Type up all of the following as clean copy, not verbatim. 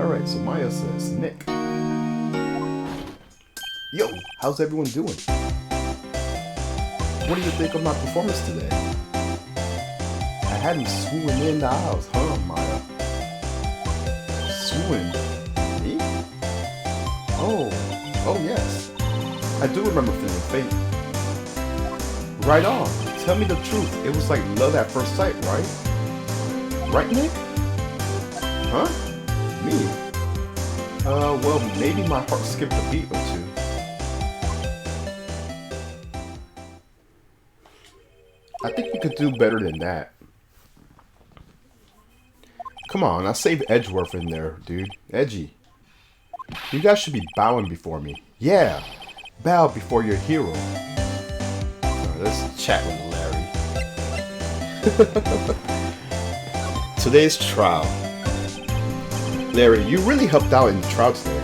Alright, so Maya says, Nick. Yo, how's everyone doing? What do you think of my performance today? I had him swooning in the aisles, huh, Maya? Swooning? Me? Oh yes. I do remember feeling faint. Right on. Tell me the truth. It was like love at first sight, right? Right, Nick? Huh? Me? Well, maybe my heart skipped a beat or two. I think you could do better than that. Come on, I saved Edgeworth in there, dude. Edgy. You guys should be bowing before me. Yeah, bow before your hero. Let's chat with Larry. Today's trial. Larry, you really helped out in the trial today.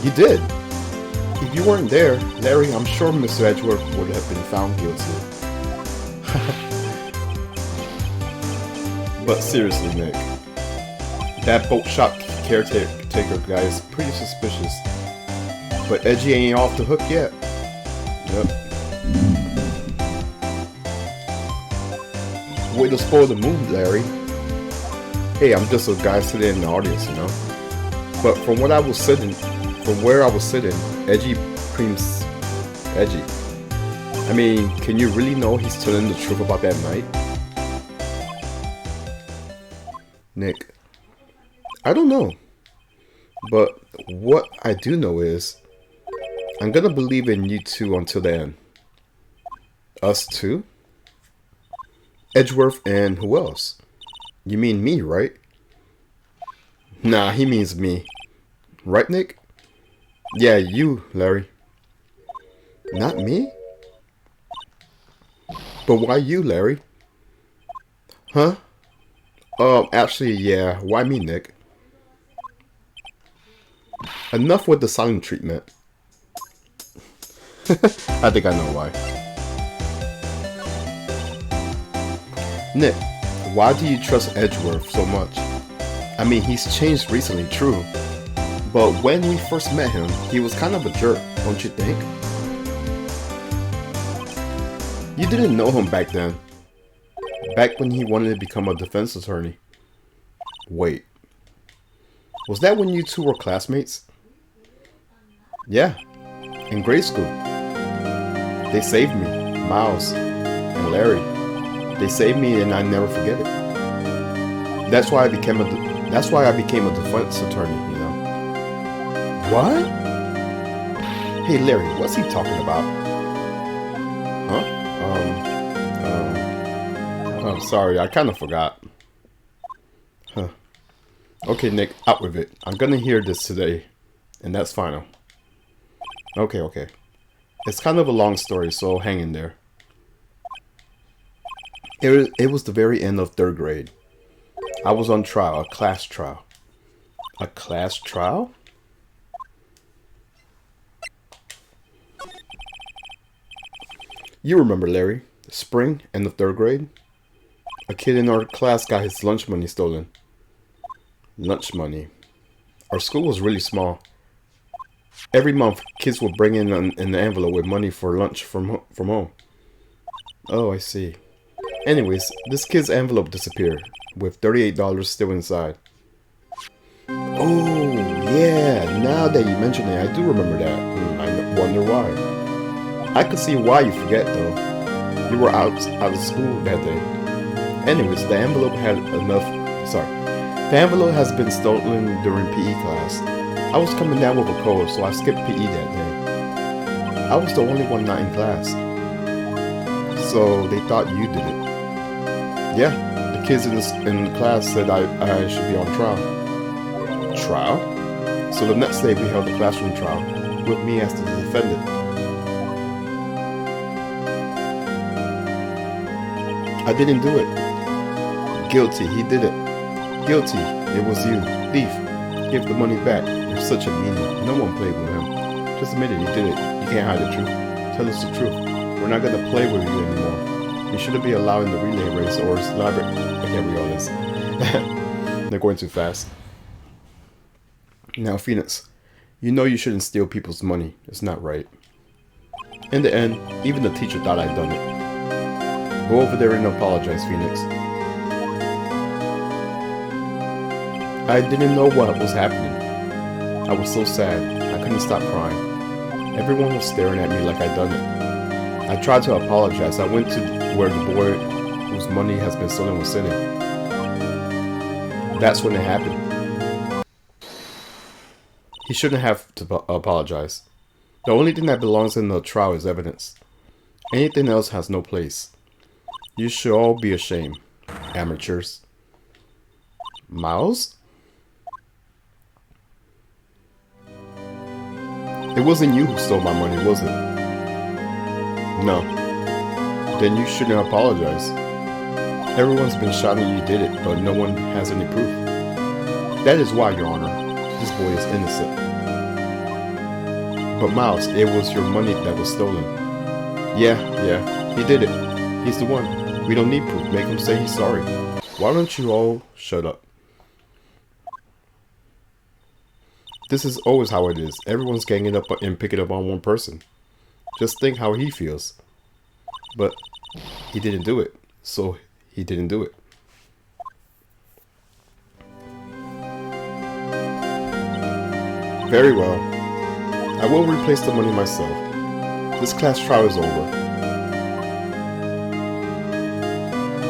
You did. If you weren't there, Larry, I'm sure Mr. Edgeworth would have been found guilty. But seriously, Nick, that boat shop caretaker guy is pretty suspicious. But Edgy ain't off the hook yet. Yep. Way to spoil the mood, Larry. Hey, I'm just a guy sitting in the audience, you know. But from where I was sitting, Edgy seems edgy. I mean, can you really know he's telling the truth about that night? Nick, I don't know. But what I do know is, I'm gonna believe in you two until the end. Us two? Edgeworth and who else? You mean me, right? Nah, he means me. Right, Nick? Yeah, you, Larry. Not me? But why you, Larry? Huh? Actually, yeah. Why me, Nick? Enough with the silent treatment. I think I know why. Nick, why do you trust Edgeworth so much? I mean, he's changed recently, true. But when we first met him, he was kind of a jerk, don't you think? You didn't know him back then. Back when he wanted to become a defense attorney. Wait. Was that when you two were classmates? Yeah. In grade school. They saved me. Miles. And Larry. They saved me and I never forget it. That's why I became a defense attorney, you know. What? Hey Larry, what's he talking about? Huh? I'm sorry, I kind of forgot. Huh. Okay, Nick, out with it. I'm gonna hear this today, and that's final. Okay. It's kind of a long story, so hang in there. It was the very end of 3rd grade. I was on trial, a class trial. A class trial? You remember, Larry, spring, end of 3rd grade? A kid in our class got his lunch money stolen. Lunch money. Our school was really small. Every month, kids would bring in an envelope with money for lunch from home. Oh, I see. Anyways, this kid's envelope disappeared, with $38 still inside. Oh, yeah, now that you mention it, I do remember that. I wonder why. I could see why you forget, though. You were out of school that day. Anyways, the envelope has been stolen during PE class. I was coming down with a cold, so I skipped PE that day. I was the only one not in class. So they thought you did it. Yeah, the kids in the class said I should be on trial. Trial? So the next day we held a classroom trial, with me as the defendant. I didn't do it. Guilty, he did it. Guilty, it was you. Thief, give the money back. You're such a meanie. No one played with him. Just admit it, you did it. You can't hide the truth. Tell us the truth. We're not gonna play with you anymore. You shouldn't be allowed in the relay race or elaborate. I can't read all this. They're going too fast. Now, Phoenix, you know you shouldn't steal people's money. It's not right. In the end, even the teacher thought I'd done it. Go over there and apologize, Phoenix. I didn't know what was happening. I was so sad, I couldn't stop crying. Everyone was staring at me like I'd done it. I tried to apologize. I went to where the boy whose money has been stolen was sitting. That's when it happened. He shouldn't have to apologize. The only thing that belongs in the trial is evidence. Anything else has no place. You should all be ashamed, amateurs. Miles? It wasn't you who stole my money, was it? No. Then you shouldn't apologize. Everyone's been shouting you did it, but no one has any proof. That is why, Your Honor, this boy is innocent. But Miles, it was your money that was stolen. Yeah, he did it. He's the one. We don't need proof. Make him say he's sorry. Why don't you all shut up? This is always how it is. Everyone's ganging up and picking up on one person. Just think how he feels. But he didn't do it. So he didn't do it. Very well. I will replace the money myself. This class trial is over.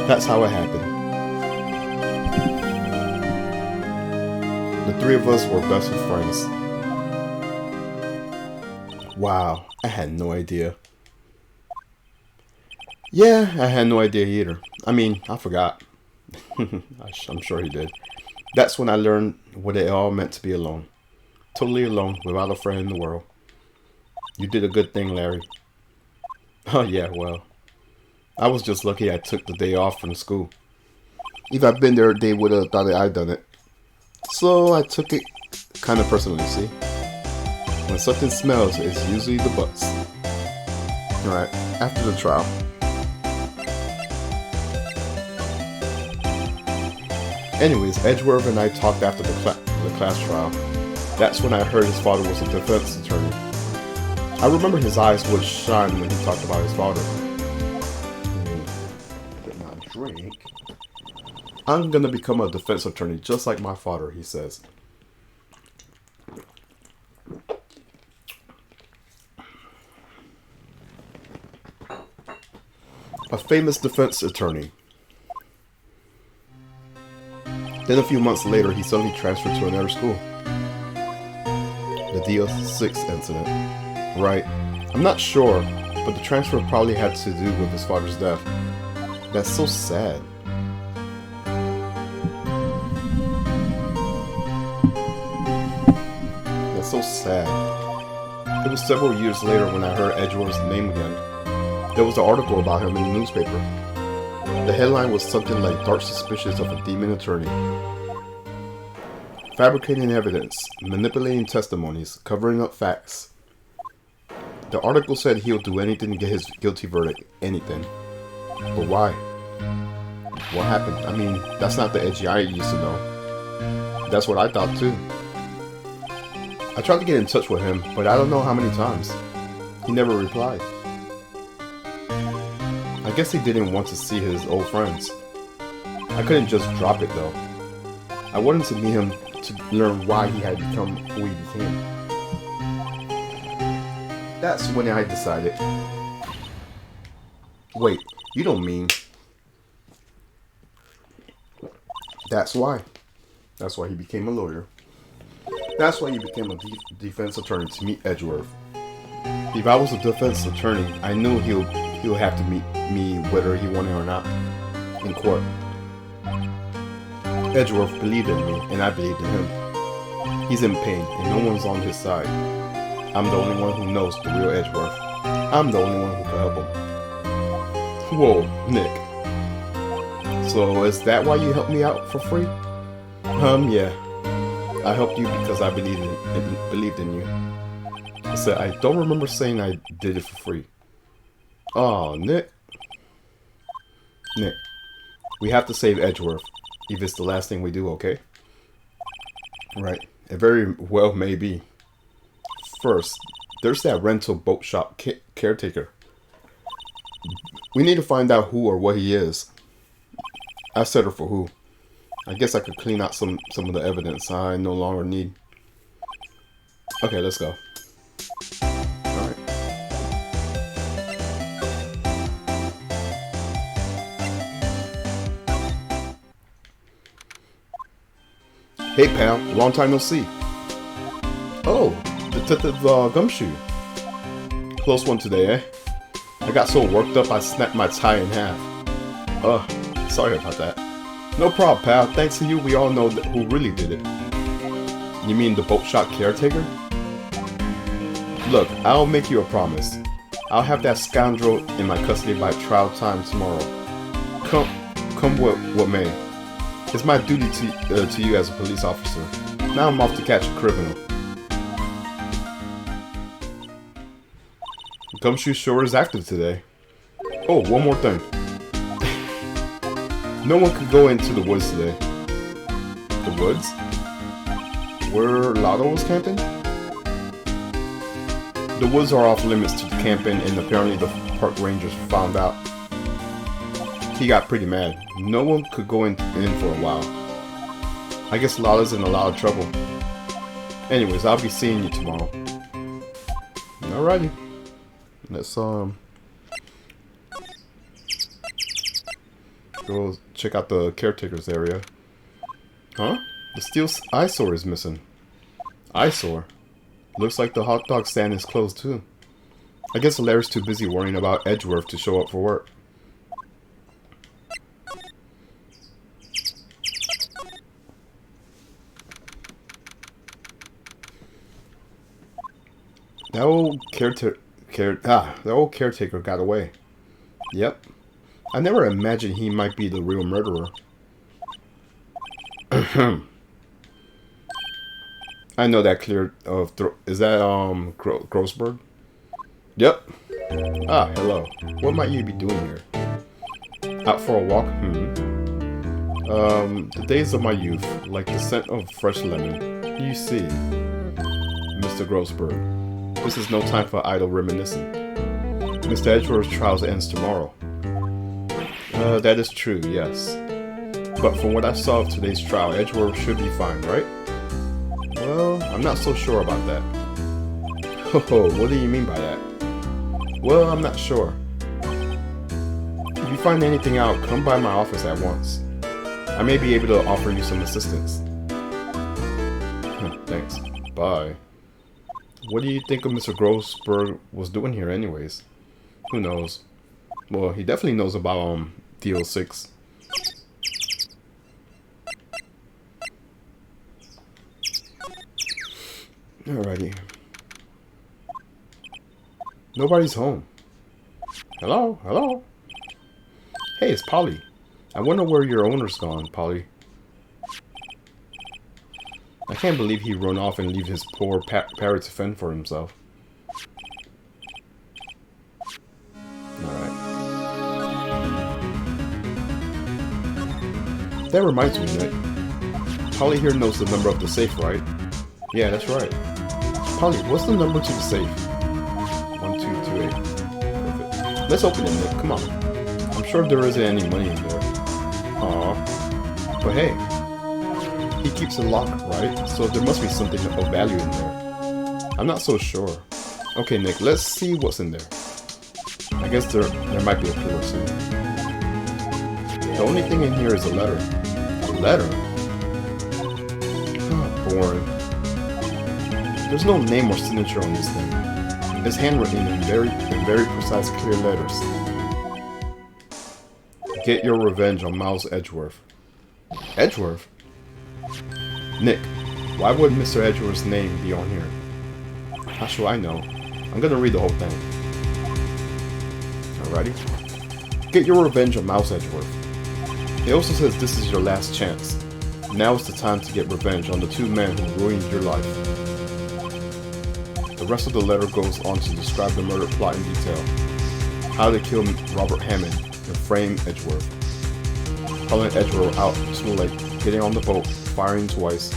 That's how it happened. The three of us were best of friends. Wow, I had no idea. Yeah, I had no idea either. I mean, I forgot. I'm sure he did. That's when I learned what it all meant to be alone. Totally alone, without a friend in the world. You did a good thing, Larry. Oh yeah, well. I was just lucky I took the day off from school. If I'd been there, they would have thought that I'd done it. So I took it kind of personally, see? When something smells, it's usually the butts. Alright, after the trial. Anyways, Edgeworth and I talked after the class trial. That's when I heard his father was a defense attorney. I remember his eyes would shine when he talked about his father. Get my drink. I'm gonna become a defense attorney just like my father, he says. A famous defense attorney. Then a few months later, he suddenly transferred to another school. The DL6 incident. Right. I'm not sure, but the transfer probably had to do with his father's death. That's so sad. That's so sad. It was several years later when I heard Edgeworth's name again. There was an article about him in the newspaper. The headline was something like "Dark Suspicions of a Demon Attorney." Fabricating evidence, manipulating testimonies, covering up facts. The article said he'll do anything to get his guilty verdict. Anything. But why? What happened? I mean, that's not the Edgy I used to know. That's what I thought too. I tried to get in touch with him, but I don't know how many times. He never replied. I guess he didn't want to see his old friends. I couldn't just drop it though. I wanted to meet him to learn why he had become who he became. That's when I decided. Wait, you don't mean... That's why. That's why he became a lawyer. That's why he became a defense attorney to meet Edgeworth. If I was a defense attorney, I knew he'll have to meet me whether he wanted or not in court. Edgeworth believed in me, and I believed in him. He's in pain, and no one's on his side. I'm the only one who knows the real Edgeworth. I'm the only one who can help him. Whoa, Nick. So is that why you helped me out for free? Yeah. I helped you because I believed in you. I said, I don't remember saying I did it for free. Oh, Nick. Nick, we have to save Edgeworth. If it's the last thing we do, okay? Right. It very well may be. First, there's that rental boat shop caretaker. We need to find out who or what he is. I settled for who. I guess I could clean out some of the evidence I no longer need. Okay, let's go. Alright. Hey pal, long time no see. Oh, Detective Gumshoe. Close one today, eh? I got so worked up I snapped my tie in half. Sorry about that. No problem, pal. Thanks to you, we all know who really did it. You mean the boat shop caretaker? Look, I'll make you a promise. I'll have that scoundrel in my custody by trial time tomorrow. Come what may. It's my duty to you as a police officer. Now I'm off to catch a criminal. Gumshoe sure is active today. Oh, one more thing. No one could go into the woods today. The woods? Where Lotto was camping? The woods are off limits to camping, and apparently the park rangers found out. He got pretty mad. No one could go in for a while. I guess Lala's in a lot of trouble. Anyways, I'll be seeing you tomorrow. Alrighty. Let's go check out the caretaker's area. Huh? The steel eyesore is missing. Eyesore? Looks like the hot dog stand is closed too. I guess Larry's too busy worrying about Edgeworth to show up for work. That old caretaker got away. Yep. I never imagined he might be the real murderer. I know that clear of is that Grossberg? Yep. Ah, hello. What might you be doing here? Out for a walk? The days of my youth, like the scent of fresh lemon. You see, Mr. Grossberg, this is no time for idle reminiscing. Mr. Edgeworth's trial ends tomorrow. That is true, yes. But from what I saw of today's trial, Edgeworth should be fine, right? Well, I'm not so sure about that. Oh, what do you mean by that? Well, I'm not sure. If you find anything out, come by my office at once. I may be able to offer you some assistance. Thanks. Bye. What do you think of Mr. Grossberg was doing here anyways? Who knows? Well, he definitely knows about DO6. Alrighty. Nobody's home. Hello? Hello? Hey, it's Polly. I wonder where your owner's gone, Polly. I can't believe he run off and leave his poor parrot to fend for himself. Alright. That reminds me, Nick. Polly here knows the number of the safe, right? Yeah, that's right. Polly, what's the number to the safe? 1228. Perfect. Let's open it, Nick. Come on. I'm sure there isn't any money in there. Aw. But hey, he keeps it locked, right? So there must be something of value in there. I'm not so sure. Okay, Nick, let's see what's in there. I guess there might be a clue or two. The only thing in here is a letter. A letter? Oh, boring. There's no name or signature on this thing. It's handwritten in very precise, clear letters. Get your revenge on Miles Edgeworth. Edgeworth? Nick, why would Mr. Edgeworth's name be on here? How should I know? I'm gonna read the whole thing. Alrighty. Get your revenge on Miles Edgeworth. It also says this is your last chance. Now is the time to get revenge on the two men who ruined your life. The rest of the letter goes on to describe the murder plot in detail. How to kill Robert Hammond and frame Edgeworth. Calling Edgeworth out too late, getting on the boat, firing twice.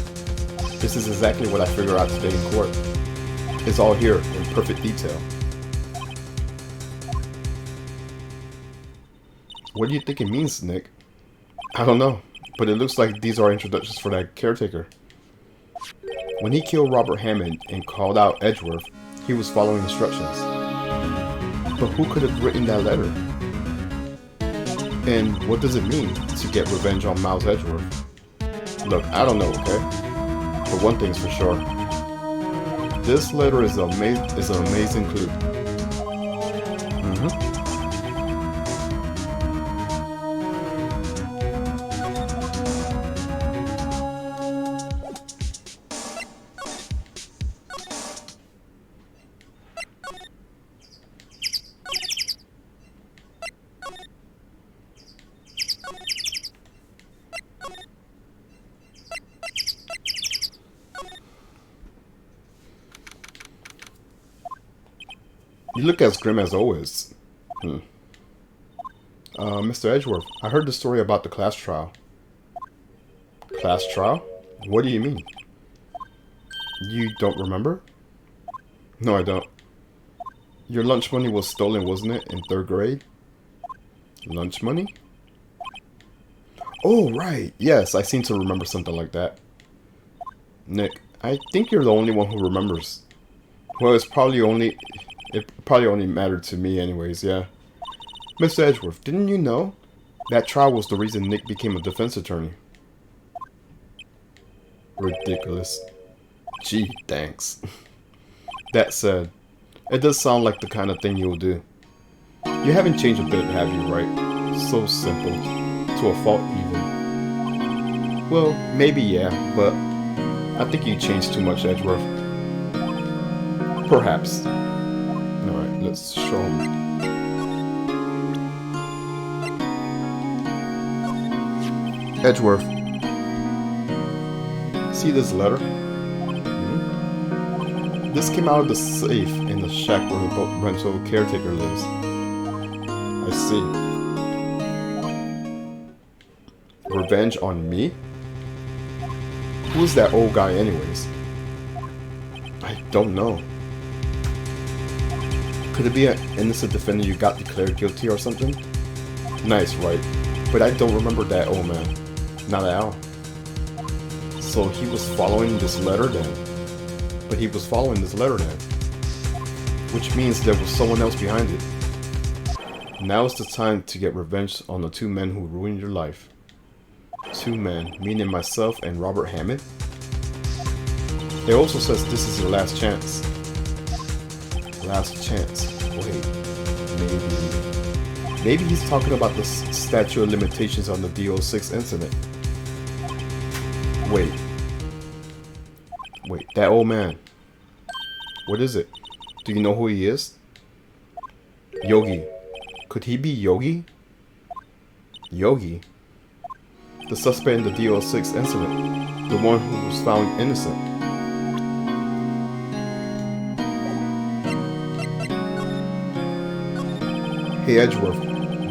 This is exactly what I figured out today in court. It's all here in perfect detail. What do you think it means, Nick? I don't know, but it looks like these are introductions for that caretaker. When he killed Robert Hammond and called out Edgeworth, he was following instructions. But who could have written that letter? And what does it mean to get revenge on Miles Edgeworth? Look, I don't know, okay? But one thing's for sure. This letter is an amazing clue. You look as grim as always. Mr. Edgeworth, I heard the story about the class trial. Class trial? What do you mean? You don't remember? No, I don't. Your lunch money was stolen, wasn't it, in 3rd grade? Lunch money? Oh, right. Yes, I seem to remember something like that. Nick, I think you're the only one who remembers. Well, it probably only mattered to me anyways, yeah. Mr. Edgeworth, didn't you know? That trial was the reason Nick became a defense attorney. Ridiculous. Gee, thanks. That said, it does sound like the kind of thing you'll do. You haven't changed a bit, have you, right? So simple. To a fault, even. Well, maybe yeah, but I think you changed too much, Edgeworth. Perhaps. Alright, let's show him. Edgeworth. See this letter? This came out of the safe in the shack where the rental caretaker lives. I see. Revenge on me? Who's that old guy anyways? I don't know. Could it be an innocent defendant you got declared guilty or something? Nice, right? But I don't remember that old man. Not at all. So he was following this letter then. But he was following this letter then. Which means there was someone else behind it. Now is the time to get revenge on the 2 men who ruined your life. 2 men, meaning myself and Robert Hammond. It also says this is your last chance. Last chance. Wait, maybe he's talking about the statute of limitations on the DO6 incident. Wait, that old man. What is it? Do you know who he is? Yogi. Could he be Yogi? Yogi? The suspect in the DO6 incident. The one who was found innocent. Hey Edgeworth,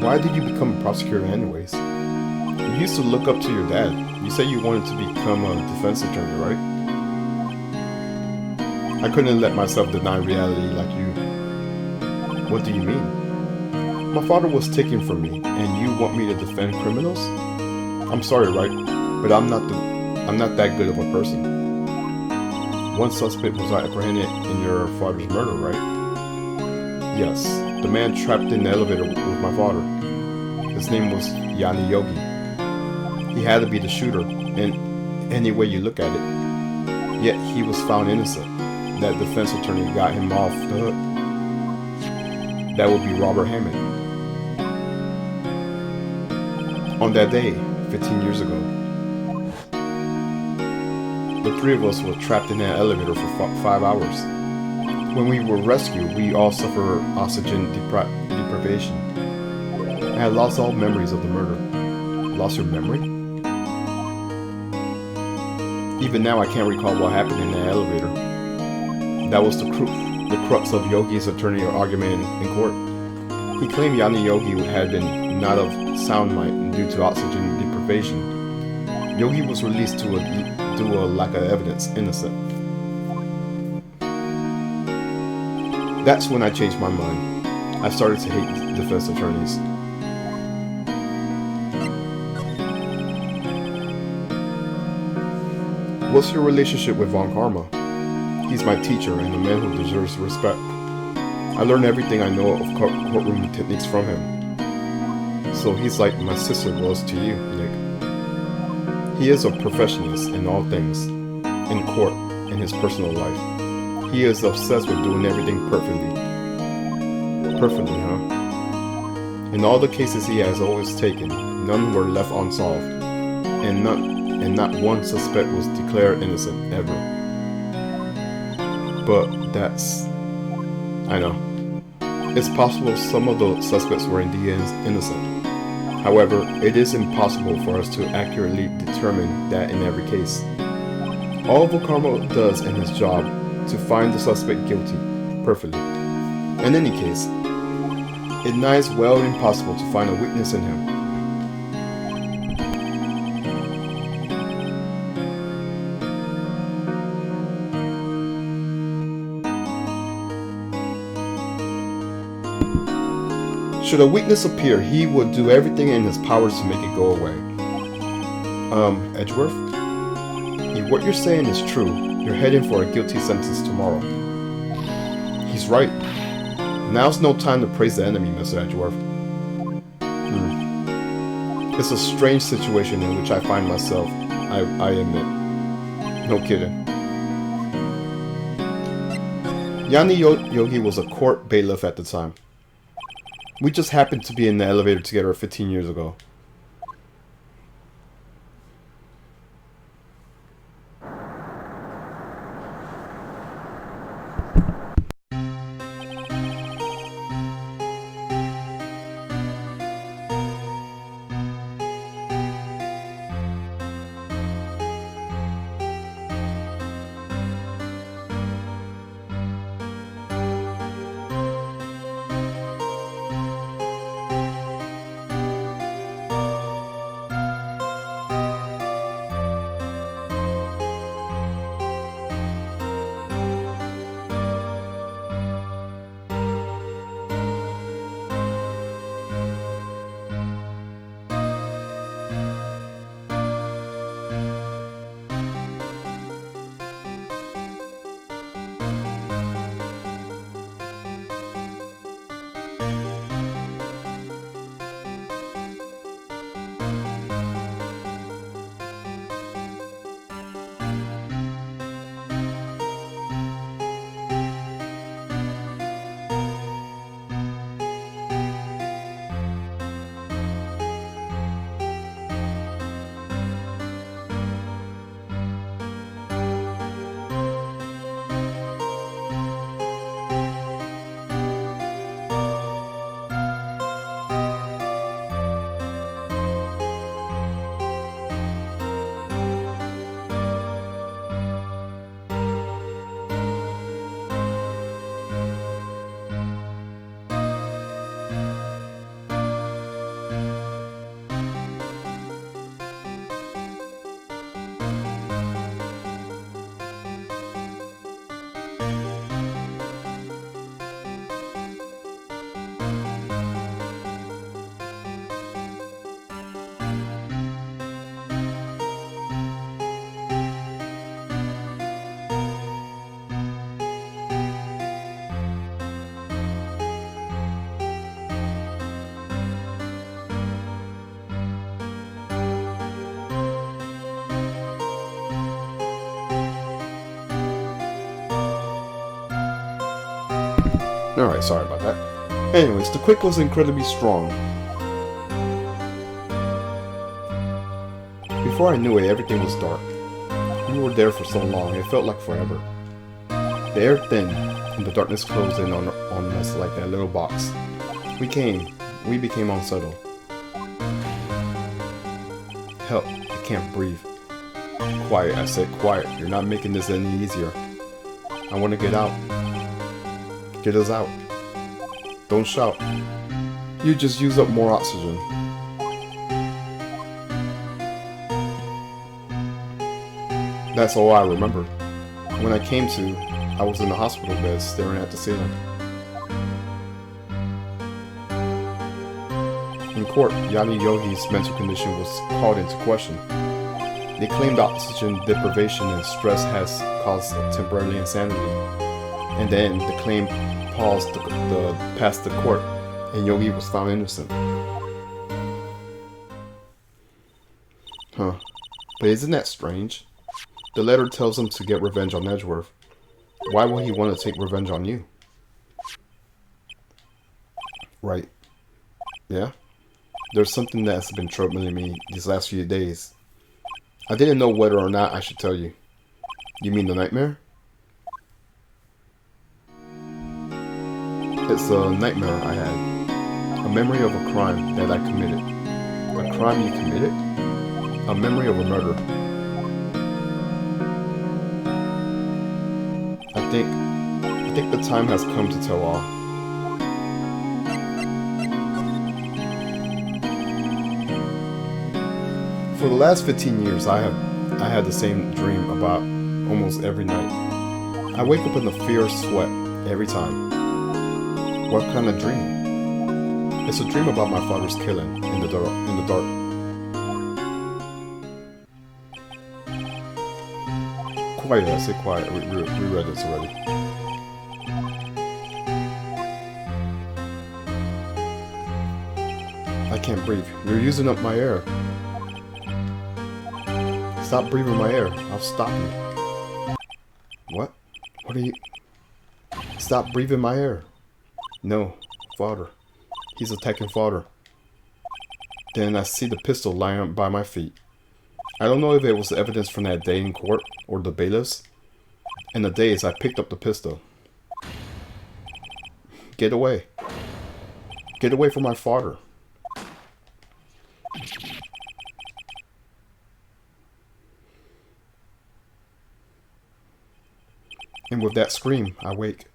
why did you become a prosecutor anyways? You used to look up to your dad. You said you wanted to become a defense attorney, right? I couldn't let myself deny reality like you. What do you mean? My father was taken from me, and you want me to defend criminals? I'm sorry, Wright, but I'm not that good of a person. One suspect was apprehended in your father's murder, right? Yes, the man trapped in the elevator with my father. His name was Yanni Yogi. He had to be the shooter, in any way you look at it. Yet he was found innocent. That defense attorney got him off the hook. That would be Robert Hammond. On that day, 15 years ago, the 3 of us were trapped in an elevator for 5 hours. When we were rescued, we all suffered oxygen deprivation. I had lost all memories of the murder. Lost your memory? Even now I can't recall what happened in the elevator. That was the crux of Yogi's attorney argument in court. He claimed Yanni Yogi had been not of sound mind due to oxygen deprivation. Yogi was released to due to a lack of evidence innocent. That's when I changed my mind. I started to hate defense attorneys. What's your relationship with Von Karma? He's my teacher and a man who deserves respect. I learned everything I know of courtroom techniques from him. So he's like my sister was to you, Nick. He is a perfectionist in all things, in court, in his personal life. He is obsessed with doing everything perfectly. Perfectly, huh? In all the cases he has always taken, none were left unsolved, and not one suspect was declared innocent ever. But that's... I know. It's possible some of the suspects were indeed innocent. However, it is impossible for us to accurately determine that in every case. All Karma does in his job to find the suspect guilty, perfectly. In any case, it nigh is well impossible to find a weakness in him. Should a weakness appear, he would do everything in his powers to make it go away. Edgeworth? If what you're saying is true, you're heading for a guilty sentence tomorrow. He's right. Now's no time to praise the enemy, Mr. Edgeworth. It's a strange situation in which I find myself, I admit. No kidding. Yanni Yogi was a court bailiff at the time. We just happened to be in the elevator together 15 years ago. Alright, sorry about that. Anyways, the quick was incredibly strong. Before I knew it, everything was dark. We were there for so long, it felt like forever. The air thinned, and the darkness closed in on us like that little box. We became unsettled. Help, I can't breathe. Quiet, I said, quiet. You're not making this any easier. I want to get out. Get us out. Don't shout. You just use up more oxygen. That's all I remember. When I came to, I was in the hospital bed staring at the ceiling. In court, Yanni Yogi's mental condition was called into question. They claimed oxygen deprivation and stress has caused temporary insanity. And then the claim passed the court, and Yogi was found innocent. Huh. But isn't that strange? The letter tells him to get revenge on Edgeworth. Why would he want to take revenge on you? Right. Yeah? There's something that's been troubling me these last few days. I didn't know whether or not I should tell you. You mean the nightmare? It's a nightmare I had. A memory of a crime that I committed. A crime you committed? A memory of a murder. I think the time has come to tell all. For the last 15 years, I had the same dream about almost every night. I wake up in a fierce sweat every time. What kind of dream? It's a dream about my father's killing in the dark. Quiet, I say quiet. We read this already. I can't breathe. You're using up my air. Stop breathing my air. I'll stop you. What? What are you? Stop breathing my air. No, father. He's attacking father. Then I see the pistol lying by my feet. I don't know if it was evidence from that day in court or the bailiffs. In the days, I picked up the pistol. Get away. Get away from my father. And with that scream, I wake.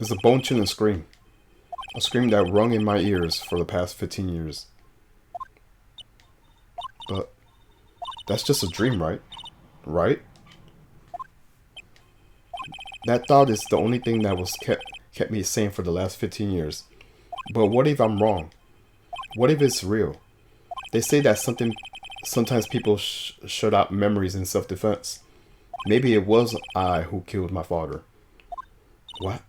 It's a bone-chilling scream. A scream that rung in my ears for the past 15 years. But that's just a dream, right? Right? That thought is the only thing that was kept me sane for the last 15 years. But what if I'm wrong? What if it's real? They say that sometimes people shut out memories in self-defense. Maybe it was I who killed my father. What?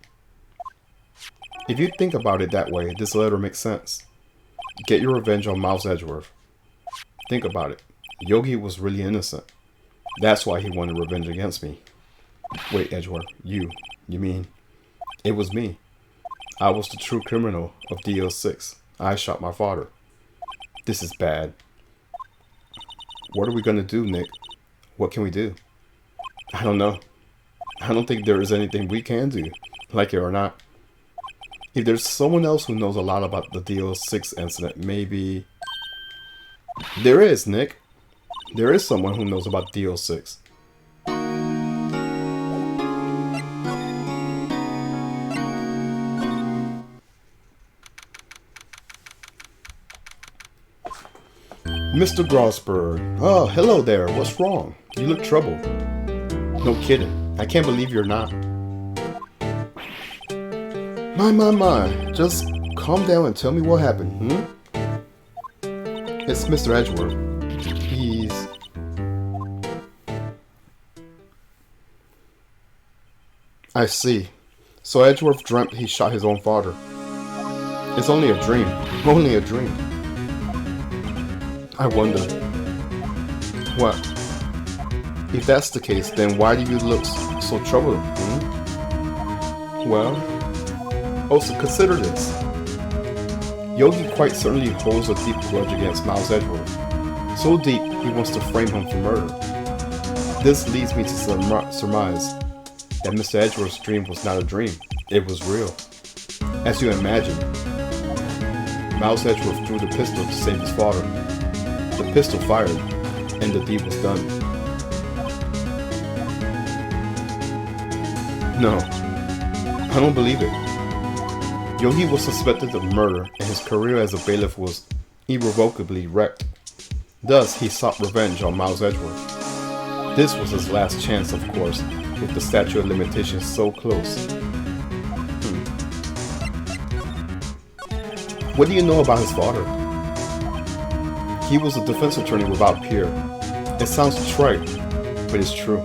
If you think about it that way, this letter makes sense. Get your revenge on Miles Edgeworth. Think about it. Yogi was really innocent. That's why he wanted revenge against me. Wait, Edgeworth, you mean it was me? I was the true criminal of DL6. I shot my father. This is bad. What are we gonna do, Nick? What can we do? I don't know. I don't think there is anything we can do, like it or not. If there's someone else who knows a lot about the DL6 incident, maybe... There is, Nick. There is someone who knows about DL6. Mr. Grossberg. Oh, hello there. What's wrong? You look troubled. No kidding. I can't believe you're not. My. Just calm down and tell me what happened, It's Mr. Edgeworth. He's... I see. So Edgeworth dreamt he shot his own father. It's only a dream. Only a dream. I wonder. What? If that's the case, then why do you look so troubled? Well, also consider this. Yogi quite certainly holds a deep grudge against Miles Edgeworth. So deep, he wants to frame him for murder. This leads me to surmise that Mr. Edgeworth's dream was not a dream. It was real. As you imagine, Miles Edgeworth threw the pistol to save his father. The pistol fired, and the deed was done. No, I don't believe it. Yogi was suspected of murder, and his career as a bailiff was irrevocably wrecked. Thus, he sought revenge on Miles Edgeworth. This was his last chance, of course, with the statute of limitations so close. What do you know about his father? He was a defense attorney without peer. It sounds trite, but it's true.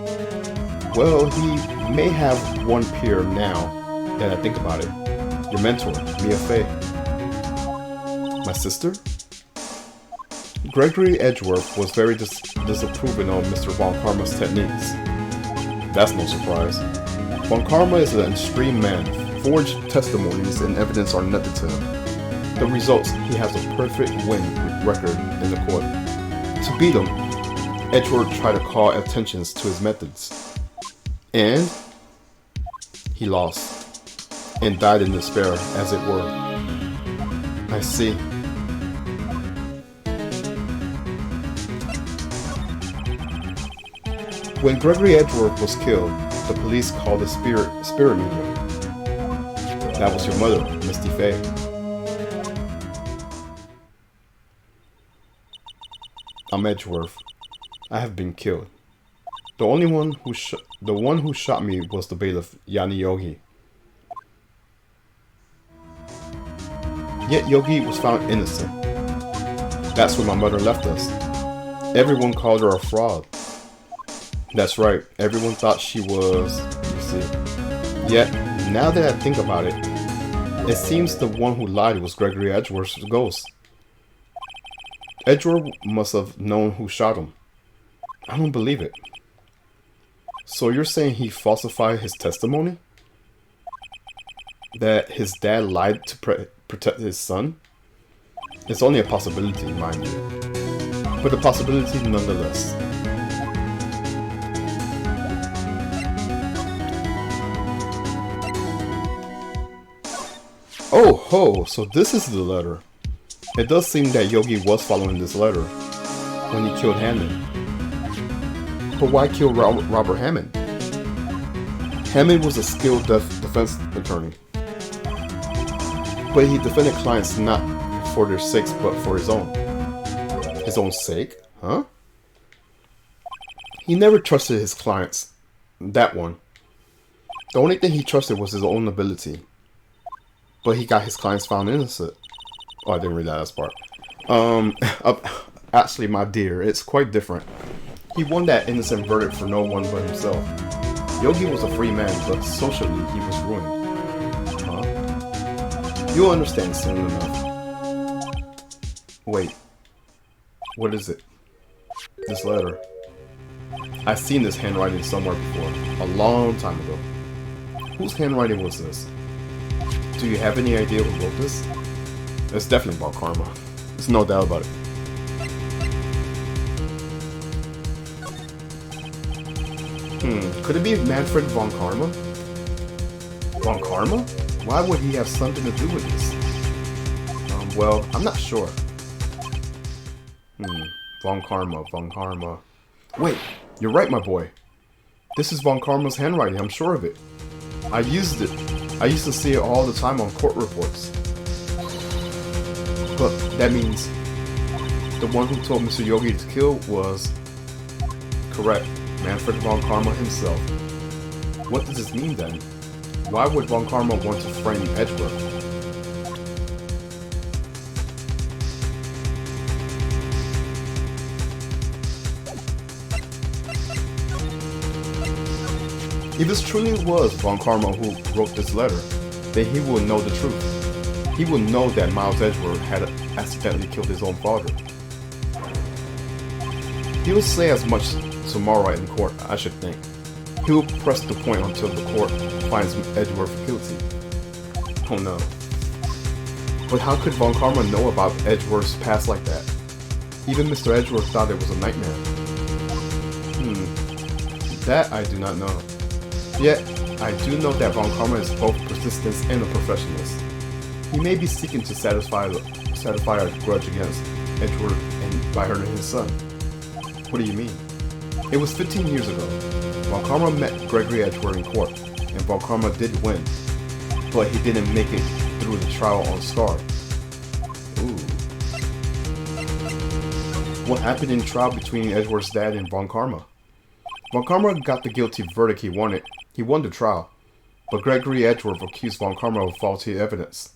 Well, he may have one peer now that I think about it. Your mentor, Mia Fey. My sister? Gregory Edgeworth was very disapproving of Mr. Von Karma's techniques. That's no surprise. Von Karma is an extreme man. Forged testimonies and evidence are nothing to him. The results, he has a perfect win record in the court. To beat him, Edgeworth tried to call attention to his methods. And he lost, and died in despair, as it were. I see. When Gregory Edgeworth was killed, the police called a spirit medium. That was your mother, Misty Fey. I'm Edgeworth. I have been killed. The one who shot me was the bailiff, Yani Yogi. Yet Yogi was found innocent. That's when my mother left us. Everyone called her a fraud. That's right, everyone thought she was, you see. Yet, now that I think about it, it seems the one who lied was Gregory Edgeworth's ghost. Edgeworth must have known who shot him. I don't believe it. So you're saying he falsified his testimony? That his dad lied to protect his son? It's only a possibility, mind you. But a possibility nonetheless. Oh ho, so this is the letter. It does seem that Yogi was following this letter when he killed Hammond. But why kill Robert Hammond? Hammond was a skilled defense attorney. But he defended clients not for their sakes, but for his own. His own sake? Huh? He never trusted his clients. That one. The only thing he trusted was his own ability. But he got his clients found innocent. Oh, I didn't read that last part. Actually, my dear, it's quite different. He won that innocent verdict for no one but himself. Yogi was a free man, but socially he was ruined. Huh? You'll understand soon enough. Wait. What is it? This letter. I've seen this handwriting somewhere before, a long time ago. Whose handwriting was this? Do you have any idea who wrote this? It's definitely about Karma. There's no doubt about it. Could it be Manfred von Karma? Von Karma? Why would he have something to do with this? Well, I'm not sure. Von Karma. Wait, you're right, my boy. This is Von Karma's handwriting, I'm sure of it. I used to see it all the time on court reports. But that means the one who told Mr. Yogi to kill was correct, Manfred von Karma himself. What does this mean then? Why would von Karma want to frame Edgeworth? If it truly was von Karma who wrote this letter, then he will know the truth. He will know that Miles Edgeworth had accidentally killed his own father. He will say as much tomorrow in court, I should think. He will press the point until the court finds Edgeworth guilty. Oh no. But how could von Karma know about Edgeworth's past like that? Even Mr. Edgeworth thought it was a nightmare. That I do not know. Yet, I do know that von Karma is both persistent and a perfectionist. He may be seeking to satisfy a grudge against Edgeworth and by hurting his son. What do you mean? It was 15 years ago. Von Karma met Gregory Edgeworth in court, and Von Karma did win, but he didn't make it through the trial unscarred. Ooh. What happened in the trial between Edgeworth's dad and Von Karma? Von Karma got the guilty verdict he wanted. He won the trial. But Gregory Edgeworth accused Von Karma of faulty evidence.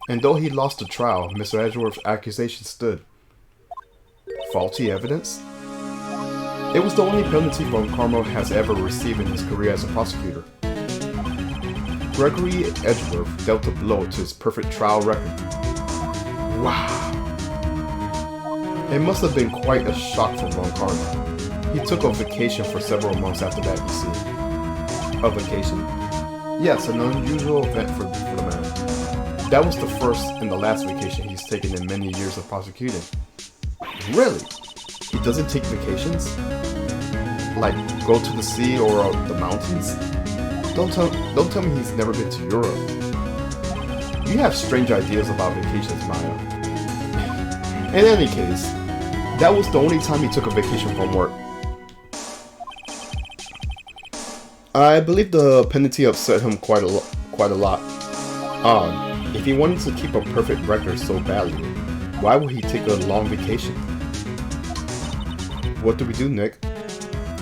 And though he lost the trial, Mr. Edgeworth's accusation stood. Faulty evidence? It was the only penalty Von Karma has ever received in his career as a prosecutor. Gregory Edgeworth dealt a blow to his perfect trial record. Wow. It must have been quite a shock for Von Karma. He took a vacation for several months after that, you see. A vacation? Yes, an unusual event for the man. That was the first and the last vacation he's taken in many years of prosecuting. Really? He doesn't take vacations? Like, go to the sea or the mountains? Don't tell me he's never been to Europe. You have strange ideas about vacations, Maya. In any case, that was the only time he took a vacation from work. I believe the penalty upset him quite a lot. If he wanted to keep a perfect record so badly, why would he take a long vacation? What do we do, Nick?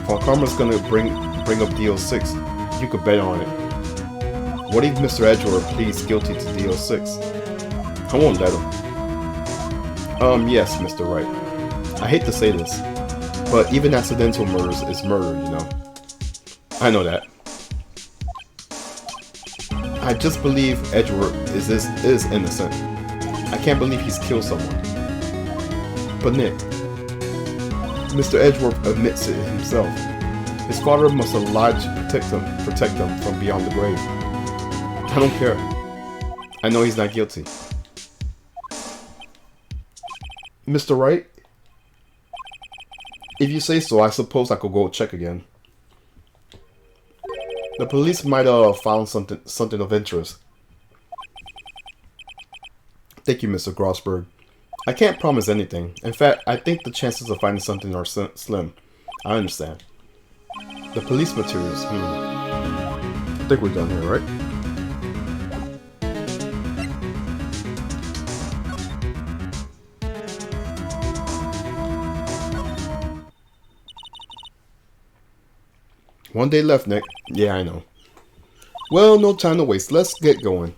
Von Karma's gonna bring up DO6. You could bet on it. What if Mr. Edgeworth pleads guilty to DO6? I won't let him. Yes, Mr. Wright. I hate to say this, but even accidental murders is murder, you know. I know that. I just believe Edgeworth is innocent. I can't believe he's killed someone. But Nick, Mr. Edgeworth admits it himself. His father must have lied to protect him from beyond the grave. I don't care. I know he's not guilty. Mr. Wright? If you say so, I suppose I could go check again. The police might have found something of interest. Thank you, Mr. Grossberg. I can't promise anything. In fact, I think the chances of finding something are slim. I understand. The police materials, I think we're done here, right? One day left, Nick. Yeah, I know. Well, no time to waste. Let's get going.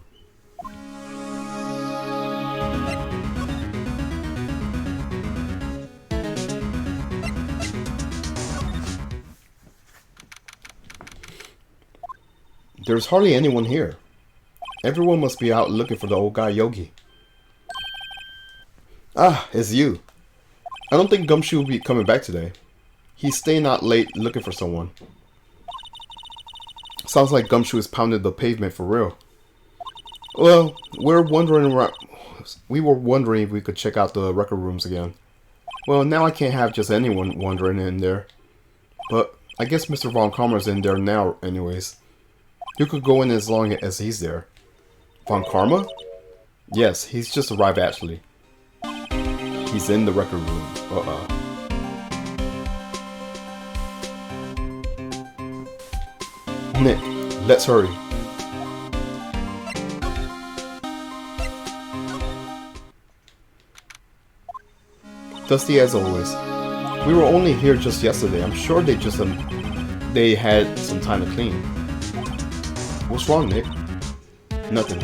There's hardly anyone here. Everyone must be out looking for the old guy Yogi. Ah, it's you. I don't think Gumshoe will be coming back today. He's staying out late looking for someone. Sounds like Gumshoe has pounded the pavement for real. Well, we were wondering if we could check out the record rooms again. Well, now I can't have just anyone wandering in there. But I guess Mr. Von Karma's in there now anyways. You could go in as long as he's there. Von Karma? Yes, he's just arrived actually. He's in the record room. Nick, let's hurry. Dusty as always. We were only here just yesterday. I'm sure they had some time to clean. What's wrong, Nick? Nothing.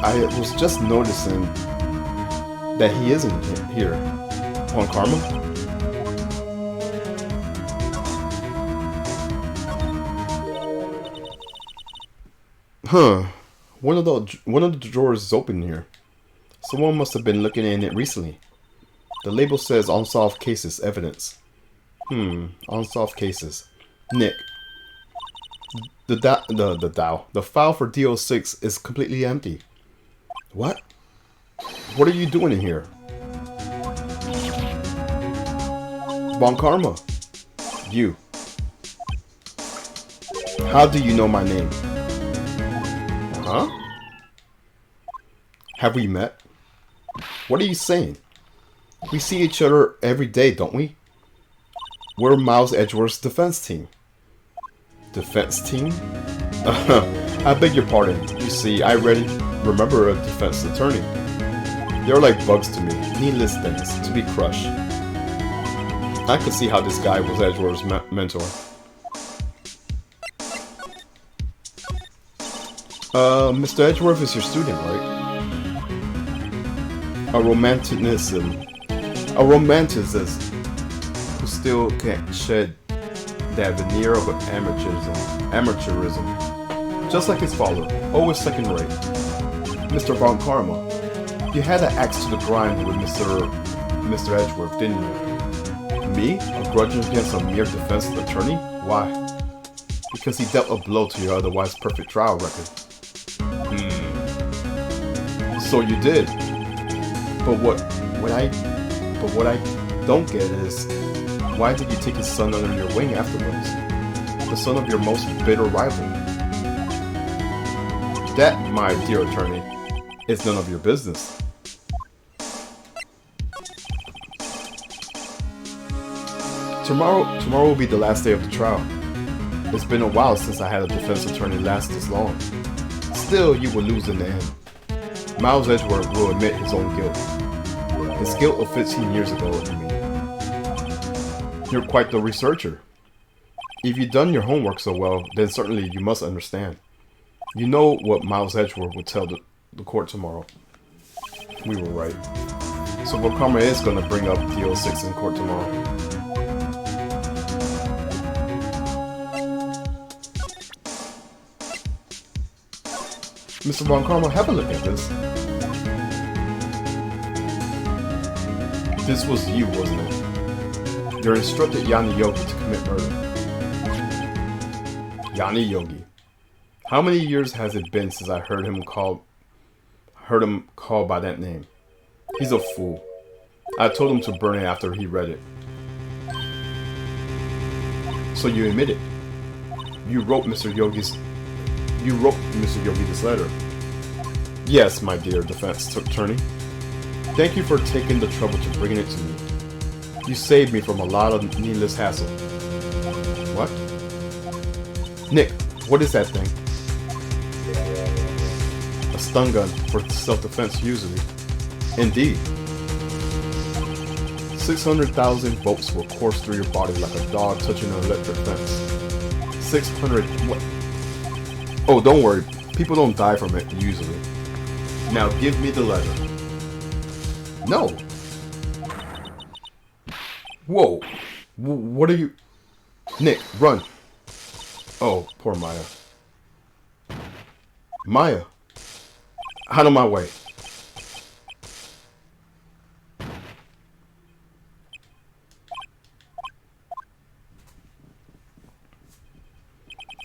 I was just noticing that he isn't here. Von Karma? Huh. One of the drawers is open here. Someone must have been looking in it recently. The label says unsolved cases evidence. Unsolved cases. Nick. The file for DO6 is completely empty. What? What are you doing in here? Von Karma. You. How do you know my name? Huh? Have we met? What are you saying? We see each other every day, don't we? We're Miles Edgeworth's defense team. Defense team? I beg your pardon. You see, I already remember a defense attorney. They're like bugs to me. Needless things to be crushed. I could see how this guy was Edgeworth's mentor. Mr. Edgeworth is your student, right? A romanticism. A romanticist who still can't shed that veneer of amateurism. Just like his father, always second rate. Mr. Von Karma, you had an axe to the grind with Mr. Edgeworth, didn't you? Me? A grudge against a mere defense attorney? Why? Because he dealt a blow to your otherwise perfect trial record. So you did. But what I don't get is, why did you take his son under your wing afterwards? The son of your most bitter rival. That, my dear attorney, is none of your business. Tomorrow will be the last day of the trial. It's been a while since I had a defense attorney last this long. Still, you will lose in the end. Miles Edgeworth will admit his own guilt. His guilt of 15 years ago, you mean. You're quite the researcher. If you've done your homework so well, then certainly you must understand. You know what Miles Edgeworth will tell the court tomorrow. We were right. So Von Karma is going to bring up DO6 in court tomorrow. Mr. Von Karma, have a look at this. This was you, wasn't it? You instructed Yanni Yogi to commit murder. Yanni Yogi. How many years has it been since I heard him called by that name? He's a fool. I told him to burn it after he read it. So you admit it. You wrote Mr. Yogi this letter. Yes, my dear defense attorney. Thank you for taking the trouble to bring it to me. You saved me from a lot of needless hassle. What? Nick, what is that thing? A stun gun for self-defense usually. Indeed. 600,000 volts will course through your body like a dog touching an electric fence. 600... what? Oh, don't worry. People don't die from it, usually. Now give me the letter. No. Whoa. What are you... Nick, run. Oh, poor Maya. Maya. Out of my way.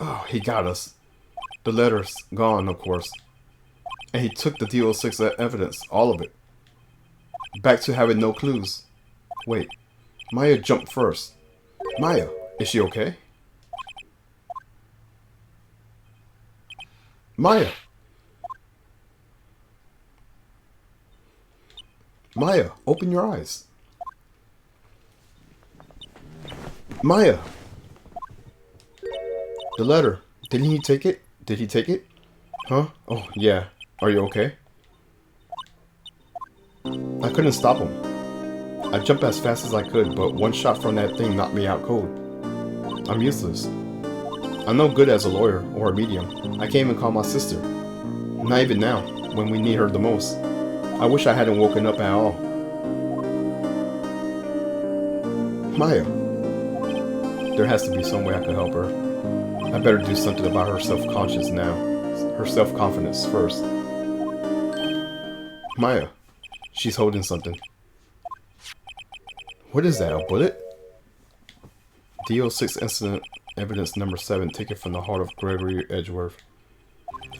Oh, he got us. The letter's gone, of course. And he took the DO6 evidence, all of it. Back to having no clues. Wait, Maya jumped first. Maya, is she okay? Maya! Maya, open your eyes. Maya! The letter. Didn't he take it? Did he take it? Huh? Oh, yeah. Are you okay? I couldn't stop him. I jumped as fast as I could, but one shot from that thing knocked me out cold. I'm useless. I'm no good as a lawyer or a medium. I can't even call my sister. Not even now, when we need her the most. I wish I hadn't woken up at all. Maya. There has to be some way I could help her. I better do something about her self-conscious now. Her self-confidence first. Maya. She's holding something. What is that, a bullet? DO6 incident evidence number 7 taken from the heart of Gregory Edgeworth.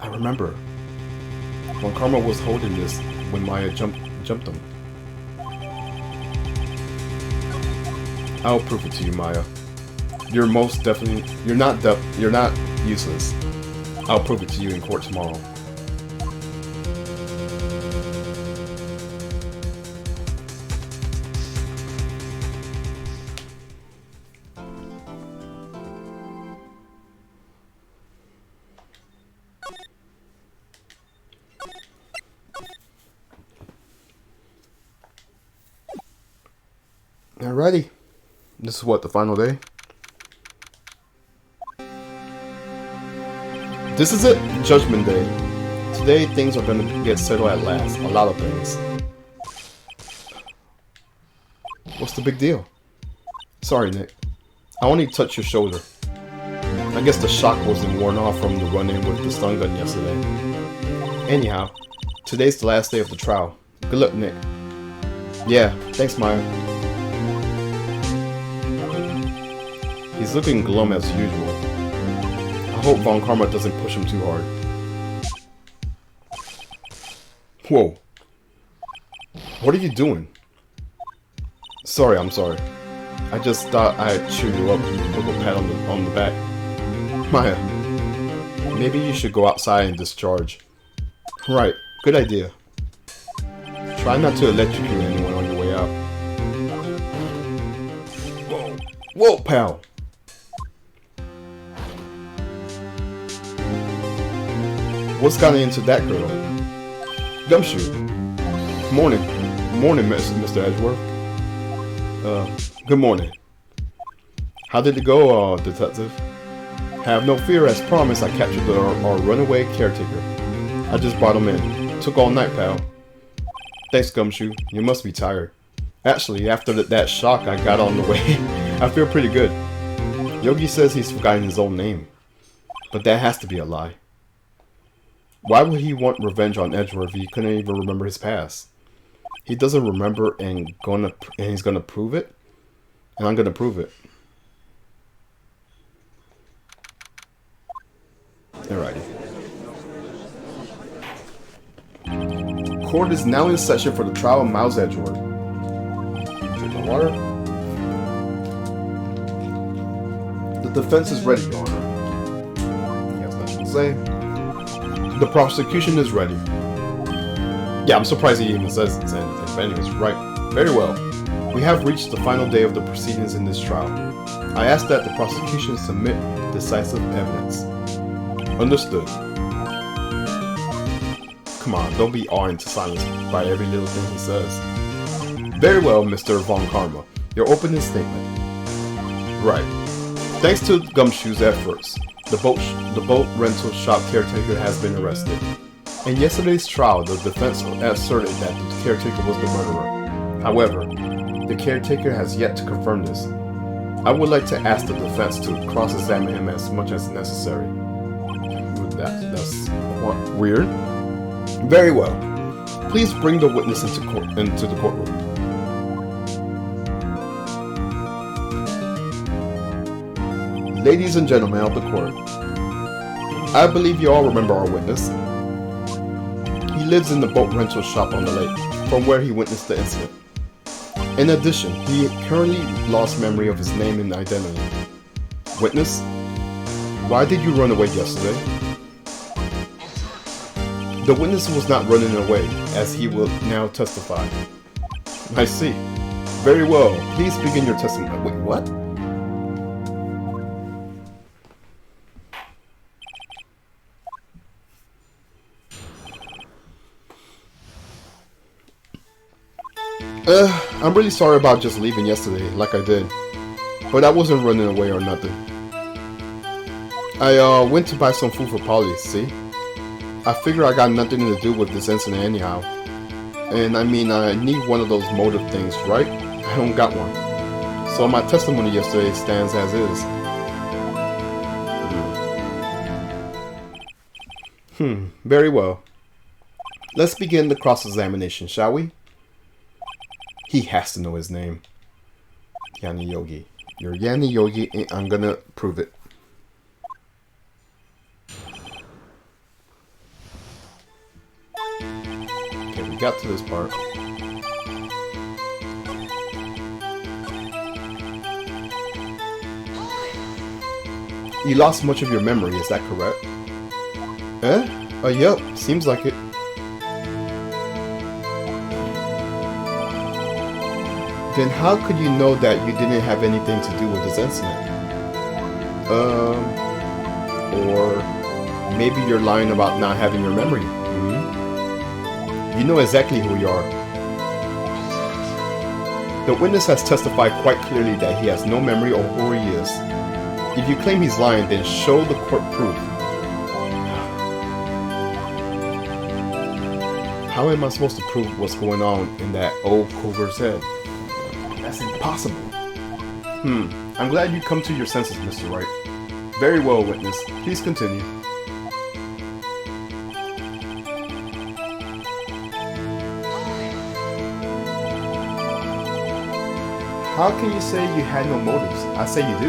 I remember. When Karma was holding this when Maya jumped him. I'll prove it to you, Maya. You're most definitely you're not useless. I'll prove it to you in court tomorrow. Alrighty. This is what, the final day? This is it, Judgment Day. Today things are gonna get settled at last. A lot of things. What's the big deal? Sorry, Nick. I only touched your shoulder. I guess the shock wasn't worn off from the run-in with the stun gun yesterday. Anyhow, today's the last day of the trial. Good luck, Nick. Yeah, thanks, Maya. He's looking glum as usual. I hope Von Karma doesn't push him too hard. Whoa. What are you doing? Sorry, I'm sorry. I just thought I'd cheer you up with a pat on the back. Maya, maybe you should go outside and discharge. Right, good idea. Try not to electrocute anyone on your way out. Whoa, whoa, pal! What's gotten into that girl? Gumshoe. Morning. Morning, Mr. Edgeworth. Good morning. How did it go, Detective? Have no fear, as promised, I captured our runaway caretaker. I just brought him in. Took all night, pal. Thanks, Gumshoe. You must be tired. Actually, after that shock I got on the way, I feel pretty good. Yogi says he's forgotten his own name. But that has to be a lie. Why would he want revenge on Edgeworth if he couldn't even remember his past? He doesn't remember and he's gonna prove it? And I'm gonna prove it. Alrighty. Court is now in session for the trial of Miles Edgeworth. Drink my water. The defense is ready, Your Honor. He has nothing to say. The prosecution is ready. Yeah, I'm surprised he even says anything. But anyways, right. Very well. We have reached the final day of the proceedings in this trial. I ask that the prosecution submit decisive evidence. Understood. Come on, don't be awed into silence by every little thing he says. Very well, Mr. Von Karma. Your opening statement. Right. Thanks to Gumshoe's efforts, the boat rental shop caretaker has been arrested. In yesterday's trial, the defense asserted that the caretaker was the murderer. However, the caretaker has yet to confirm this. I would like to ask the defense to cross-examine him as much as necessary. That's quite weird. Very well. Please bring the witness into the courtroom. Ladies and gentlemen of the court, I believe you all remember our witness. He lives in the boat rental shop on the lake, from where he witnessed the incident. In addition, he currently lost memory of his name and identity. Witness, why did you run away yesterday? The witness was not running away, as he will now testify. I see. Very well. Please begin your testimony. Wait, what? I'm really sorry about just leaving yesterday, like I did. But I wasn't running away or nothing. I went to buy some food for Polly, see? I figure I got nothing to do with this incident anyhow. And I mean, I need one of those motive things, right? I don't got one. So my testimony yesterday stands as is. Very well. Let's begin the cross-examination, shall we? He has to know his name. Yanni Yogi. You're Yanni Yogi, and I'm gonna prove it. Okay, we got to this part. You lost much of your memory, is that correct? Yep, seems like it. Then how could you know that you didn't have anything to do with this incident? Or maybe you're lying about not having your memory. You know exactly who you are. The witness has testified quite clearly that he has no memory of who he is. If you claim he's lying, then show the court proof. How am I supposed to prove what's going on in that old cougar's head? That's impossible. I'm glad you come to your senses, Mr. Wright. Very well, witness. Please continue. How can you say you had no motives? I say you do.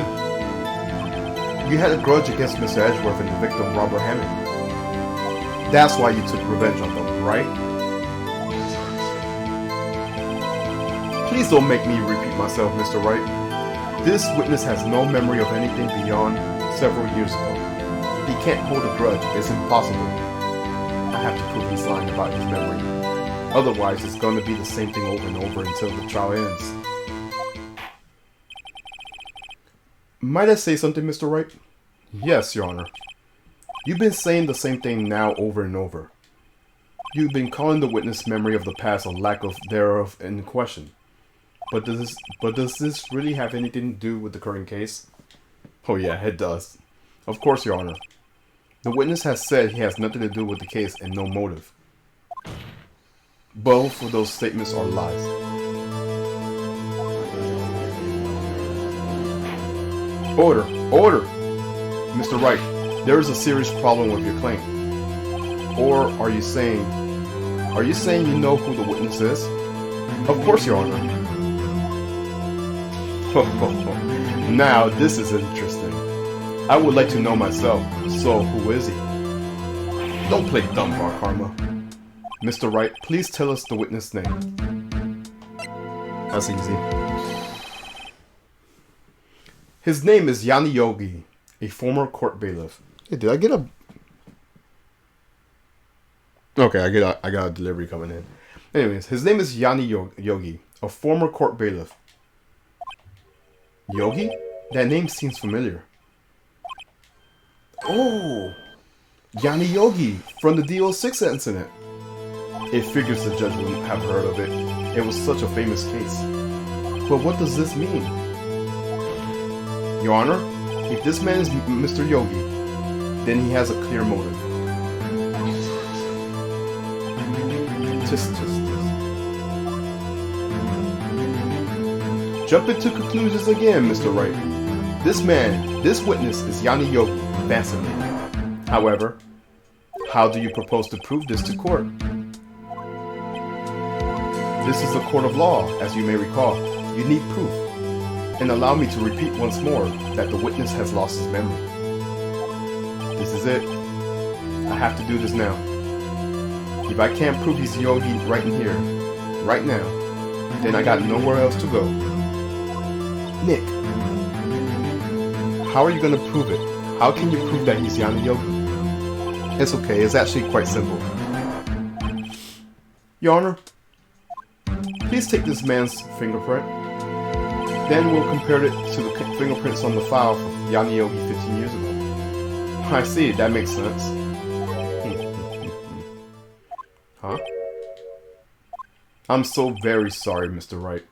You had a grudge against Mr. Edgeworth and the victim, Robert Hammond. That's why you took revenge on them, right? Please don't make me repeat myself, Mr. Wright. This witness has no memory of anything beyond several years ago. He can't hold a grudge. It's impossible. I have to prove he's lying about his memory. Otherwise, it's going to be the same thing over and over until the trial ends. Might I say something, Mr. Wright? Yes, Your Honor. You've been saying the same thing now over and over. You've been calling the witness' memory of the past a lack of thereof in question. But does this really have anything to do with the current case? Oh yeah, it does. Of course, Your Honor. The witness has said he has nothing to do with the case and no motive. Both of those statements are lies. Order! Order! Mr. Wright, there is a serious problem with your claim. Or are you saying you know who the witness is? Of course, Your Honor. Now, this is interesting. I would like to know myself. So, who is he? Don't play dumb, Karma. Mr. Wright, please tell us the witness' name. That's easy. His name is Yanni Yogi, a former court bailiff. Hey, did I get a... Okay, I got a delivery coming in. Anyways, his name is Yanni Yogi, a former court bailiff. Yogi? That name seems familiar. Oh! Yanni Yogi from the DO6 incident. It figures the judge wouldn't have heard of it. It was such a famous case. But what does this mean? Your Honor, if this man is Mr. Yogi, then he has a clear motive. Just. Jump into conclusions again, Mr. Wright. This witness is Yanni Yogi, fascinating. However, how do you propose to prove this to court? This is a court of law, as you may recall. You need proof. And allow me to repeat once more that the witness has lost his memory. This is it. I have to do this now. If I can't prove he's Yogi right in here, right now, then I got nowhere else to go. Nick, how are you going to prove it? How can you prove that he's Yanni Yogi? It's okay, it's actually quite simple. Your Honor, please take this man's fingerprint. Then we'll compare it to the fingerprints on the file from Yanni Yogi 15 years ago. I see, that makes sense. Huh? I'm so very sorry, Mr. Wright.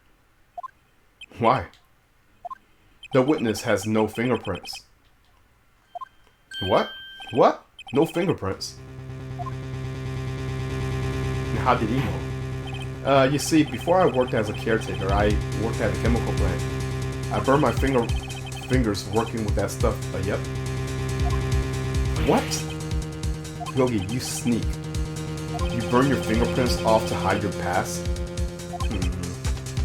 Why? The witness has no fingerprints. What? What? No fingerprints? How did he know? You see, before I worked as a caretaker, I worked at a chemical plant. I burned my fingers working with that stuff, yep. What? Yogi, you sneak. You burn your fingerprints off to hide your past?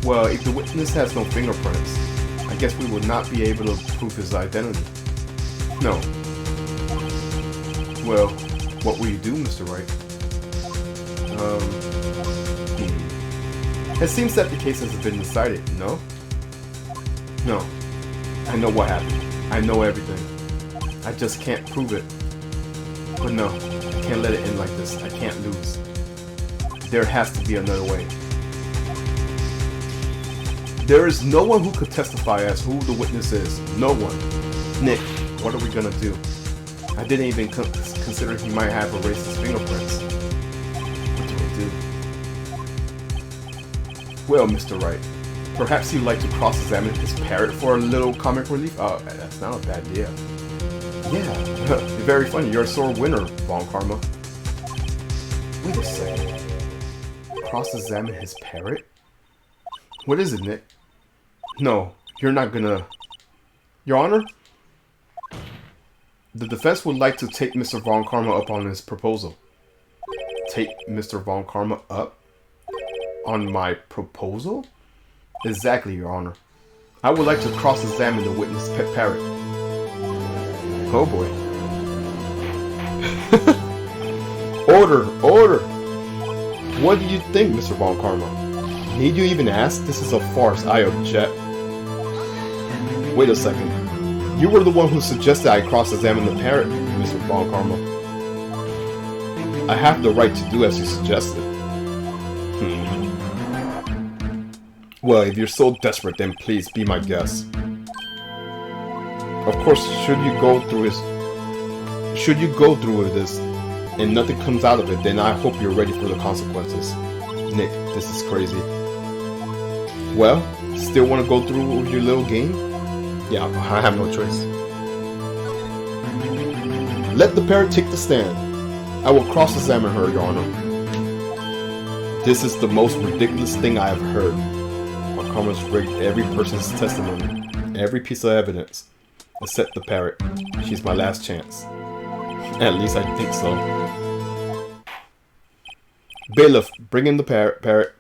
Well, if the witness has no fingerprints, I guess we would not be able to prove his identity. No. Well, what will you do, Mr. Wright? It seems that the case has been decided, no? No. I know what happened. I know everything. I just can't prove it. But no, I can't let it end like this. I can't lose. There has to be another way. There is no one who could testify as who the witness is. No one. Nick, what are we gonna do? I didn't even consider he might have erased his fingerprints. What do we do? Well, Mr. Wright, perhaps you'd like to cross-examine his parrot for a little comic relief? Oh, that's not a bad idea. Yeah, very funny. You're a sore winner, Von Karma. Wait a second. cross-examine his parrot? What is it, Nick? No, you're not gonna... Your Honor? The defense would like to take Mr. Von Karma up on his proposal. Take Mr. Von Karma up on my proposal? Exactly, Your Honor. I would like to cross-examine the witness pet parrot. Oh boy. Order! Order! What do you think, Mr. Von Karma? Need you even ask? This is a farce. I object. Wait a second. You were the one who suggested I cross-examine the parrot, Mr. Von Karma. I have the right to do as you suggested. Well, if you're so desperate, then please be my guest. Of course, should you go through with this and nothing comes out of it, then I hope you're ready for the consequences. Nick, this is crazy. Well, still want to go through with your little game? Yeah, I have no choice. Let the parrot take the stand. I will cross-examine her, Your Honor. This is the most ridiculous thing I have heard. Karma's rigged every person's testimony, every piece of evidence, except the parrot. She's my last chance. At least I think so. Bailiff, bring in the parrot.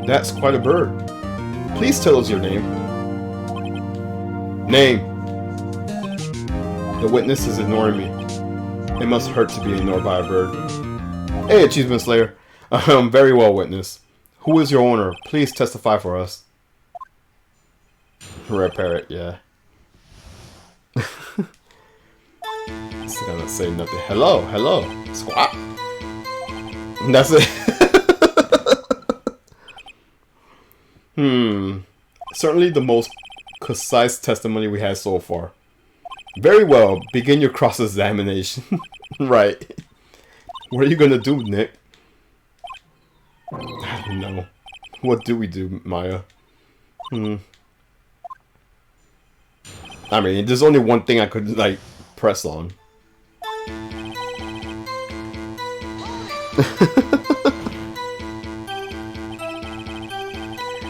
That's quite a bird. Please tell us your name. Name. The witness is ignoring me. It must hurt to be ignored by a bird. Hey, Achievement Slayer. Very well, witness. Who is your owner? Please testify for us. Red parrot, yeah. It's gonna say nothing. Hello, hello. Squawk. That's it. Certainly the most concise testimony we had so far. Very well. Begin your cross-examination. Right. What are you gonna do, Nick? I don't know. What do we do, Maya? I mean, there's only one thing I could, like, press on.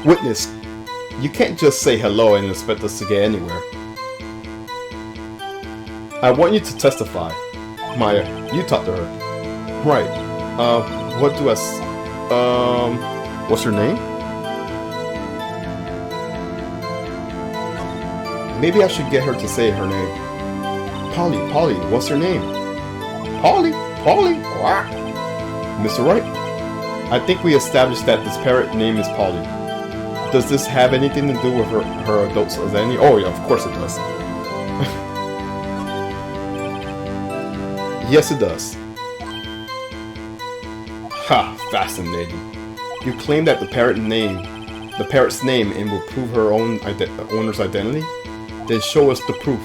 Witness, you can't just say hello and expect us to get anywhere. I want you to testify. Maya, you talk to her. Right. What do I what's her name? Maybe I should get her to say her name. Polly, what's her name? Polly? What? Mr. Wright? I think we established that this parrot name is Polly. Does this have anything to do with her adult identity? Oh yeah, of course it does. Yes, it does. Ha! Fascinating. You claim that the parrot's name, and will prove her owner's identity? Then show us the proof.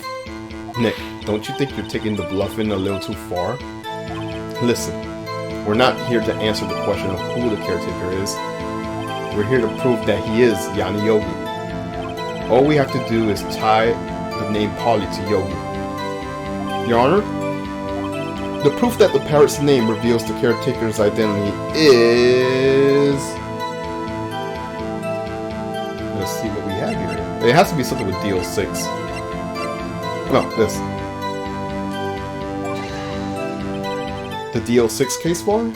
Nick, don't you think you're taking the bluffing a little too far? Listen, we're not here to answer the question of who the caretaker is. We're here to prove that he is Yanni Yogi. All we have to do is tie the name Polly to Yogi. Your Honor? The proof that the parrot's name reveals the caretaker's identity is... Let's see what we have here. It has to be something with DO6. No, this. The DO6 case file?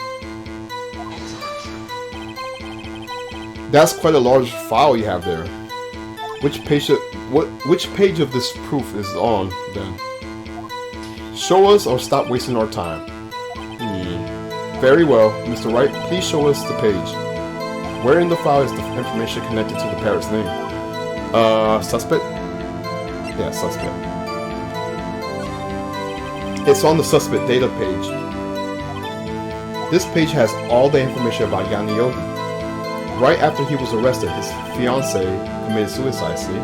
That's quite a large file you have there. Which page of this proof is on, then? Show us or stop wasting our time. Very well, Mr. Wright, please show us the page. Where in the file is the information connected to the parrot's name? Suspect? Yeah, suspect. It's on the suspect data page. This page has all the information about Yanni Yogi. Right after he was arrested, his fiancée committed suicide, see?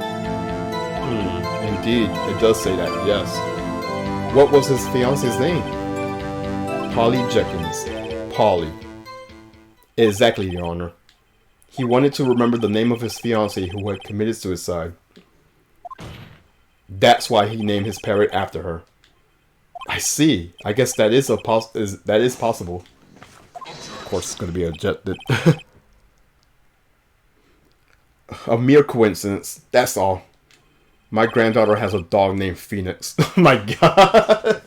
Indeed, it does say that, yes. What was his fiancée's name? Polly Jenkins. Polly. Exactly, Your Honor. He wanted to remember the name of his fiancée who had committed suicide. That's why he named his parrot after her. I see. I guess that is that is possible. Of course, it's going to be a mere coincidence. That's all. My granddaughter has a dog named Phoenix. Oh my god.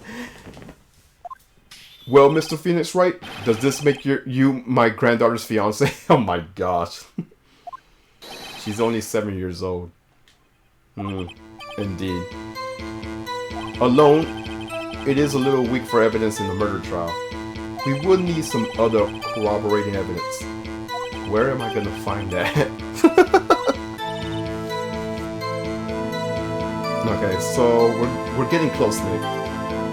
Well, Mr. Phoenix, Wright, does this make you my granddaughter's fiance? Oh my gosh. She's only 7 years old. Indeed. Alone, it is a little weak for evidence in the murder trial. We would need some other corroborating evidence. Where am I gonna find that? Okay, so we're getting close, Nick.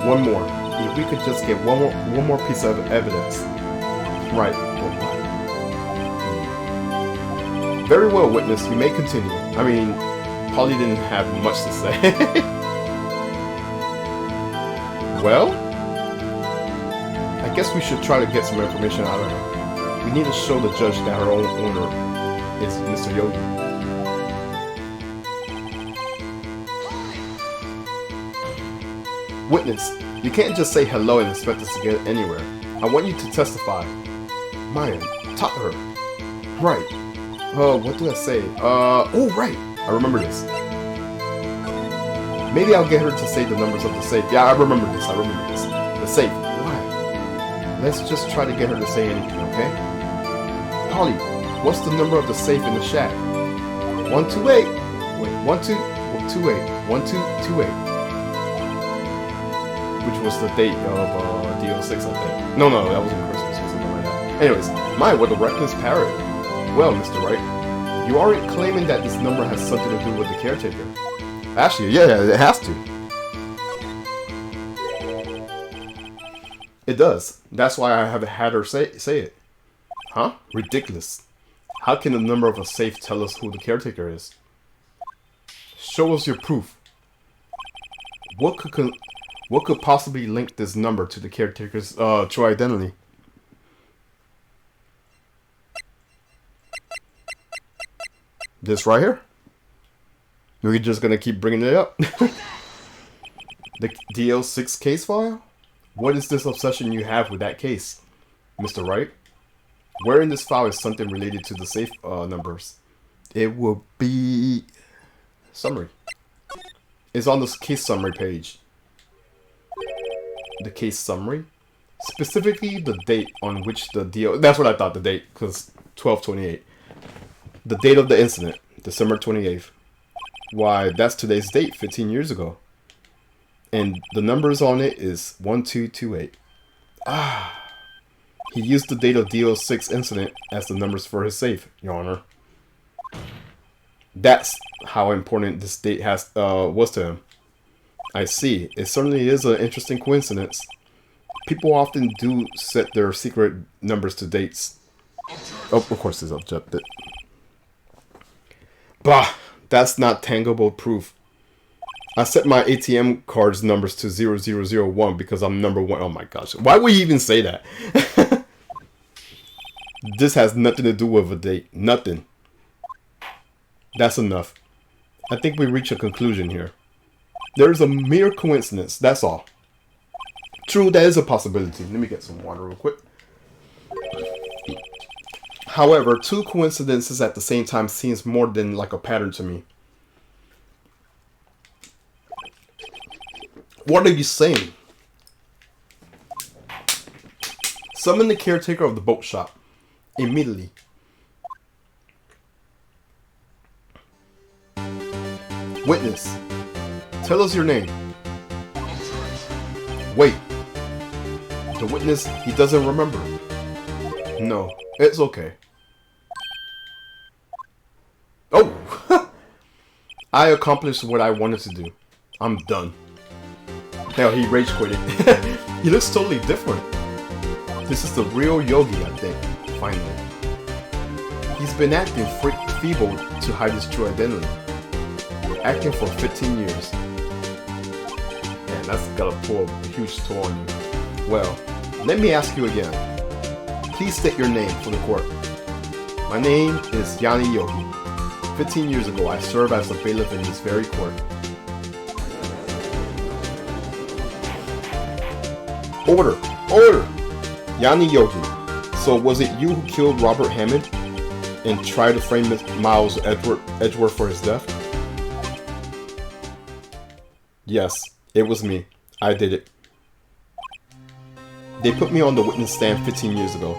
One more. If we could just get one more piece of evidence. Right. Very well, witness. You may continue. I mean, Polly didn't have much to say. Well, I guess we should try to get some information out of her. We need to show the judge that her own owner is Mr. Yogi. Witness, you can't just say hello and expect us to get anywhere. I want you to testify. Maya, talk to her. Right. What did I say? Oh, right. I remember this. Maybe I'll get her to say the numbers of the safe. Yeah, I remember this. The safe. Why? Let's just try to get her to say anything, okay? Polly, what's the number of the safe in the shack? 128. Wait, 1228. 1228. Which was the date of DO6, I think. No, that wasn't Christmas or something like that. Anyways, what a reckless parrot. Well, Mr. Wright, you aren't claiming that this number has something to do with the caretaker. Actually, yeah, it has to. It does. That's why I have had her say it. Huh? Ridiculous. How can the number of a safe tell us who the caretaker is? Show us your proof. What could possibly link this number to the caretaker's true identity? This right here? We're just gonna keep bringing it up. The DL6 case file? What is this obsession you have with that case, Mr. Wright? Where in this file is something related to the safe numbers? It will be... summary. It's on this case summary page. The case summary? Specifically the date on which the DL... That's what I thought, the date, because 12/28. The date of the incident, December 28th. Why, that's today's date, 15 years ago. And the numbers on it is 1228. He used the date of DO6 incident as the numbers for his safe, Your Honor. That's how important this date was to him. I see. It certainly is an interesting coincidence. People often do set their secret numbers to dates. Oh, of course, it's objected. Bah, that's not tangible proof. I set my ATM card's numbers to 0001 because I'm number one. Oh my gosh. Why would you even say that? This has nothing to do with a date. Nothing. That's enough. I think we reach a conclusion here. There is a mere coincidence. That's all. True, that is a possibility. Let me get some water real quick. However, two coincidences at the same time seems more than like a pattern to me. What are you saying? Summon the caretaker of the boat shop. Immediately. Witness. Tell us your name. Wait. The witness, he doesn't remember. No, it's okay. Oh! I accomplished what I wanted to do. I'm done. Hell, he rage quitted. He looks totally different. This is the real Yogi, I think. Finally. He's been acting feeble to hide his true identity. Acting for 15 years. Man, that's gotta pull a huge toll on you. Well, let me ask you again. Please state your name for the court. My name is Yanni Yogi. 15 years ago, I served as a bailiff in this very court. Order! Order! Yanni Yogi, so was it you who killed Robert Hammond and tried to frame Miles Edgeworth for his death? Yes, it was me. I did it. They put me on the witness stand 15 years ago.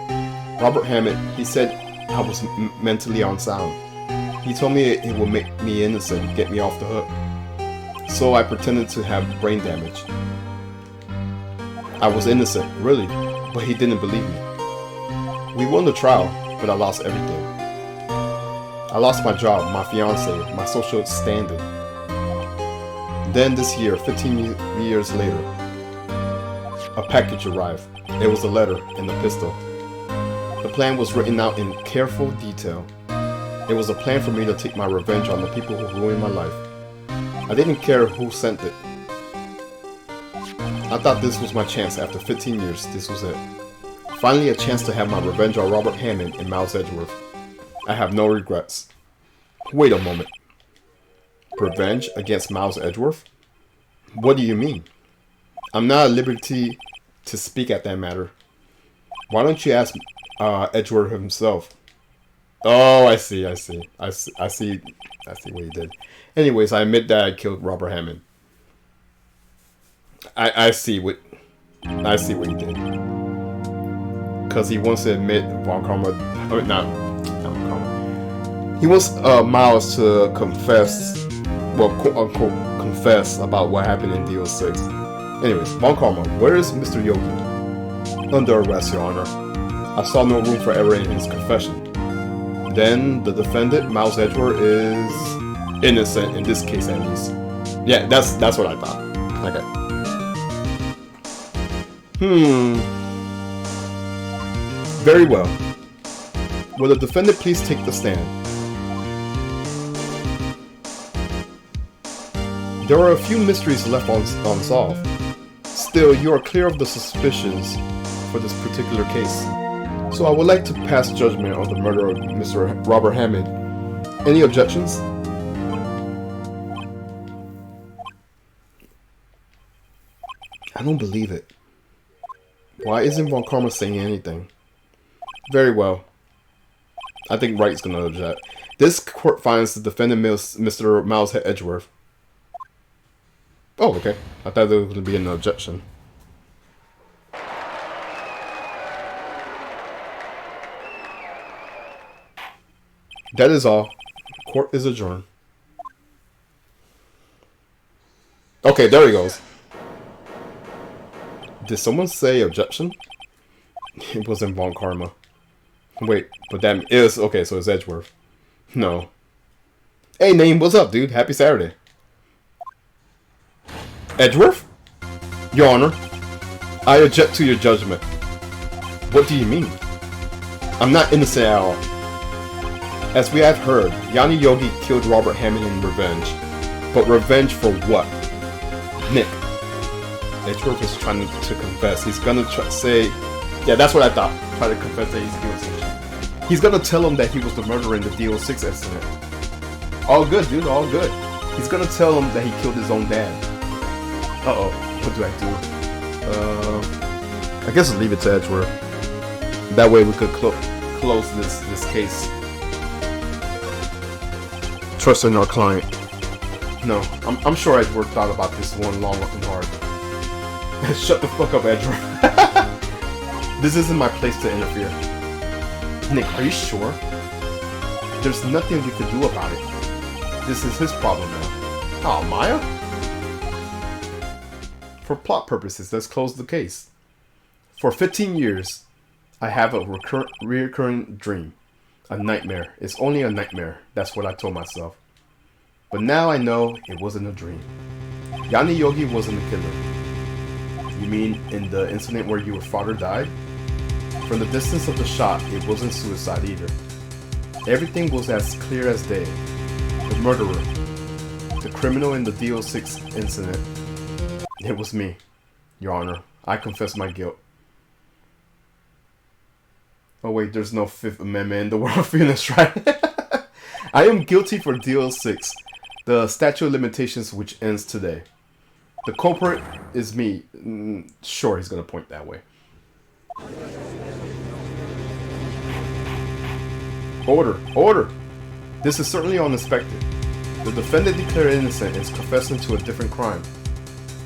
Robert Hammond, he said I was mentally unsound. He told me it would make me innocent, get me off the hook. So I pretended to have brain damage. I was innocent, really, but he didn't believe me. We won the trial, but I lost everything. I lost my job, my fiancé, my social standing. Then this year, 15 years later, a package arrived. It was a letter and a pistol. The plan was written out in careful detail. It was a plan for me to take my revenge on the people who ruined my life. I didn't care who sent it. I thought this was my chance. After 15 years, this was it. Finally a chance to have my revenge on Robert Hammond and Miles Edgeworth. I have no regrets. Wait a moment. Revenge against Miles Edgeworth? What do you mean? I'm not at liberty to speak at that matter. Why don't you ask Edgeworth himself? Oh, I see what he did. Anyways, I admit that I killed Robert Hammond. I see what he did. Because he wants to admit Von Karma, not Von Karma. He wants Miles to confess, well, quote unquote, confess about what happened in DO6. Anyways, Von Karma, where is Mr. Yogi? Under arrest, Your Honor. I saw no room for error in his confession. Then the defendant, Miles Edgeworth, is innocent in this case, at least. Yeah, that's what I thought. Okay. Very well. Will the defendant please take the stand? There are a few mysteries left unsolved. Still, you are clear of the suspicions for this particular case. So I would like to pass judgment on the murder of Mr. Robert Hammond. Any objections? I don't believe it. Why isn't Von Karma saying anything? Very well. I think Wright's gonna object. This court finds the defendant Mr. Miles Edgeworth. Oh, okay. I thought there was gonna be an objection. That is all. Court is adjourned. Okay, there he goes. Did someone say objection? It wasn't Von Karma. Wait, but that is okay, so it's Edgeworth. No. Hey, Name, what's up, dude? Happy Saturday. Edgeworth? Your Honor, I object to your judgment. What do you mean? I'm not innocent at all. As we have heard, Yanni Yogi killed Robert Hammond in revenge. But revenge for what? Nick. Edgeworth is trying to confess. He's gonna say... Yeah, that's what I thought. Try to confess that he's guilty. He's gonna tell him that he was the murderer in the DO6 incident. All good, dude. All good. He's gonna tell him that he killed his own dad. Uh-oh. What do I do? I guess I'll leave it to Edgeworth. That way we could close this case. Trust in our client. No, I'm sure Edgeworth thought about this one long and hard. Shut the fuck up, Edgeworth. This isn't my place to interfere. Nick, are you sure? There's nothing we could do about it. This is his problem now. Oh, Maya? For plot purposes, let's close the case. For 15 years, I have a recurring dream. A nightmare. It's only a nightmare. That's what I told myself. But now I know it wasn't a dream. Yanni Yogi wasn't the killer. You mean in the incident where your father died? From the distance of the shot, it wasn't suicide either. Everything was as clear as day. The murderer, the criminal in the DO6 incident, it was me, Your Honor. I confess my guilt. Oh wait, there's no Fifth Amendment in the world of Phoenix, right? I am guilty for DO6, the statute of limitations which ends today. The culprit is me. Sure, he's gonna point that way. Order! Order! This is certainly unexpected. The defendant declared innocent is confessing to a different crime.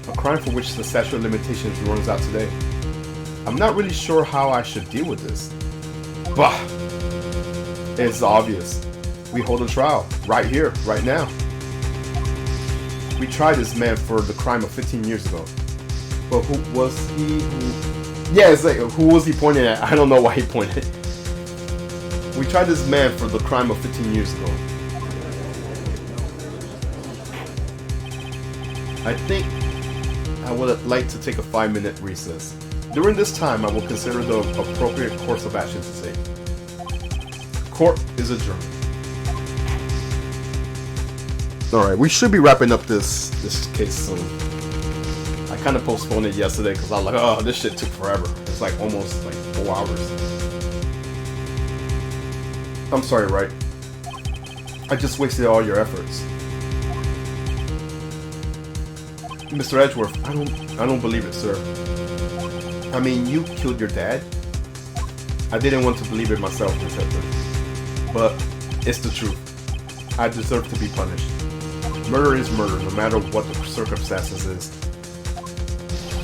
A crime for which the statute of limitations runs out today. I'm not really sure how I should deal with this. Bah! It's obvious. We hold a trial. Right here. Right now. We tried this man for the crime of 15 years ago. But who was he? Yeah, it's like, who was he pointing at? I don't know why he pointed. We tried this man for the crime of 15 years ago. I think I would like to take a 5-minute recess. During this time, I will consider the appropriate course of action to take. Court is adjourned. Alright, we should be wrapping up this case soon. I kind of postponed it yesterday because I was like, oh, this shit took forever. It's like almost like 4 hours. I'm sorry, Wright. I just wasted all your efforts. Mr. Edgeworth, I don't believe it, sir. I mean, you killed your dad? I didn't want to believe it myself, Miss Edgeworth. But it's the truth. I deserve to be punished. Murder is murder, no matter what the circumstances is.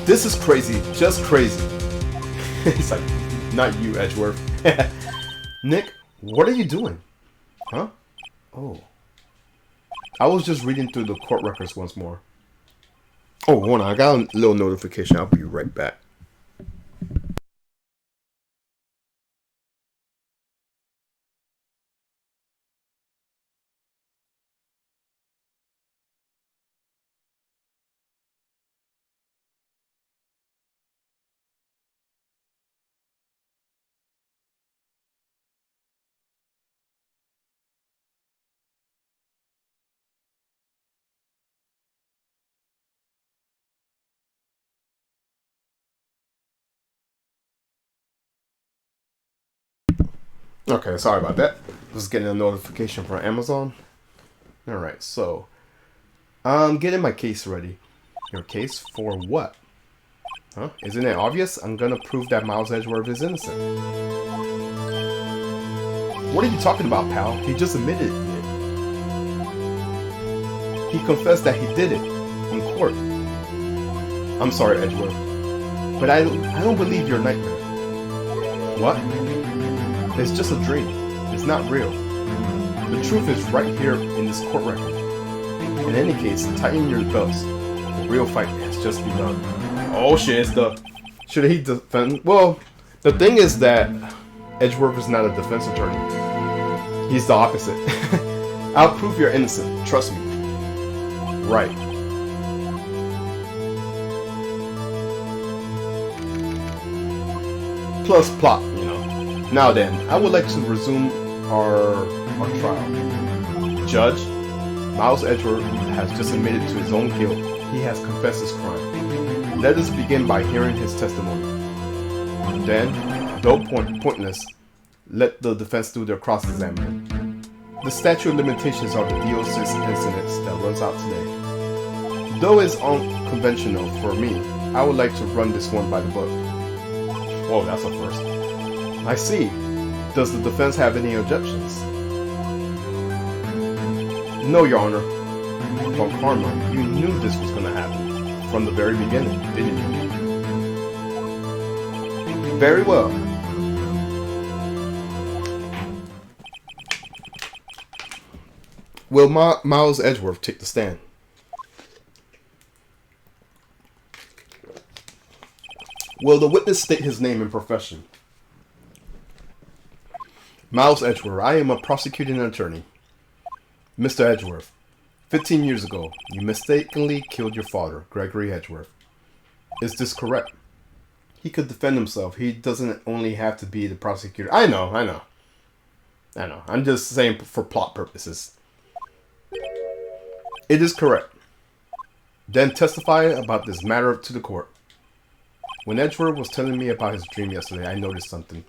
This is crazy, just crazy. It's like, not you, Edgeworth. Nick, what are you doing? Huh? Oh. I was just reading through the court records once more. Oh, hold on, I got a little notification. I'll be right back. Okay, sorry about that. Just getting a notification from Amazon. Alright, so I'm getting my case ready. Your case for what? Huh? Isn't it obvious? I'm gonna prove that Miles Edgeworth is innocent. What are you talking about, pal? He just admitted it. He confessed that he did it in court. I'm sorry, Edgeworth, but I don't believe your nightmare. What? It's just a dream. It's not real. The truth is right here in this court record. In any case, tighten your belts. The real fight has just begun. Oh shit, it's the... Should he defend? Well, the thing is that Edgeworth is not a defense attorney. He's the opposite. I'll prove you're innocent. Trust me. Right. Plus plot, you know. Now then, I would like to resume our trial. Judge, Miles Edgeworth has just admitted to his own guilt. He has confessed his crime. Let us begin by hearing his testimony. Then, though pointless, let the defense do their cross-examining. The statute of limitations are the DO6 incidents that runs out today. Though it's unconventional for me, I would like to run this one by the book. Whoa, that's a first. I see. Does the defense have any objections? No, Your Honor. Well, Karma, you knew this was going to happen from the very beginning, didn't you? Very well. Will Miles Edgeworth take the stand? Will the witness state his name and profession? Miles Edgeworth, I am a prosecuting attorney. Mr. Edgeworth, 15 years ago, you mistakenly killed your father, Gregory Edgeworth. Is this correct? He could defend himself. He doesn't only have to be the prosecutor. I know. I'm just saying for plot purposes. It is correct. Then testify about this matter to the court. When Edgeworth was telling me about his dream yesterday, I noticed something.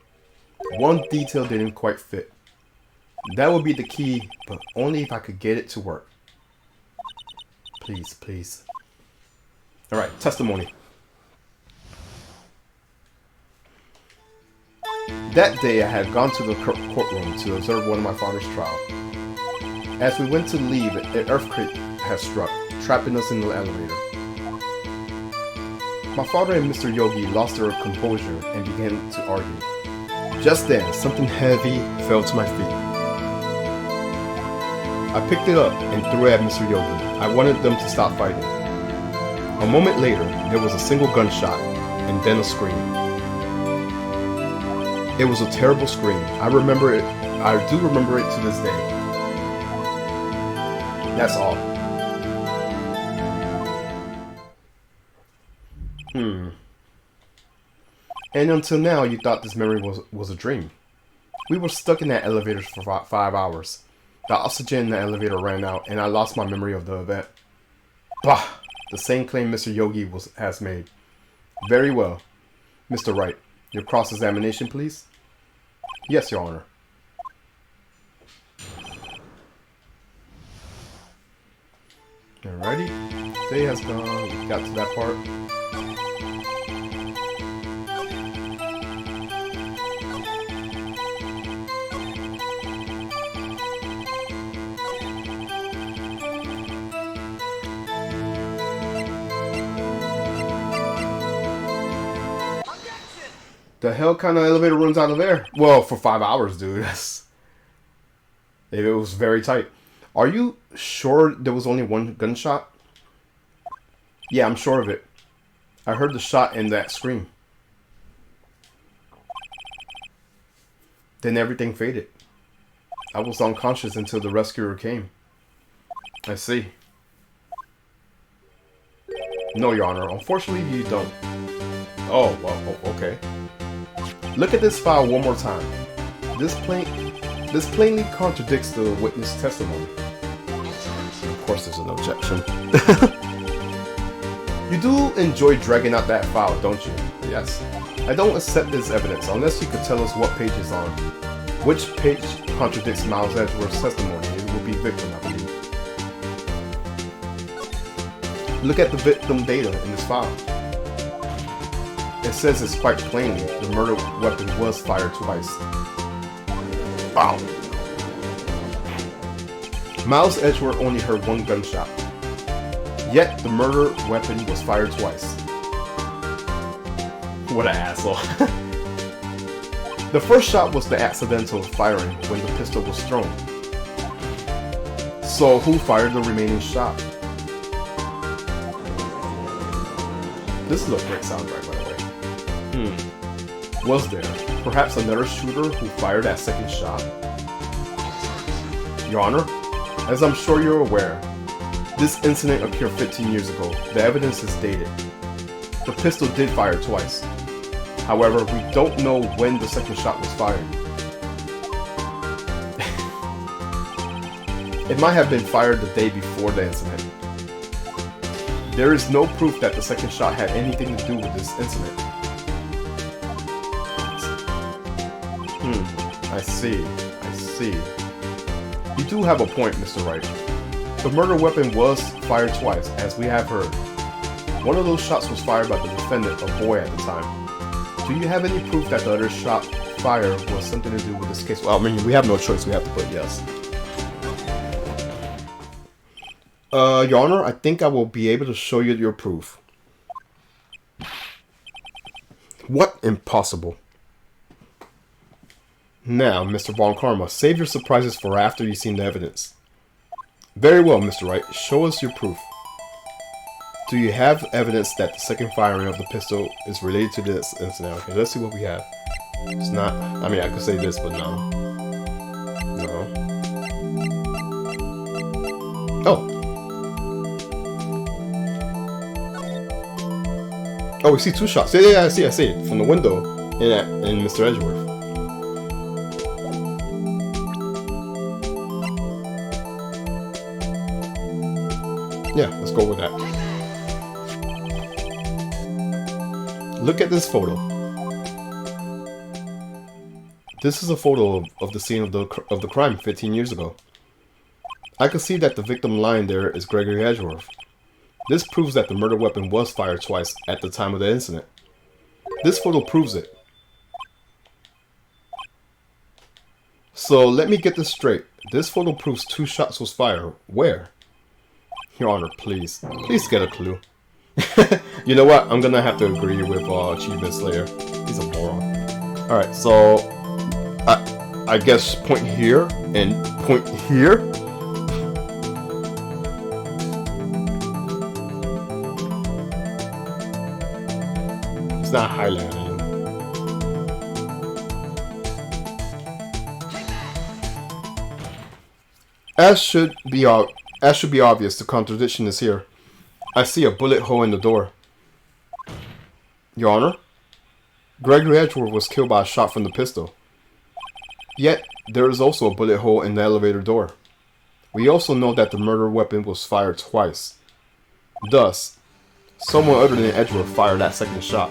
One detail didn't quite fit. That would be the key, but only if I could get it to work. Please, please. Alright, testimony. That day I had gone to the courtroom to observe one of my father's trial. As we went to leave, an earthquake had struck, trapping us in the elevator. My father and Mr. Yogi lost their composure and began to argue. Just then, something heavy fell to my feet. I picked it up and threw it at Mr. Yogi. I wanted them to stop fighting. A moment later, there was a single gunshot, and then a scream. It was a terrible scream. I do remember it to this day. That's all. And until now, you thought this memory was a dream. We were stuck in that elevator for 5 hours. The oxygen in the elevator ran out, and I lost my memory of the event. Bah! The same claim Mr. Yogi has made. Very well. Mr. Wright, your cross-examination, please? Yes, Your Honor. Alrighty. Day has gone. We got to that part. The hell kind of elevator runs out of there? Well, for 5 hours, dude. It was very tight. Are you sure there was only one gunshot? Yeah, I'm sure of it. I heard the shot and that scream. Then everything faded. I was unconscious until the rescuer came. I see. No, Your Honor. Unfortunately, you don't. Oh, well, okay. Look at this file one more time. This plainly contradicts the witness testimony. Of course there's an objection. You do enjoy dragging out that file, don't you? Yes. I don't accept this evidence unless you could tell us what page it's on. Which page contradicts Miles Edgeworth's testimony? It will be victim, I believe. Look at the victim data in this file. It says it's quite plainly the murder weapon was fired twice. Wow. Miles Edgeworth only heard one gunshot. Yet the murder weapon was fired twice. What an asshole. The first shot was the accidental firing when the pistol was thrown. So who fired the remaining shot? This is a great soundtrack, by the way. Was there perhaps another shooter who fired that second shot? Your Honor, as I'm sure you're aware, this incident occurred 15 years ago. The evidence is dated. The pistol did fire twice. However, we don't know when the second shot was fired. It might have been fired the day before the incident. There is no proof that the second shot had anything to do with this incident. I see. You do have a point, Mr. Wright. The murder weapon was fired twice, as we have heard. One of those shots was fired by the defendant, a boy at the time. Do you have any proof that the other shot fired was something to do with this case? Well, I mean, we have no choice. We have to put yes. Your Honor, I think I will be able to show you your proof. What? Impossible. Now, Mr. Von Karma, save your surprises for after you've seen the evidence. Very well, Mr. Wright. Show us your proof. Do you have evidence that the second firing of the pistol is related to this incident? Okay, let's see what we have. It's not... I mean, I could say this, but no. No. Oh. Oh, we see two shots. Yeah, I see it. From the window in Mr. Edgeworth. Yeah, let's go with that. Look at this photo. This is a photo of the scene of the crime 15 years ago. I can see that the victim lying there is Gregory Edgeworth. This proves that the murder weapon was fired twice at the time of the incident. This photo proves it. So let me get this straight. This photo proves 2 shots was fired. Where? Your Honor, please. Please get a clue. You know what? I'm gonna have to agree with Achievement Slayer. He's a moron. Alright, so I guess point here and point here. It's not highlighting. As should be obvious, the contradiction is here. I see a bullet hole in the door. Your Honor, Gregory Edgeworth was killed by a shot from the pistol. Yet, there is also a bullet hole in the elevator door. We also know that the murder weapon was fired twice. Thus, someone other than Edgeworth fired that second shot.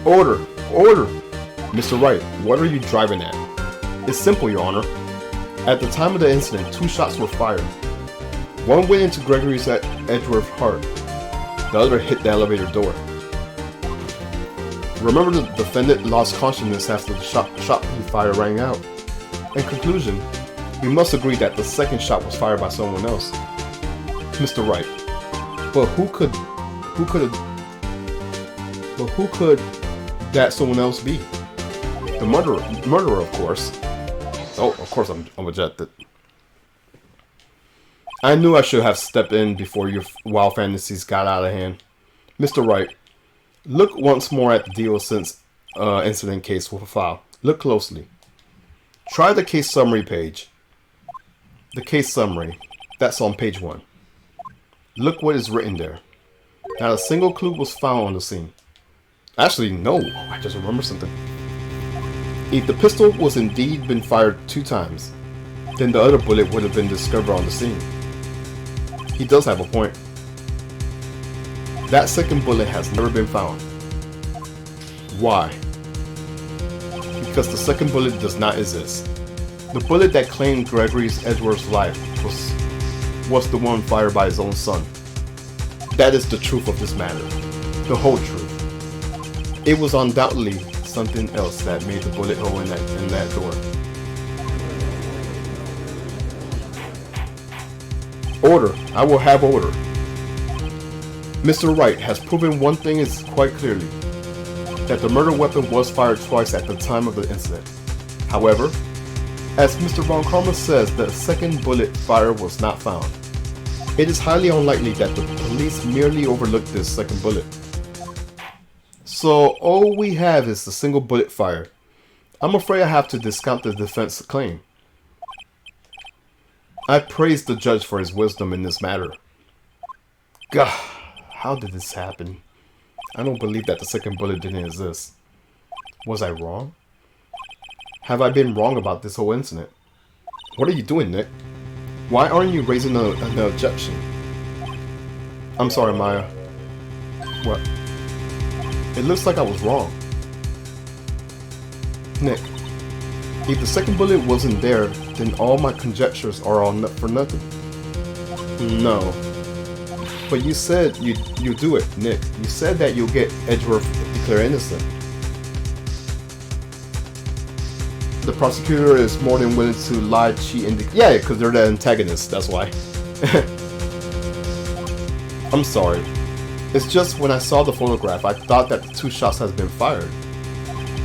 Order! Order! Mr. Wright, what are you driving at? It's simple, Your Honor. At the time of the incident, 2 shots were fired. One went into Gregory's Edgeworth's heart. The other hit the elevator door. Remember, the defendant lost consciousness after the shot he fired rang out. In conclusion, we must agree that the second shot was fired by someone else. Mr. Wright. But who could that someone else be? The murderer, of course. Oh, of course I'm ejected. I knew I should have stepped in before your wild fantasies got out of hand. Mr. Wright, look once more at the deal since incident case file. Look closely. Try the case summary page. The case summary. That's on page 1. Look what is written there. Not a single clue was found on the scene. Actually, no. I just remember something. If the pistol was indeed been fired 2 times, then the other bullet would have been discovered on the scene. He does have a point. That second bullet has never been found. Why? Because the second bullet does not exist. The bullet that claimed Gregory's Edgeworth's life was the one fired by his own son. That is the truth of this matter. The whole truth. It was undoubtedly something else that made the bullet hole in that door. Order. I will have order. Mr. Wright has proven one thing is quite clearly, that the murder weapon was fired twice at the time of the incident. However, as Mr. Von Karma says, the second bullet fired was not found. It is highly unlikely that the police merely overlooked this second bullet. So all we have is the single bullet fired. I'm afraid I have to discount the defense claim. I praise the judge for his wisdom in this matter. God, how did this happen? I don't believe that the second bullet didn't exist. Was I wrong? Have I been wrong about this whole incident? What are you doing, Nick? Why aren't you raising an objection? I'm sorry, Maya. What? It looks like I was wrong. Nick, if the second bullet wasn't there, then all my conjectures are all for nothing. No. But you said you do it, Nick. You said that you'll get Edgeworth declared innocent. The prosecutor is more than willing to lie, cheat, and yeah, because they're the antagonists, that's why. I'm sorry. It's just when I saw the photograph, I thought that the 2 shots has been fired.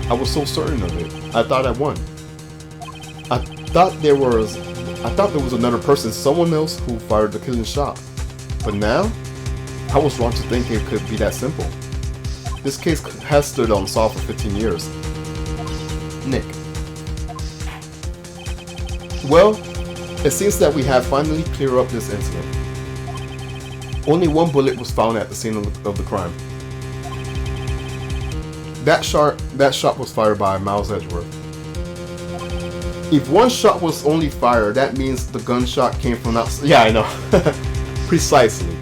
I was so certain of it. I thought I won. I thought there was another person, someone else who fired the killing shot. But now, I was wrong to think it could be that simple. This case has stood unsolved for 15 years. Nick. Well, it seems that we have finally cleared up this incident. Only 1 bullet was found at the scene of the crime. That shot was fired by Miles Edgeworth. If 1 shot was only fired, that means the gunshot came from outside. Yeah, I know. Precisely.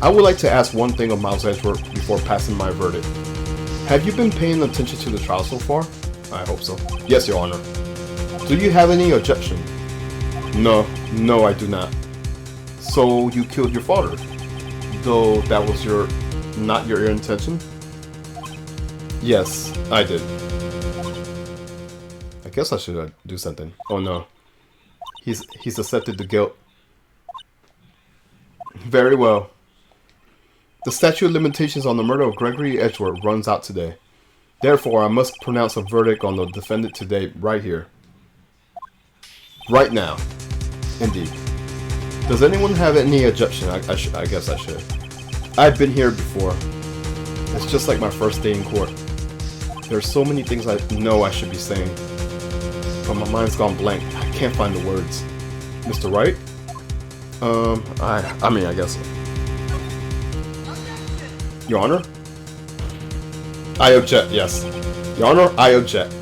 I would like to ask one thing of Miles Edgeworth before passing my verdict. Have you been paying attention to the trial so far? I hope so. Yes, Your Honor. Do you have any objection? No, I do not. So you killed your father, though that was not your intention? Yes, I did. I guess I should do something. Oh no. He's accepted the guilt. Very well. The statute of limitations on the murder of Gregory Edgeworth runs out today. Therefore, I must pronounce a verdict on the defendant today, right here. Right now. Indeed. Does anyone have any objection? I guess I should. I've been here before. It's just like my first day in court. There's so many things I know I should be saying, but my mind's gone blank. I can't find the words. Mr. Wright? I mean, I guess so. Your Honor? I object, yes. Your Honor, I object.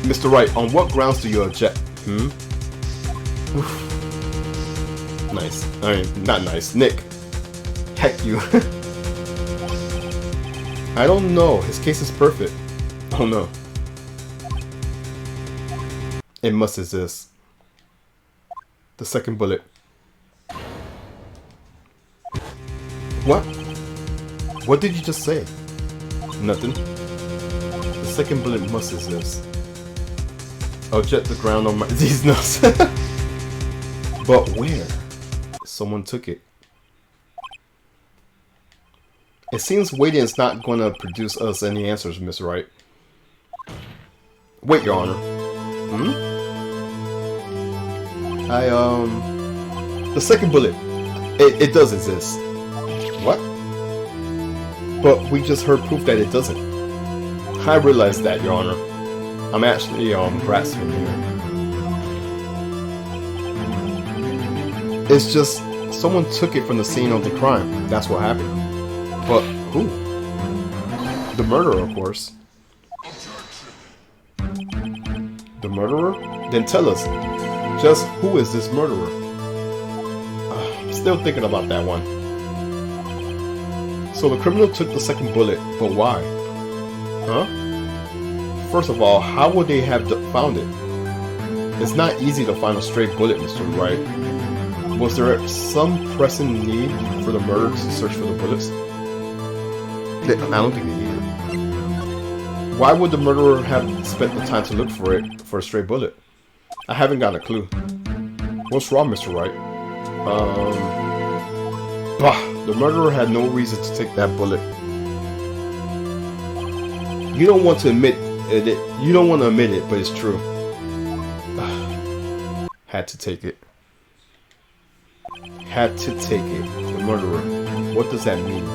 Mr. Wright, on what grounds do you object? Oof. Nice. I mean, not nice. Nick. Heck you. I don't know. His case is perfect. Oh no. It must exist. The second bullet. What? What did you just say? Nothing. The second bullet must exist. Object the ground on these notes. But where? Someone took it. It seems waiting is not going to produce us any answers, Miss Wright. Wait, Your Honor. The second bullet. It does exist. What? But we just heard proof that it doesn't. I realize that, Your Honor. I'm actually grasping here. It's just someone took it from the scene of the crime. That's what happened. But who? The murderer, of course. The murderer? Then tell us, just who is this murderer? I'm still thinking about that one. So the criminal took the second bullet, but why? Huh? First of all, how would they have found it? It's not easy to find a stray bullet, Mr. Wright. Was there some pressing need for the murderer to search for the bullets? I don't think they needed. Why would the murderer have spent the time to look for it, for a stray bullet? I haven't got a clue. What's wrong, Mr. Wright? The murderer had no reason to take that bullet. You don't want to admit it. You don't want to admit it, but it's true. Had to take it. Had to take it. The murderer. What does that mean?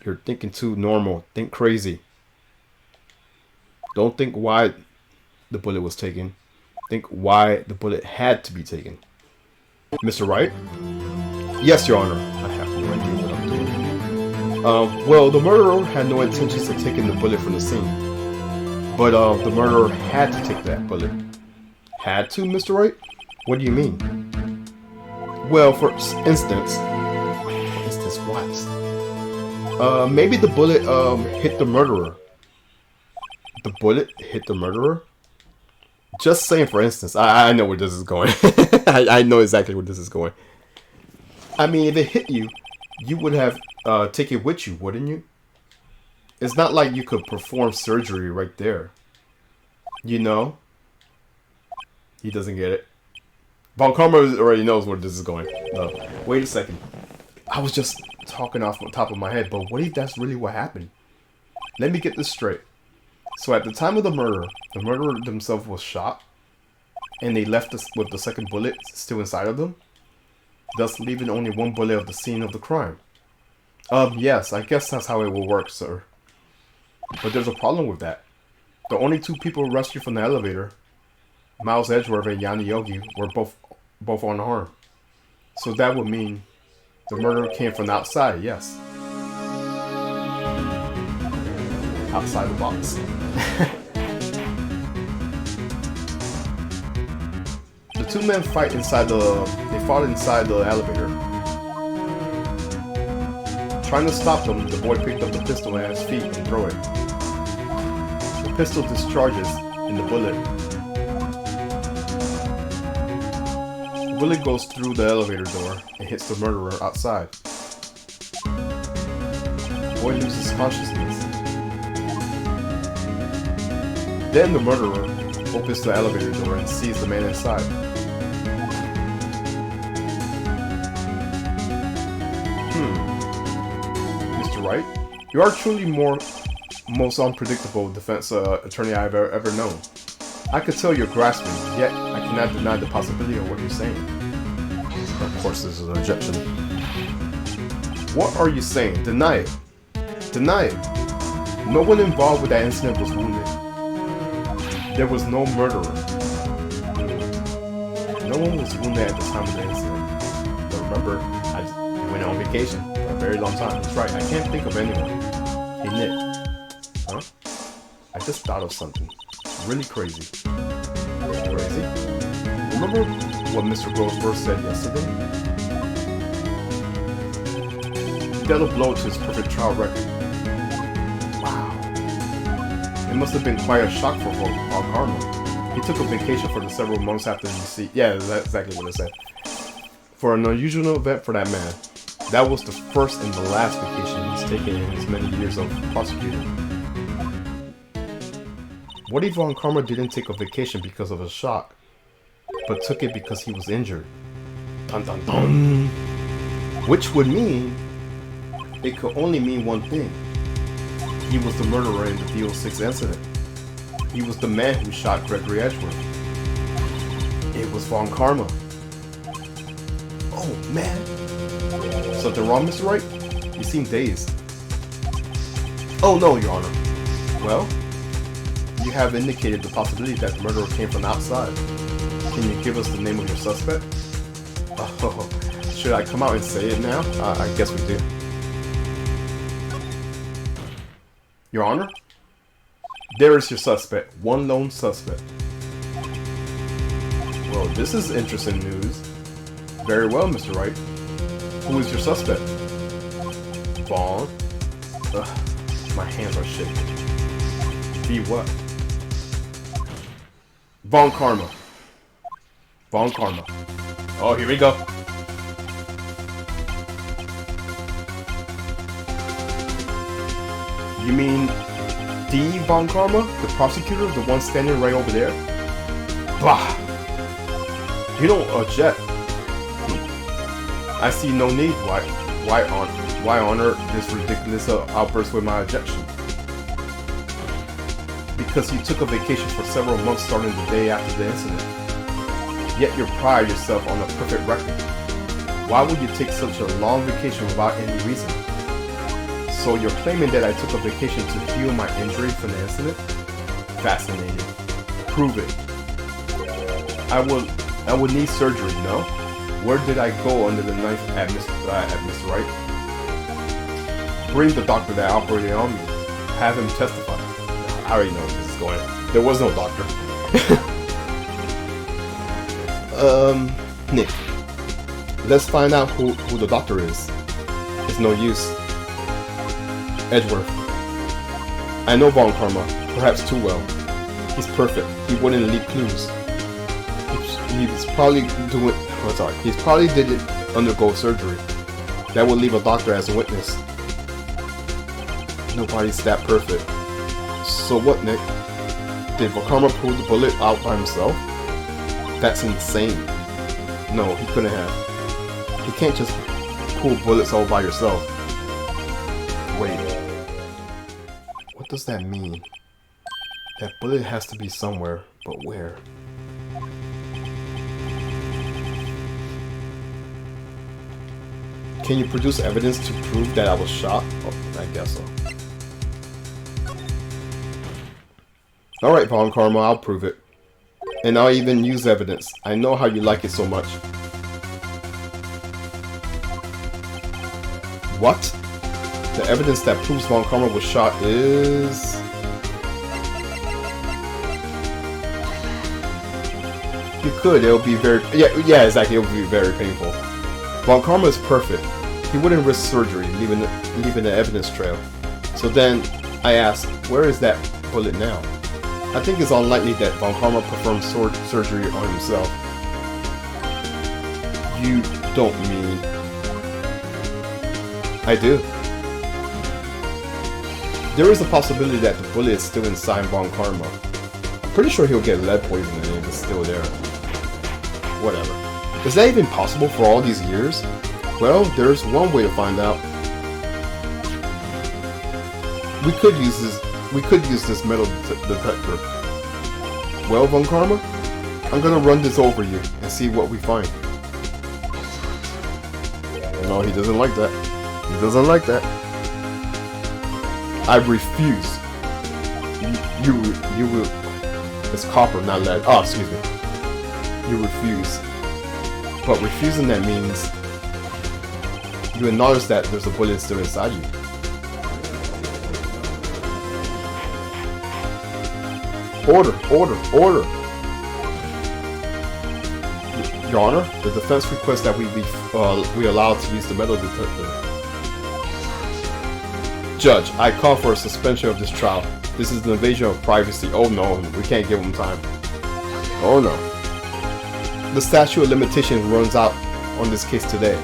You're thinking too normal. Think crazy. Don't think why the bullet was taken. Think why the bullet had to be taken. Mr. Wright? Yes, Your Honor. I have no idea what I'm doing. Well, the murderer had no intentions of taking the bullet from the scene. But the murderer had to take that bullet. Had to, Mr. Wright? What do you mean? Well, for instance... what? Maybe the bullet hit the murderer. The bullet hit the murderer? Just saying, for instance. I know where this is going. I know exactly where this is going. I mean, if it hit you, you would have taken it with you, wouldn't you? It's not like you could perform surgery right there. You know? He doesn't get it. Von Karma already knows where this is going. Wait a second. I was just talking off the top of my head, but what if that's really what happened? Let me get this straight. So at the time of the murderer themselves was shot, and they left us with the second bullet still inside of them, thus leaving only one bullet of the scene of the crime. Yes, I guess that's how it will work, sir. But there's a problem with that. The only two people rescued from the elevator, Miles Edgeworth and Yanni Yogi, were both unharmed. So that would mean the murder came from outside, yes. Outside the box. The two men fought inside the elevator. Trying to stop them, the boy picked up the pistol at his feet and threw it. The pistol discharges, and in the bullet. The bullet goes through the elevator door and hits the murderer outside. The boy loses consciousness. Then the murderer opens the elevator door and sees the man inside. Mr. Wright, you are truly most unpredictable defense attorney I've ever known. I could tell you're grasping, yet I cannot deny the possibility of what you're saying. Of course, this is an objection. What are you saying? Deny it. Deny it. No one involved with that incident was wounded. There was no murderer. No one was wounded at the time of the incident. But remember, I went on vacation for a very long time. That's right, I can't think of anyone. Hey Nick. Huh? I just thought of something. Really crazy. Crazy? Remember what Mr. Grossberg said yesterday? He dealt a blow to his perfect trial record. Wow. It must have been quite a shock for Von Karma. He took a vacation for the several months after the receipt. Yeah, that's exactly what it said. For an unusual event for that man. That was the first and the last vacation he's taken in his many years of prosecuting. What if Von Karma didn't take a vacation because of a shock, but took it because he was injured? Dun dun dun! Which would mean, it could only mean one thing. He was the murderer in the DO6 incident. He was the man who shot Gregory Edgeworth. It was Von Karma. Oh man. Something wrong, Mr. Wright? You seem dazed. Oh no, Your Honor. Well, you have indicated the possibility that the murderer came from outside. Can you give us the name of your suspect? Oh, should I come out and say it now? I guess we do. Your Honor? There is your suspect. One lone suspect. Well, this is interesting news. Very well, Mr. Wright. Who is your suspect? Vaughn? Ugh, my hands are shaking. Be what? Von Karma. Von Karma. Oh, here we go. You mean D. Von Karma? The prosecutor? The one standing right over there? Bah! You don't object. I see no need. Why honor this ridiculous outburst with my objection? Because you took a vacation for several months starting the day after the incident. Yet you pride yourself on a perfect record. Why would you take such a long vacation without any reason? So you're claiming that I took a vacation to heal my injury from the incident? Fascinating. Prove it. I would need surgery, no? Where did I go under the knife at Mr. Wright? Bring the doctor that operated on me. Have him testify. I already know where this is going. There was no doctor. Nick. Let's find out who the doctor is. It's no use. Edgeworth. I know Von Karma, perhaps too well. He's perfect. He wouldn't leave clues. He's probably He's probably did it undergo surgery. That would leave a doctor as a witness. Nobody's that perfect. So what, Nick? Did Von Karma pull the bullet out by himself? That's insane. No, he couldn't have. You can't just pull bullets all by yourself. Wait. What does that mean? That bullet has to be somewhere, but where? Can you produce evidence to prove that I was shot? Oh, I guess so. Alright, Von Karma, I'll prove it. And I'll even use evidence. I know how you like it so much. What? The evidence that proves Von Karma was shot is... You could, it'll be very... Yeah, exactly, it'll be very painful. Von Karma is perfect. He wouldn't risk surgery, leaving an evidence trail. So then, I asked, where is that bullet now? I think it's unlikely that Von Karma performed surgery on himself. You don't mean... I do. There is a possibility that the bullet is still inside Von Karma. I'm pretty sure he'll get lead poisoning and it's still there. Whatever. Is that even possible for all these years? Well, there's one way to find out. We could use this metal detector. Well, Von Karma, I'm gonna run this over you and see what we find. No, he doesn't like that. He doesn't like that. I refuse. You will. It's copper, not lead. Oh, excuse me. You refuse. But refusing that means you acknowledge that there's a bullet still inside you. Order, order, order! Your Honor, the defense requests that we allowed to use the metal detector. Judge, I call for a suspension of this trial. This is an invasion of privacy. Oh no, we can't give him time. Oh no. The statute of limitations runs out on this case today.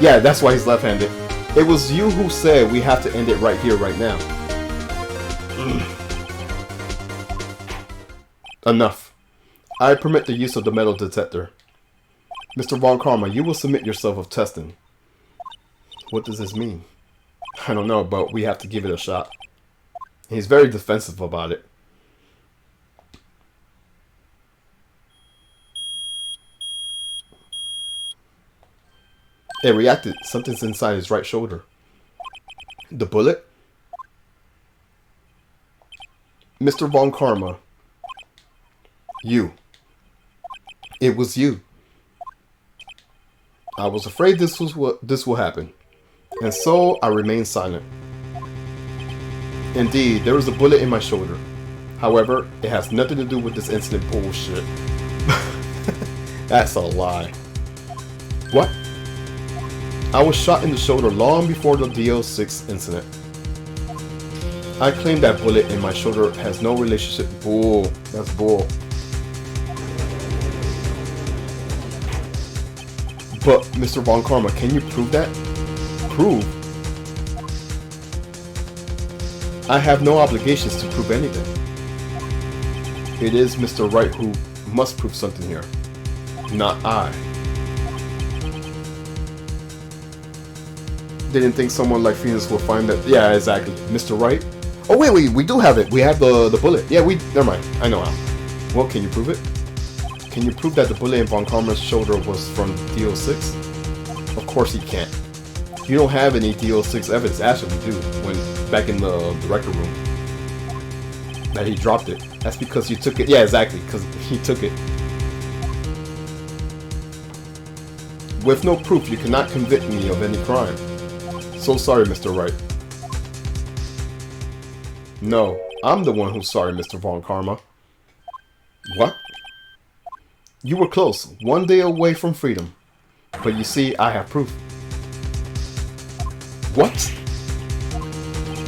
Yeah, that's why he's left-handed. It was you who said we have to end it right here, right now. Enough. I permit the use of the metal detector. Mr. Von Karma, you will submit yourself of testing. What does this mean? I don't know, but we have to give it a shot. He's very defensive about it. It reacted. Something's inside his right shoulder. The bullet? Mr. Von Karma. You. It was you. I was afraid this will happen. And so I remained silent. Indeed, there was a bullet in my shoulder. However, it has nothing to do with this incident bullshit. That's a lie. What? I was shot in the shoulder long before the DL6 incident. I claim that bullet in my shoulder has no relationship. Bull. That's bull. But, Mr. Von Karma, can you prove that? Prove? I have no obligations to prove anything. It is Mr. Wright who must prove something here, not I. Didn't think someone like Phoenix would find that. Yeah, exactly. Mr. Wright? Oh, wait, we do have it. We have the bullet. Yeah, never mind. I know how. Well, can you prove it? Can you prove that the bullet in Von Karma's shoulder was from DL6? Of course he can't. You don't have any DL6 evidence. Actually, we do. When back in the director room, that he dropped it. That's because you took it. Yeah, exactly. Because he took it. With no proof, you cannot convict me of any crime. So sorry, Mr. Wright. No, I'm the one who's sorry, Mr. Von Karma. What? You were close, one day away from freedom. But you see, I have proof. What?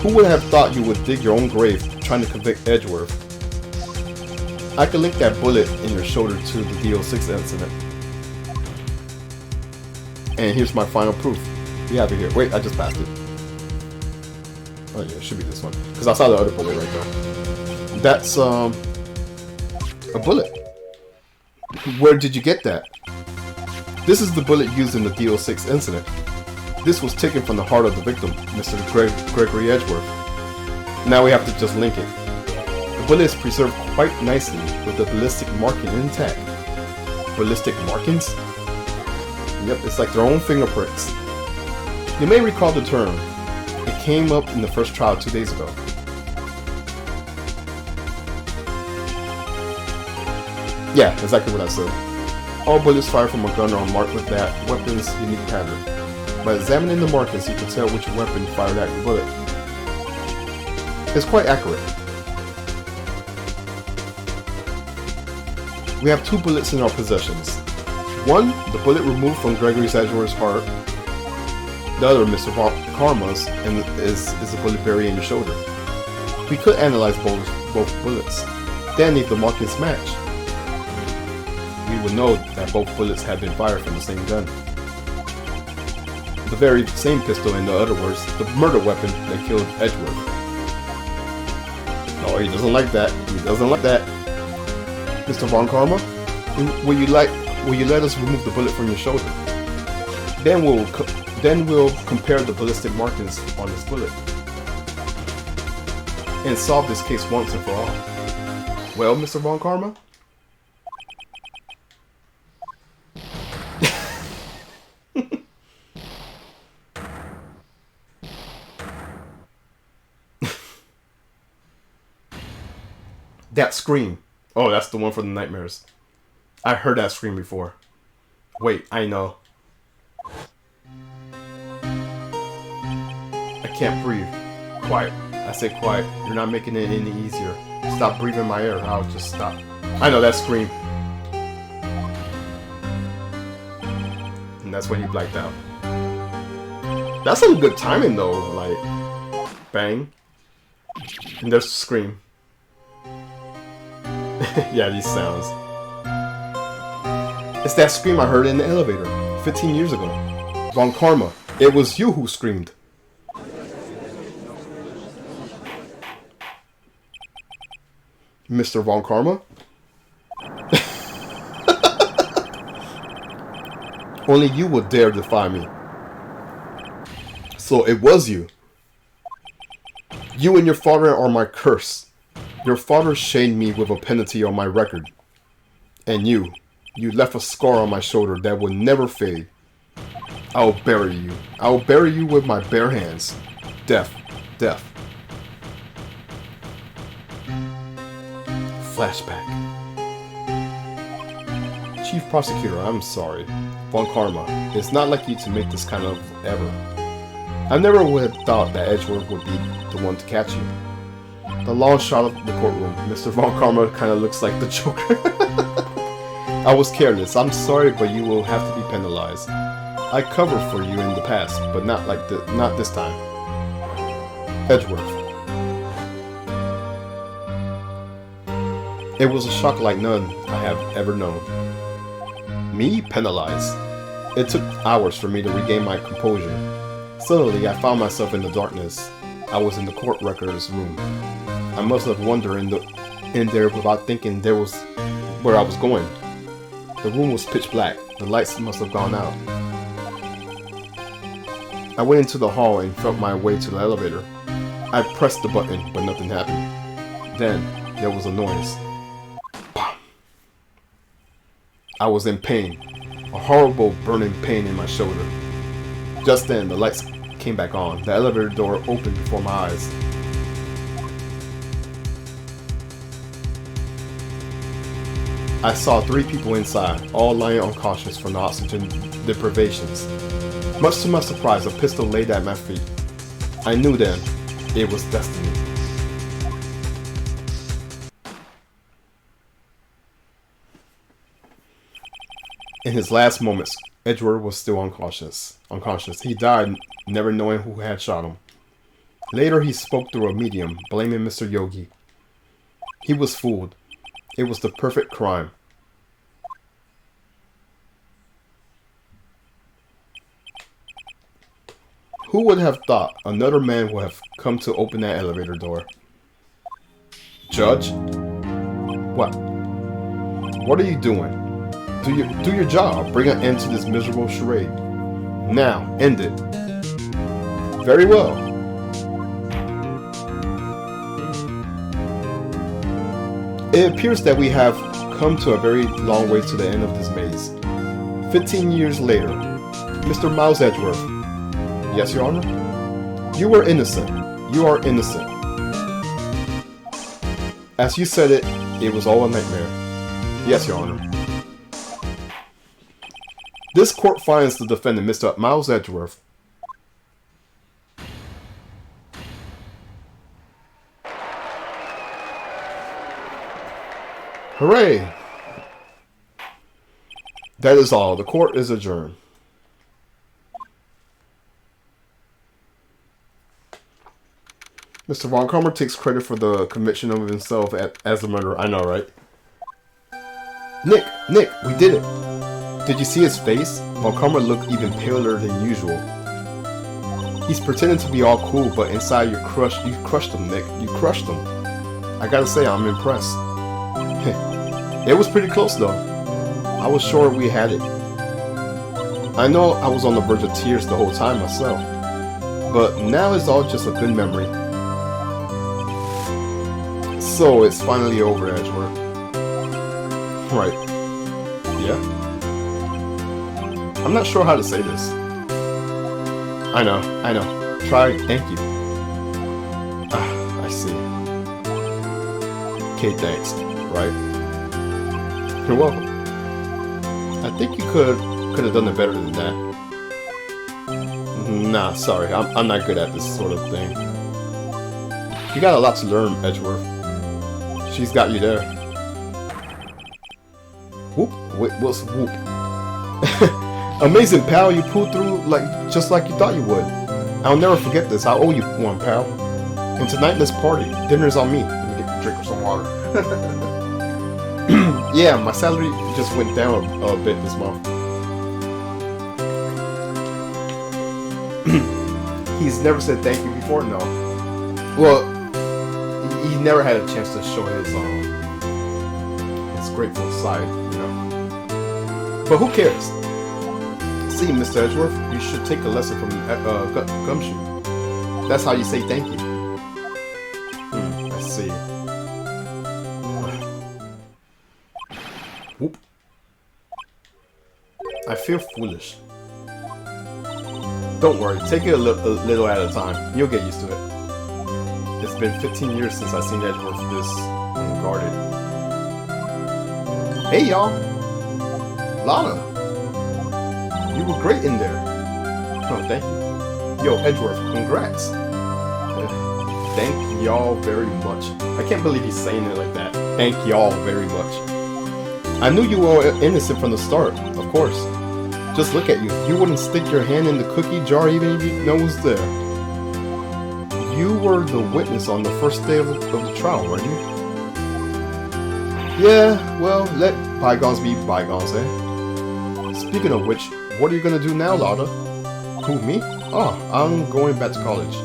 Who would have thought you would dig your own grave trying to convict Edgeworth? I can link that bullet in your shoulder to the DL6 incident. And here's my final proof. We have it here. Wait, I just passed it. Oh yeah, it should be this one. Because I saw the other bullet right there. That's, a bullet. Where did you get that? This is the bullet used in the DL6 incident. This was taken from the heart of the victim, Mr. Gregory Edgeworth. Now we have to just link it. The bullet is preserved quite nicely with the ballistic marking intact. Ballistic markings? Yep, it's like their own fingerprints. You may recall the term. It came up in the first trial 2 days ago. Yeah, exactly what I said. All bullets fired from a gun are marked with that weapon's unique pattern. By examining the markings, you can tell which weapon fired that bullet. It's quite accurate. We have 2 bullets in our possessions. One, the bullet removed from Gregory Edgeworth's heart. The other, Mr. Von Karma's, and is a bullet buried in your shoulder. We could analyze both bullets. Then if the markings match, we would know that both bullets had been fired from the same gun. The very same pistol, in other words, the murder weapon that killed Edgeworth. No, he doesn't like that. He doesn't like that. Mr. Von Karma, will you let us remove the bullet from your shoulder? Then we'll compare the ballistic markings on this bullet and solve this case once and for all. Well, Mr. Von Karma? That scream. Oh, that's the one for the nightmares. I heard that scream before. Wait, I know. I can't breathe. Quiet. I said quiet. You're not making it any easier. Stop breathing my air. I'll just stop. I know that scream. And that's when he blacked out. That's some good timing though. Like, bang. And there's the scream. Yeah, these sounds. It's that scream I heard in the elevator 15 years ago. Von Karma, it was you who screamed. Mr. Von Karma? Only you would dare defy me. So it was you. You and your father are my curse. Your father shamed me with a penalty on my record. And you left a scar on my shoulder that will never fade. I'll bury you. I'll bury you with my bare hands. Death. Death. Flashback. Chief Prosecutor, I'm sorry. Von Karma, it's not like you to make this kind of error. I never would have thought that Edgeworth would be the one to catch you. The long shot of the courtroom. Mr. Von Karma kind of looks like the Joker. I was careless. I'm sorry, but you will have to be penalized. I covered for you in the past, but not this time. Edgeworth. It was a shock like none I have ever known. Me penalized. It took hours for me to regain my composure. Suddenly, I found myself in the darkness. I was in the court recorder's room. I must have wandered in there without thinking there was where I was going. The room was pitch black. The lights must have gone out. I went into the hall and felt my way to the elevator. I pressed the button, but nothing happened. Then, there was a noise. Pop. I was in pain. A horrible burning pain in my shoulder. Just then, the lights came back on. The elevator door opened before my eyes. I saw 3 people inside, all lying unconscious from oxygen deprivations. Much to my surprise, a pistol laid at my feet. I knew then, it was destiny. In his last moments, Edgeworth was still unconscious. He died, never knowing who had shot him. Later, he spoke through a medium, blaming Mr. Yogi. He was fooled. It was the perfect crime. Who would have thought another man would have come to open that elevator door? Judge? What? What are you doing? Do your job. Bring an end to this miserable charade. Now, end it. Very well. It appears that we have come to a very long way to the end of this maze. 15 years later, Mr. Miles Edgeworth. Yes, Your Honor? You were innocent. You are innocent. As you said it, it was all a nightmare. Yes, Your Honor. This court finds the defendant, Mr. Miles Edgeworth. Hooray! That is all. The court is adjourned. Mr. Von Karma takes credit for the conviction of himself as the murderer. I know, right? Nick, we did it. Did you see his face? Von Karma looked even paler than usual. He's pretending to be all cool, but inside you crushed him, Nick. You crushed him. I gotta say, I'm impressed. It was pretty close, though. I was sure we had it. I know I was on the verge of tears the whole time myself, but now it's all just a good memory. So it's finally over, Edgeworth. Right. Yeah? I'm not sure how to say this. I know. Try, thank you. I see. Okay, thanks. Right? You're welcome. I think you could have done it better than that. Nah, sorry. I'm not good at this sort of thing. You got a lot to learn, Edgeworth. She's got you there. Whoop. Wait, what's whoop? Amazing, pal. You pulled through just like you thought you would. I'll never forget this. I owe you one, pal. And tonight, let's party. Dinner's on me. Let me get a drink of some water. Yeah, my salary just went down a bit this month. He's never said thank you before? No. Well, he never had a chance to show his grateful side, you know. But who cares? See, Mr. Edgeworth, you should take a lesson from Gumshoe. That's how you say thank you. I see. Whoop. I feel foolish. Don't worry, take it a little at a time. You'll get used to it. It's been 15 years since I've seen Edgeworth this unguarded. Hey y'all! Lana! You were great in there. Oh, thank you. Yo, Edgeworth, congrats. Thank y'all very much. I can't believe he's saying it like that. Thank y'all very much. I knew you were innocent from the start, of course. Just look at you. You wouldn't stick your hand in the cookie jar even if you know it was there. You were the witness on the first day of the trial, weren't you? Yeah, well, let bygones be bygones, eh? Speaking of which, what are you gonna do now, Lada? Who, me? Oh, I'm going back to college.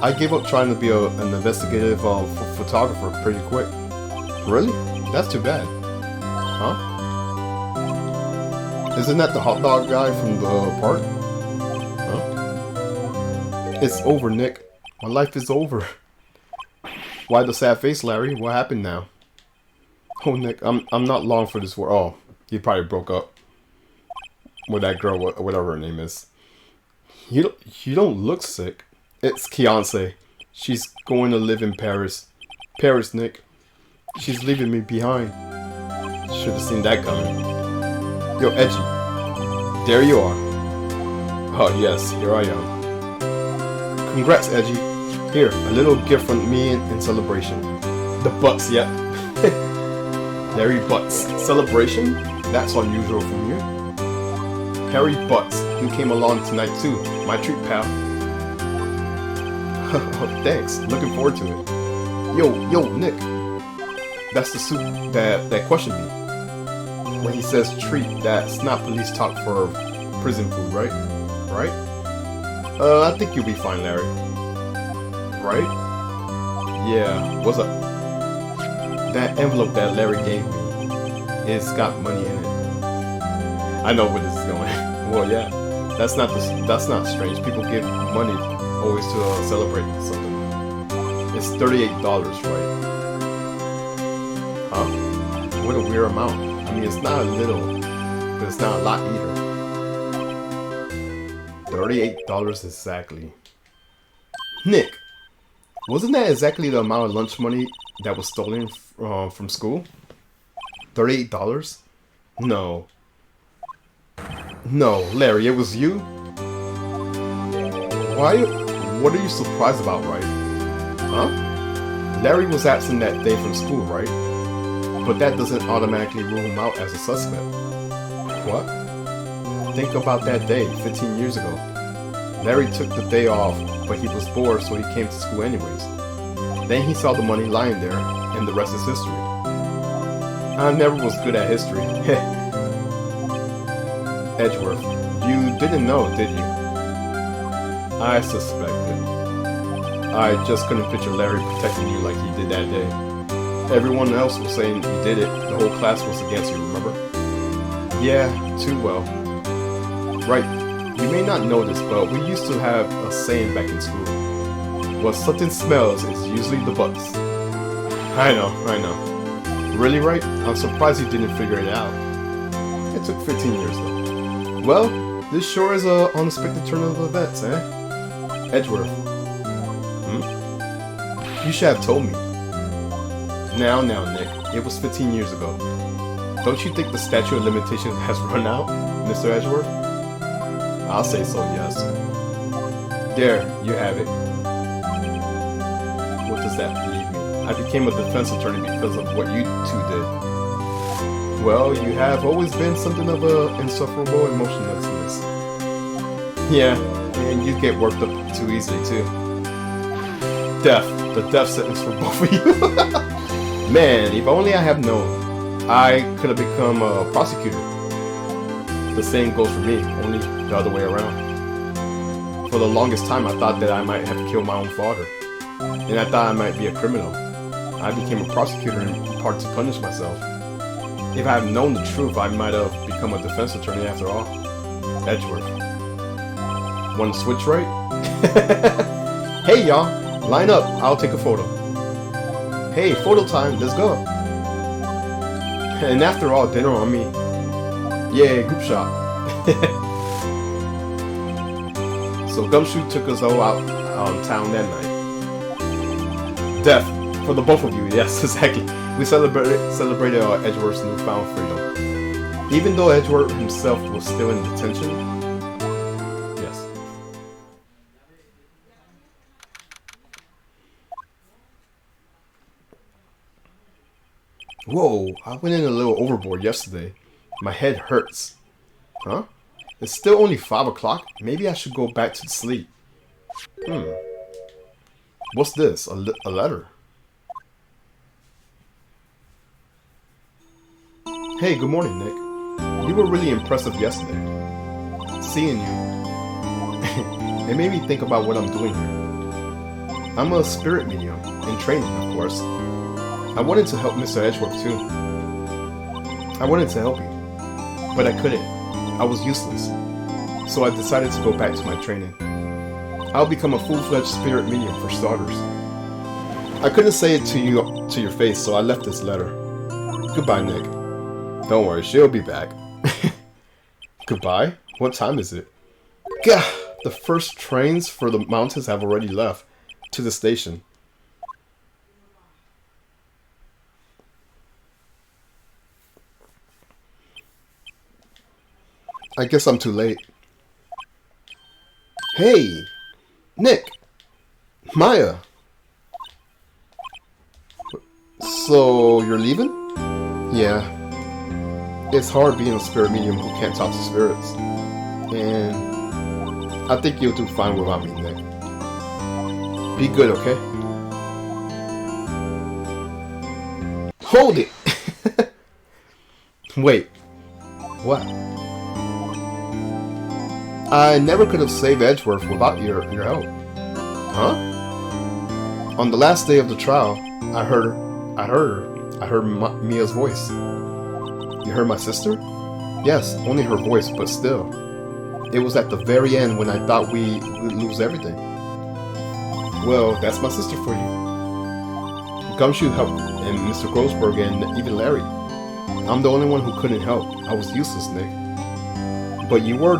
I gave up trying to be an investigative photographer pretty quick. Really? That's too bad. Huh? Isn't that the hot dog guy from the park? Huh? It's over, Nick. My life is over. Why the sad face, Larry? What happened now? Oh, Nick, I'm not long for this world. Oh, you probably broke up with that girl, whatever her name is. You don't look sick. It's Kiance. She's going to live in Paris. Paris, Nick. She's leaving me behind. Should have seen that coming. Yo, Edgy. There you are. Oh, yes, here I am. Congrats, Edgy. Here, a little gift from me in celebration. The Butts, yeah. Larry Butts. Celebration? That's unusual from you. Harry Butts, you came along tonight too. My treat, pal. Oh, thanks. Looking forward to it. Yo, Nick. That's the suit that questioned me. When he says treat, that's not police talk for prison food, right? Right? I think you'll be fine, Larry. Right? Yeah, what's up? That envelope that Larry gave me, it's got money in it. I know where this is going. Well, yeah, that's not strange. People give money always to celebrate something. It's $38, right? Huh? What a weird amount. I mean, it's not a little, but it's not a lot either. $38 exactly. Nick, wasn't that exactly the amount of lunch money that was stolen from school? $38? No. No, Larry, it was you? Why? What are you surprised about, right? Huh? Larry was absent that day from school, right? But that doesn't automatically rule him out as a suspect. What? Think about that day, 15 years ago. Larry took the day off, but he was bored, so he came to school anyways. Then he saw the money lying there, and the rest is history. I never was good at history. Edgeworth, you didn't know, did you? I suspected. I just couldn't picture Larry protecting you like he did that day. Everyone else was saying you did it. The whole class was against you, remember? Yeah, too well. Right. You may not know this, but we used to have a saying back in school. What something smells is usually the butts. I know. Really, Wright? I'm surprised you didn't figure it out. It took 15 years though. Well, this sure is a unexpected turn of events, eh? Edgeworth. You should have told me. Now, Nick. It was 15 years ago. Don't you think the statute of limitations has run out, Mr. Edgeworth? I'll say so, yes. There, you have it. What does that leave me? I became a defense attorney because of what you two did. Well, you have always been something of an insufferable emotionlessness. Yeah, and you get worked up too easily, too. Death. The death sentence for both of you. Man, if only I have known. I could have become a prosecutor. The same goes for me, only the other way around. For the longest time, I thought that I might have killed my own father. And I thought I might be a criminal. I became a prosecutor in part to punish myself. If I had known the truth, I might have become a defense attorney after all. Edgeworth. Want to switch, right? Hey, y'all. Line up. I'll take a photo. Hey, photo time. Let's go. And after all, dinner on me. Yeah, group shot. So Gumshoe took us all out on town that night. Death for the both of you. Yes, exactly. We celebrated our Edgeworth's newfound freedom. Even though Edgeworth himself was still in detention. Yes. Whoa, I went in a little overboard yesterday. My head hurts. Huh? It's still only 5 o'clock? Maybe I should go back to sleep. What's this? A letter? Hey, good morning, Nick. You were really impressive yesterday. Seeing you. It made me think about what I'm doing here. I'm a spirit medium, in training, of course. I wanted to help Mr. Edgeworth too. I wanted to help you, but I couldn't. I was useless. So I decided to go back to my training. I'll become a full-fledged spirit medium for starters. I couldn't say it to you to your face, so I left this letter. Goodbye, Nick. Don't worry, she'll be back. Goodbye? What time is it? Gah! The first trains for the mountains have already left to the station. I guess I'm too late. Hey! Nick! Maya! So, you're leaving? Yeah. It's hard being a spirit medium who can't talk to spirits. And I think you'll do fine without me, Nick. Be good, okay? Hold it! Wait. What? I never could have saved Edgeworth without your help. Huh? On the last day of the trial, I heard Mia's voice. You heard my sister? Yes, only her voice, but still. It was at the very end when I thought we would lose everything. Well, that's my sister for you. Gumshoe helped, and Mr. Grossberg, and even Larry. I'm the only one who couldn't help. I was useless, Nick. But you were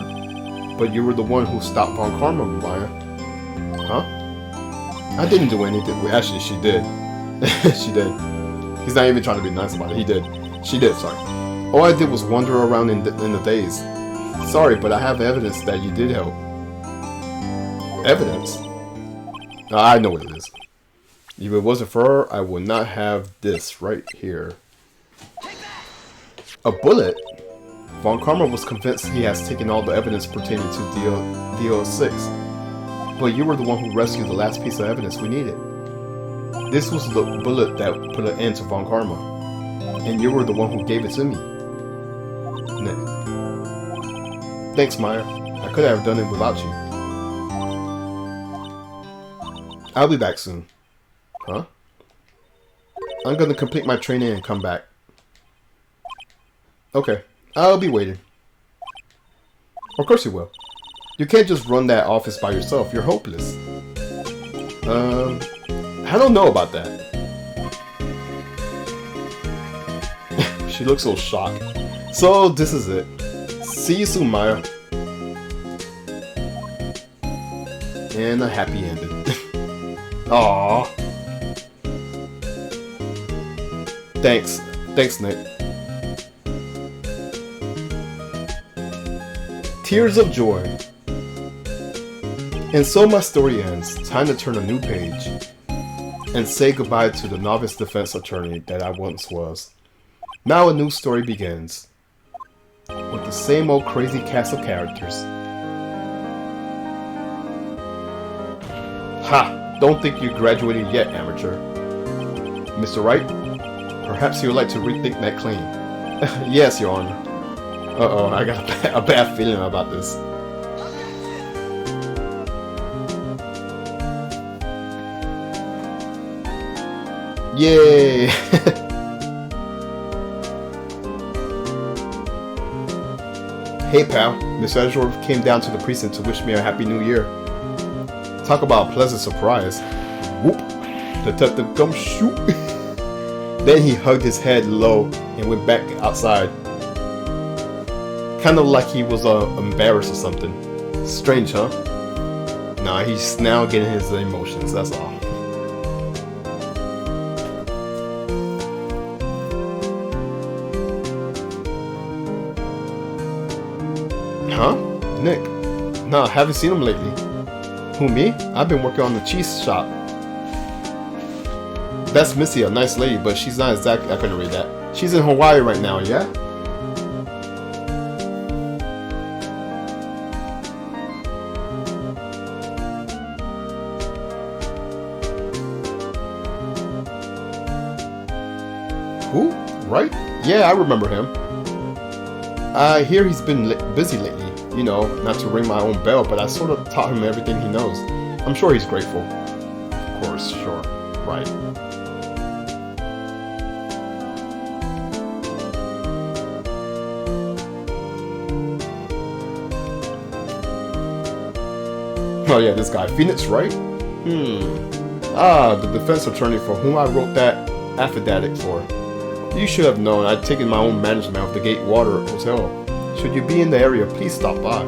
the one who stopped Von Karma, Maya. Huh? I didn't do anything. Well, actually, she did. She did. He's not even trying to be nice about it. He did. She did, sorry. All I did was wander around in the daze. Sorry, but I have evidence that you did help. Evidence? I know what it is. If it wasn't for her, I would not have this right here. A bullet? Von Karma was convinced he has taken all the evidence pertaining to DL6 But you were the one who rescued the last piece of evidence we needed. This was the bullet that put an end to Von Karma. And you were the one who gave it to me. Thanks, Maya. I could have done it without you. I'll be back soon. Huh? I'm gonna complete my training and come back. Okay, I'll be waiting. Of course you will. You can't just run that office by yourself. You're hopeless. I don't know about that. She looks so shocked. So this is it. See you soon, Maya. And a happy ending. Aww. Thanks, Nick. Tears of joy. And so my story ends. Time to turn a new page and say goodbye to the novice defense attorney that I once was. Now a new story begins with the same old crazy cast of characters. Ha! Don't think you graduated yet, amateur. Mr. Wright, perhaps you would like to rethink that claim. Yes, Your Honor. Uh-oh, I got a bad feeling about this. Yay! Hey pal, Miss Edgeworth came down to the precinct to wish me a happy new year. Talk about a pleasant surprise. Whoop! Detective Gumshoe. Then he hugged his head low and went back outside. Kind of like he was embarrassed or something. Strange, huh? Nah, he's now getting his emotions, that's all. Huh? Nick? Nah, haven't seen him lately. Who, me? I've been working on the cheese shop. That's Missy, a nice lady, but she's not exactly... I couldn't read that. She's in Hawaii right now, yeah? Who? Wright? Yeah, I remember him. I hear he's been busy lately. You know, not to ring my own bell, but I sort of taught him everything he knows. I'm sure he's grateful. Of course, sure. Right. Oh yeah, this guy. Phoenix, Wright? Ah, the defense attorney for whom I wrote that affidavit for. You should have known I'd taken my own management of the Gate Water Hotel. Should you be in the area, please stop by.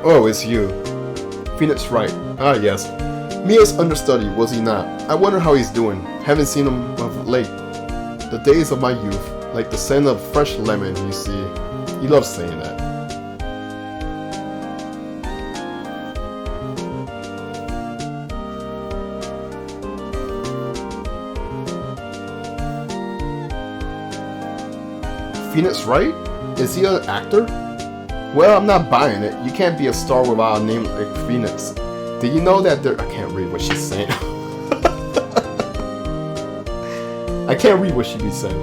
Oh, it's you. Phoenix Wright. Ah, yes. Mia's understudy, was he not? I wonder how he's doing. Haven't seen him of late. The days of my youth, like the scent of fresh lemon, you see. He loves saying that. Phoenix Wright? Is he an actor? Well, I'm not buying it. You can't be a star without a name like Phoenix. Did you know that there... I can't read what she's saying. I can't read what she be saying.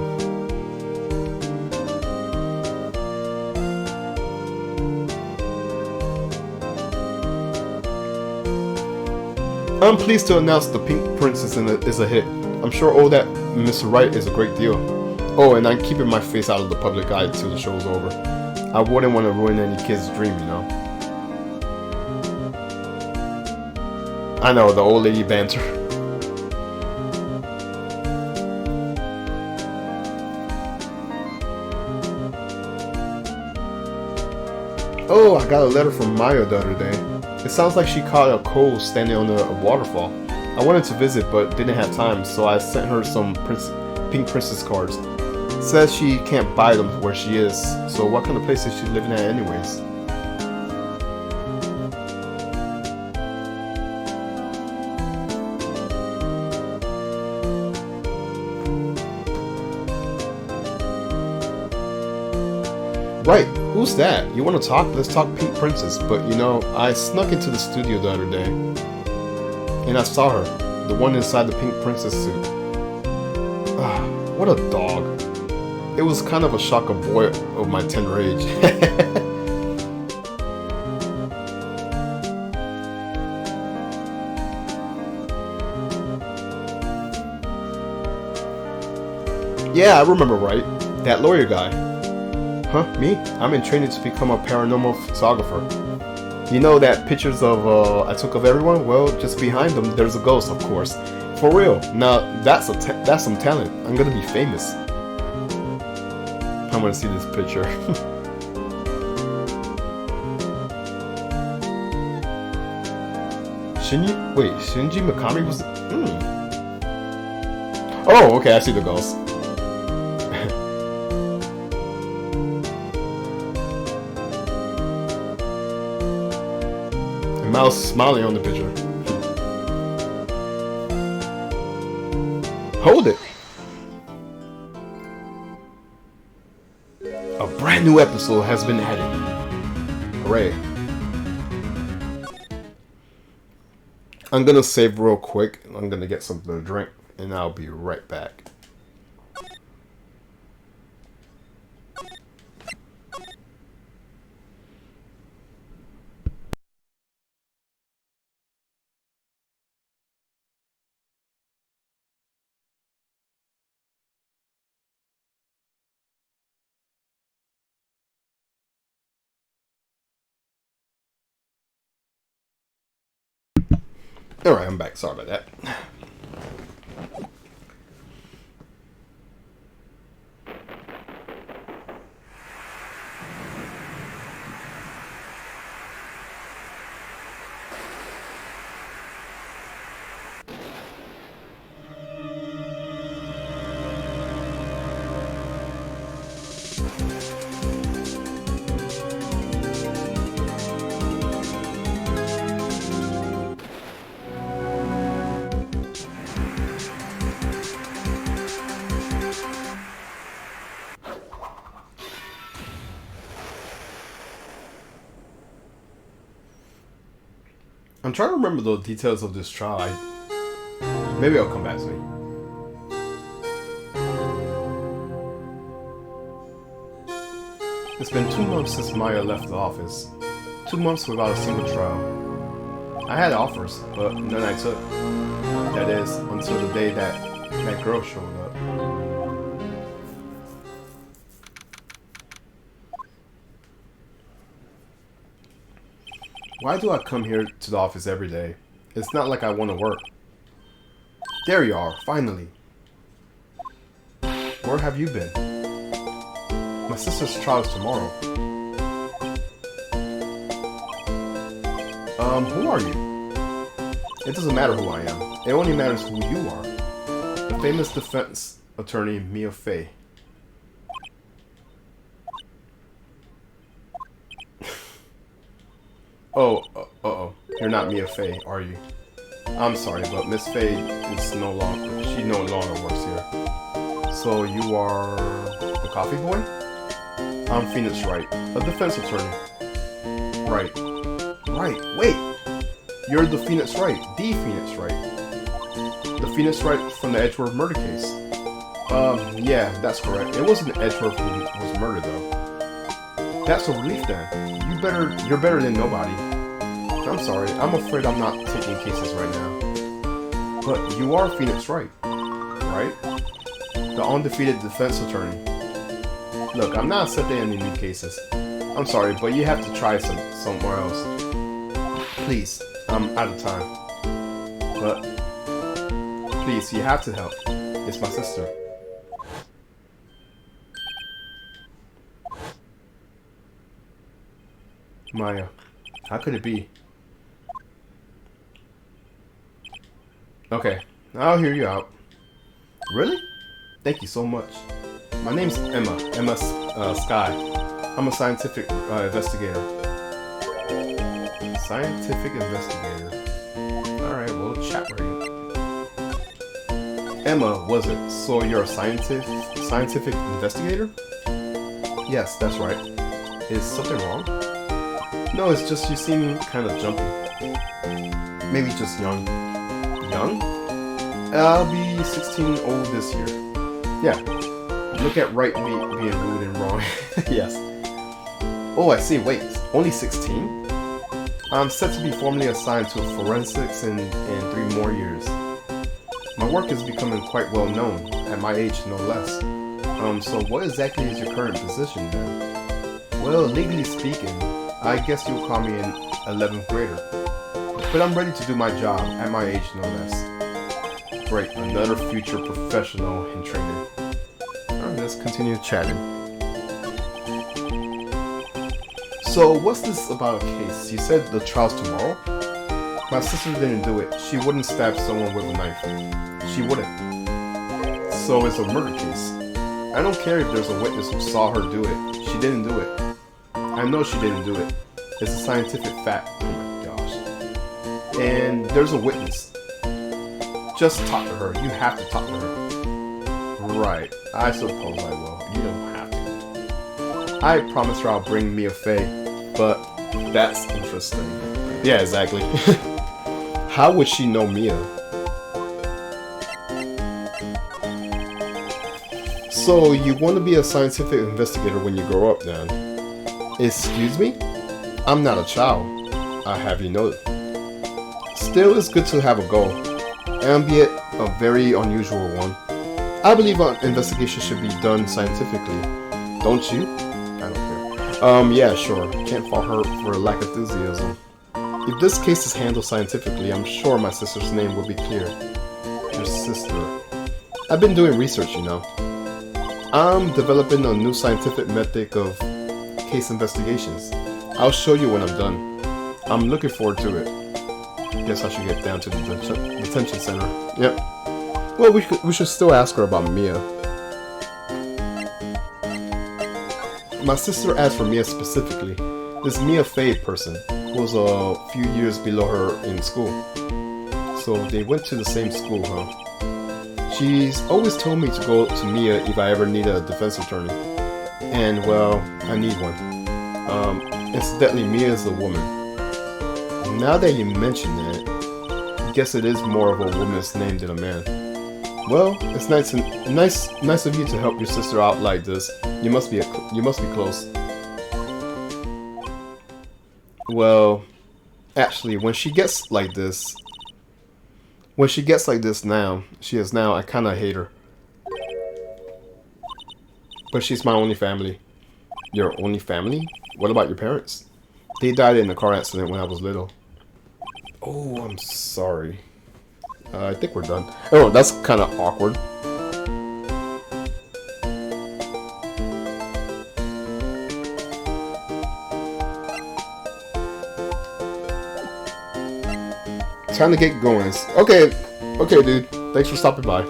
I'm pleased to announce the Pink Princess is a hit. I'm sure all that Mr. Wright is a great deal. Oh, and I'm keeping my face out of the public eye till the show's over. I wouldn't want to ruin any kid's dream, you know. I know, the old lady banter. Oh, I got a letter from Maya the other day. It sounds like she caught a cold standing on a waterfall. I wanted to visit but didn't have time, so I sent her some Pink Princess cards. Says she can't buy them where she is, so what kind of place is she living at anyways? Right, who's that? You want to talk? Let's talk Pink Princess. But you know, I snuck into the studio the other day, and I saw her, the one inside the Pink Princess suit. Ah, what a dog. It was kind of a shock of boy of my tender age. Yeah, I remember Wright. That lawyer guy. Huh? Me? I'm in training to become a paranormal photographer. You know that pictures of I took of everyone? Well, just behind them, there's a ghost, of course. For real. Now, that's some talent. I'm gonna be famous. I want to see this picture. Shinji Mikami was... Oh, okay, I see the ghost. Mouse smiling on the picture. Hold it! A brand new episode has been added. Hooray. I'm gonna save real quick. I'm gonna get something to drink, and I'll be right back. Alright, I'm back. Sorry about that. I'm trying to remember the details of this trial. Maybe I'll come back to me. It's been 2 months since Maya left the office. 2 months without a single trial. I had offers, but none I took. That is, until the day that girl showed up. Why do I come here to the office every day? It's not like I want to work. There you are, finally. Where have you been? My sister's trial is tomorrow. Who are you? It doesn't matter who I am. It only matters who you are. The famous defense attorney Mia Fey. Oh, you're not Mia Fey, are you? I'm sorry, but Miss Fey is no longer works here. So you are the coffee boy? I'm Phoenix Wright, a defense attorney. Right. Wait! You're the Phoenix Wright, the Phoenix Wright. The Phoenix Wright from the Edgeworth murder case. Yeah, that's correct. It wasn't Edgeworth who was murdered, though. That's a relief, then. You're better than nobody. I'm sorry, I'm afraid I'm not taking cases right now. But you are Phoenix Wright, right? The undefeated defense attorney. Look, I'm not accepting any new cases. I'm sorry, but you have to try somewhere else. Please, I'm out of time. But, please, you have to help. It's my sister. Maya, how could it be? Okay, I'll hear you out. Really? Thank you so much. My name's Emma Sky. I'm a scientific investigator. Scientific investigator. Alright, we'll chat with you. Emma, was it? So you're a scientific investigator? Yes, that's right. Is something wrong? No, it's just you seem kind of jumpy. Maybe just young. Young? I'll be 16 old this year. Yeah. Look at Wright being rude and wrong. Yes. Oh, I see. Wait, only 16? I'm set to be formally assigned to forensics in 3 more years. My work is becoming quite well known, at my age no less. So what exactly is your current position then? Well, legally speaking, I guess you'll call me an 11th grader. But I'm ready to do my job, at my age no less. Great, another future professional in training. Alright, let's continue chatting. So, what's this about a case? You said the trial's tomorrow? My sister didn't do it. She wouldn't stab someone with a knife. She wouldn't. So it's a murder case. I don't care if there's a witness who saw her do it. She didn't do it. I know she didn't do it. It's a scientific fact. Oh my gosh. And there's a witness. Just talk to her. You have to talk to her. Right. I suppose I will. You don't have to. I promise her I'll bring Mia Fey, but that's interesting. Yeah, exactly. How would she know Mia? So, you want to be a scientific investigator when you grow up then? Excuse me? I'm not a child. I have you know. Still, it's good to have a goal, albeit a very unusual one. I believe an investigation should be done scientifically. Don't you? I don't care. Yeah, sure. Can't fault her for lack of enthusiasm. If this case is handled scientifically, I'm sure my sister's name will be cleared. Your sister. I've been doing research, you know. I'm developing a new scientific method of case investigations. I'll show you when I'm done. I'm looking forward to it. Guess I should get down to the detention center. Yep. Well, we should still ask her about Mia. My sister asked for Mia specifically. This Mia Fey person who was a few years below her in school. So they went to the same school, huh? She's always told me to go to Mia if I ever need a defense attorney. And, well, I need one. Incidentally, Mia is a woman. Now that you mention it, I guess it is more of a woman's name than a man. Well, it's nice of you to help your sister out like this. You must be close. Well, actually, when she gets like this now, I kind of hate her. But she's my only family. Your only family? What about your parents? They died in a car accident when I was little. Oh, I'm sorry. I think we're done. Oh, that's kind of awkward. Time to get going. Okay, dude. Thanks for stopping by.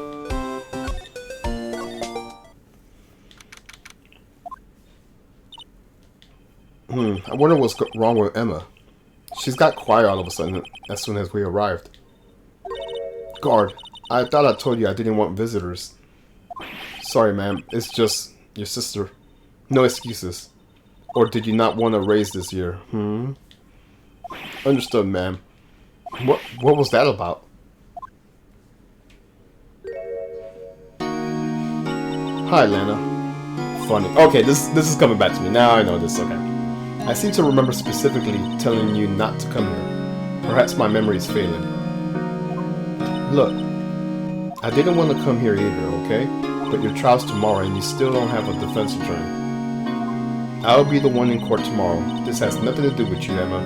I wonder what's wrong with Emma. She's got quiet all of a sudden as soon as we arrived. Guard, I thought I told you I didn't want visitors. Sorry, ma'am. It's just your sister. No excuses. Or did you not want to raise this year? Understood, ma'am. What was that about? Hi, Lana. Funny. Okay, this is coming back to me. Now I know this. Okay. I seem to remember specifically telling you not to come here. Perhaps my memory is failing. Look, I didn't want to come here either, okay? But your trial's tomorrow and you still don't have a defense attorney. I'll be the one in court tomorrow. This has nothing to do with you, Emma.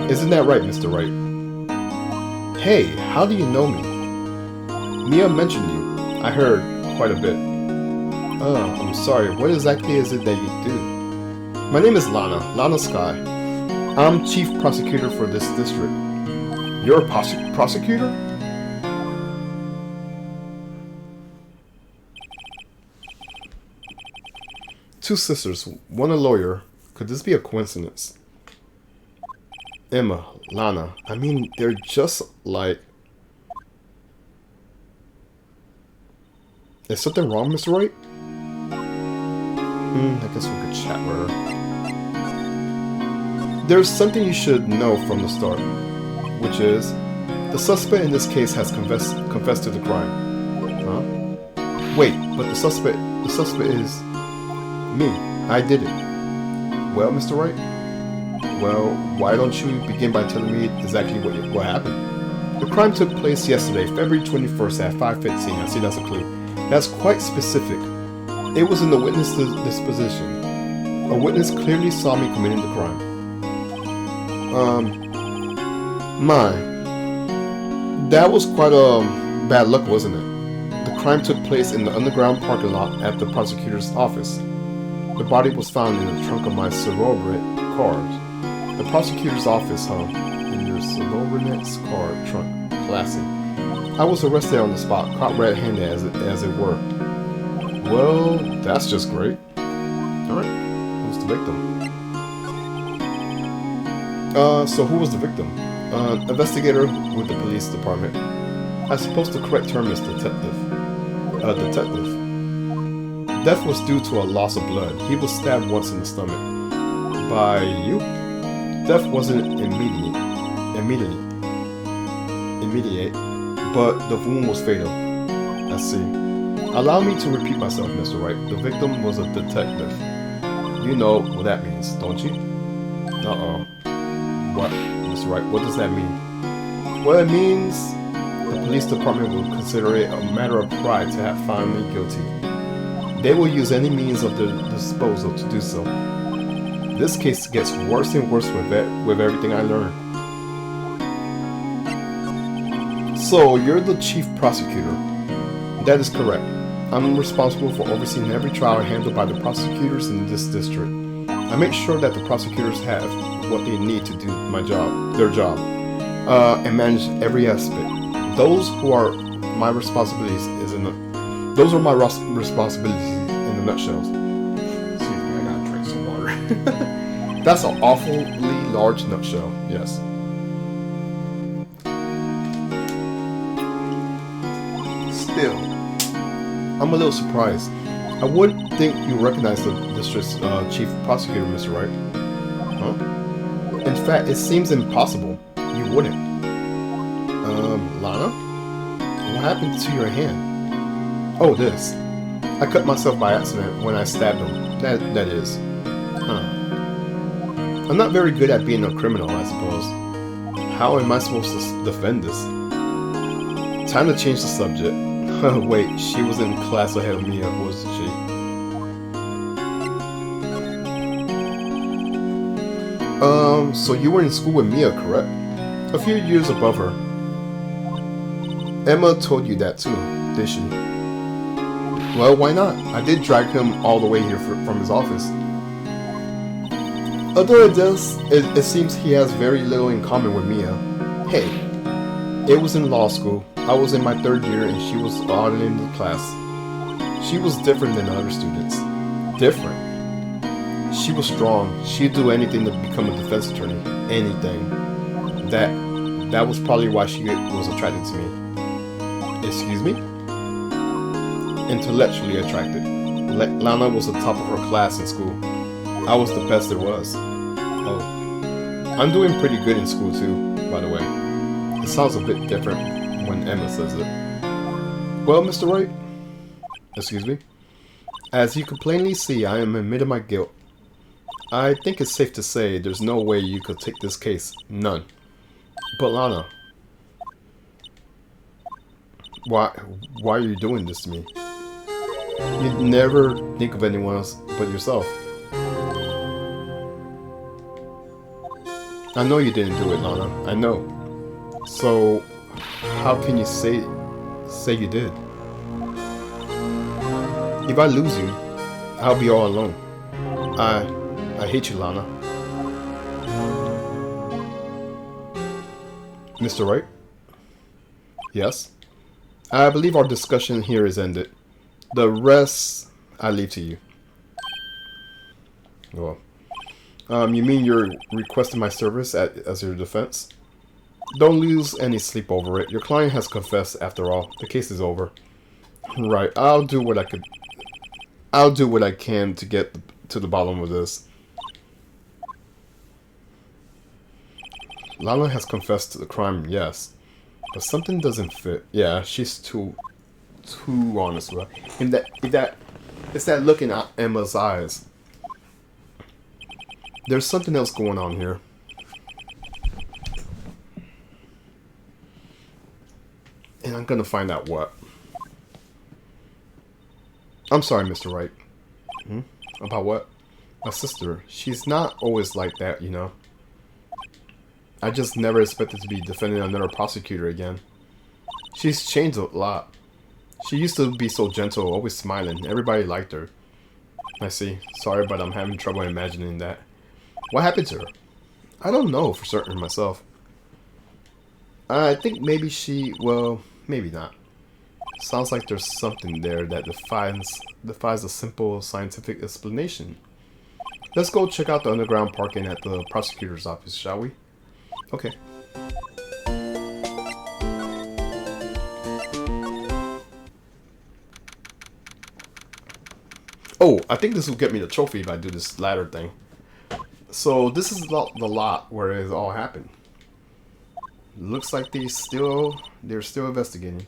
Isn't that right, Mr. Wright? Hey, how do you know me? Mia mentioned you. I heard quite a bit. I'm sorry, what exactly is it that you do? My name is Lana Sky. I'm chief prosecutor for this district. You're a prosecutor? Two sisters, one a lawyer. Could this be a coincidence? Emma, Lana, I mean, they're just like... Is something wrong, Mr. Wright? I guess we could chat with her. There's something you should know from the start, which is the suspect in this case has confessed to the crime. Huh? Wait, but the suspect is me. I did it. Well, Mr. Wright? Well, why don't you begin by telling me exactly what happened? The crime took place yesterday, February 21st at 5:15. I see that's a clue. That's quite specific. It was in the witness disposition. A witness clearly saw me committing the crime. That was quite bad luck, wasn't it? The crime took place in the underground parking lot at the prosecutor's office. The body was found in the trunk of my Suburban car. The prosecutor's office, huh? In your Suburban's car trunk. Classy. I was arrested on the spot, caught red-handed as it were. Well, that's just great. Alright, who's the victim? So who was the victim? Investigator with the police department. I suppose the correct term is detective. Detective. Death was due to a loss of blood. He was stabbed once in the stomach. By you? Death wasn't immediate, but the wound was fatal. I see. Allow me to repeat myself, Mr. Wright. The victim was a detective. You know what that means, don't you? Uh-oh. What, Mr. Wright? What does that mean? Well, it means the police department will consider it a matter of pride to have found me guilty. They will use any means of their disposal to do so. This case gets worse and worse with everything I learn. So, you're the chief prosecutor. That is correct. I'm responsible for overseeing every trial handled by the prosecutors in this district. I make sure that the prosecutors have what they need to do their job, and manage every aspect. Those are my responsibilities in a nutshell. Excuse me, I gotta drink some water. That's an awfully large nutshell, yes. Still, I'm a little surprised. I wouldn't think you recognize the district's chief prosecutor, Mr. Wright. Huh? In fact, it seems impossible. You wouldn't. Lana? What happened to your hand? Oh, this. I cut myself by accident when I stabbed him. That is. Huh. I'm not very good at being a criminal, I suppose. How am I supposed to defend this? Time to change the subject. Wait, she was in class ahead of me, wasn't she? So you were in school with Mia, correct? A few years above her. Emma told you that too, did she? Well, why not? I did drag him all the way here from his office. Although it seems he has very little in common with Mia. Hey, it was in law school. I was in my 3rd year and she was auditing the class. She was different than other students. Different. She was strong. She'd do anything to become a defense attorney. Anything. That was probably why she was attracted to me. Excuse me? Intellectually attracted. Lana was the top of her class in school. I was the best there was. Oh. I'm doing pretty good in school too, by the way. It sounds a bit different when Emma says it. Well, Mr. Wright? Excuse me? As you can plainly see, I am admitting my guilt. I think it's safe to say there's no way you could take this case. None. But Lana... Why are you doing this to me? You'd never think of anyone else but yourself. I know you didn't do it, Lana. I know. So, how can you say you did? If I lose you, I'll be all alone. I hate you, Lana. Mr. Wright? Yes? I believe our discussion here is ended. The rest, I leave to you. Well, you mean you're requesting my service as your defense? Don't lose any sleep over it. Your client has confessed after all. The case is over. Right, I'll do what I I'll do what I can to get to the bottom of this. Lala has confessed to the crime, yes. But something doesn't fit. Yeah, she's too honest with her. It's that look in Emma's eyes. There's something else going on here. And I'm gonna find out what. I'm sorry, Mr. Wright. About what? My sister. She's not always like that, you know. I just never expected to be defending another prosecutor again. She's changed a lot. She used to be so gentle, always smiling. Everybody liked her. I see. Sorry, but I'm having trouble imagining that. What happened to her? I don't know for certain myself. I think maybe well, maybe not. Sounds like there's something there that defies a simple scientific explanation. Let's go check out the underground parking at the prosecutor's office, shall we? Okay. Oh, I think this will get me the trophy if I do this ladder thing. So this is the lot where it all happened. Looks like they're still investigating.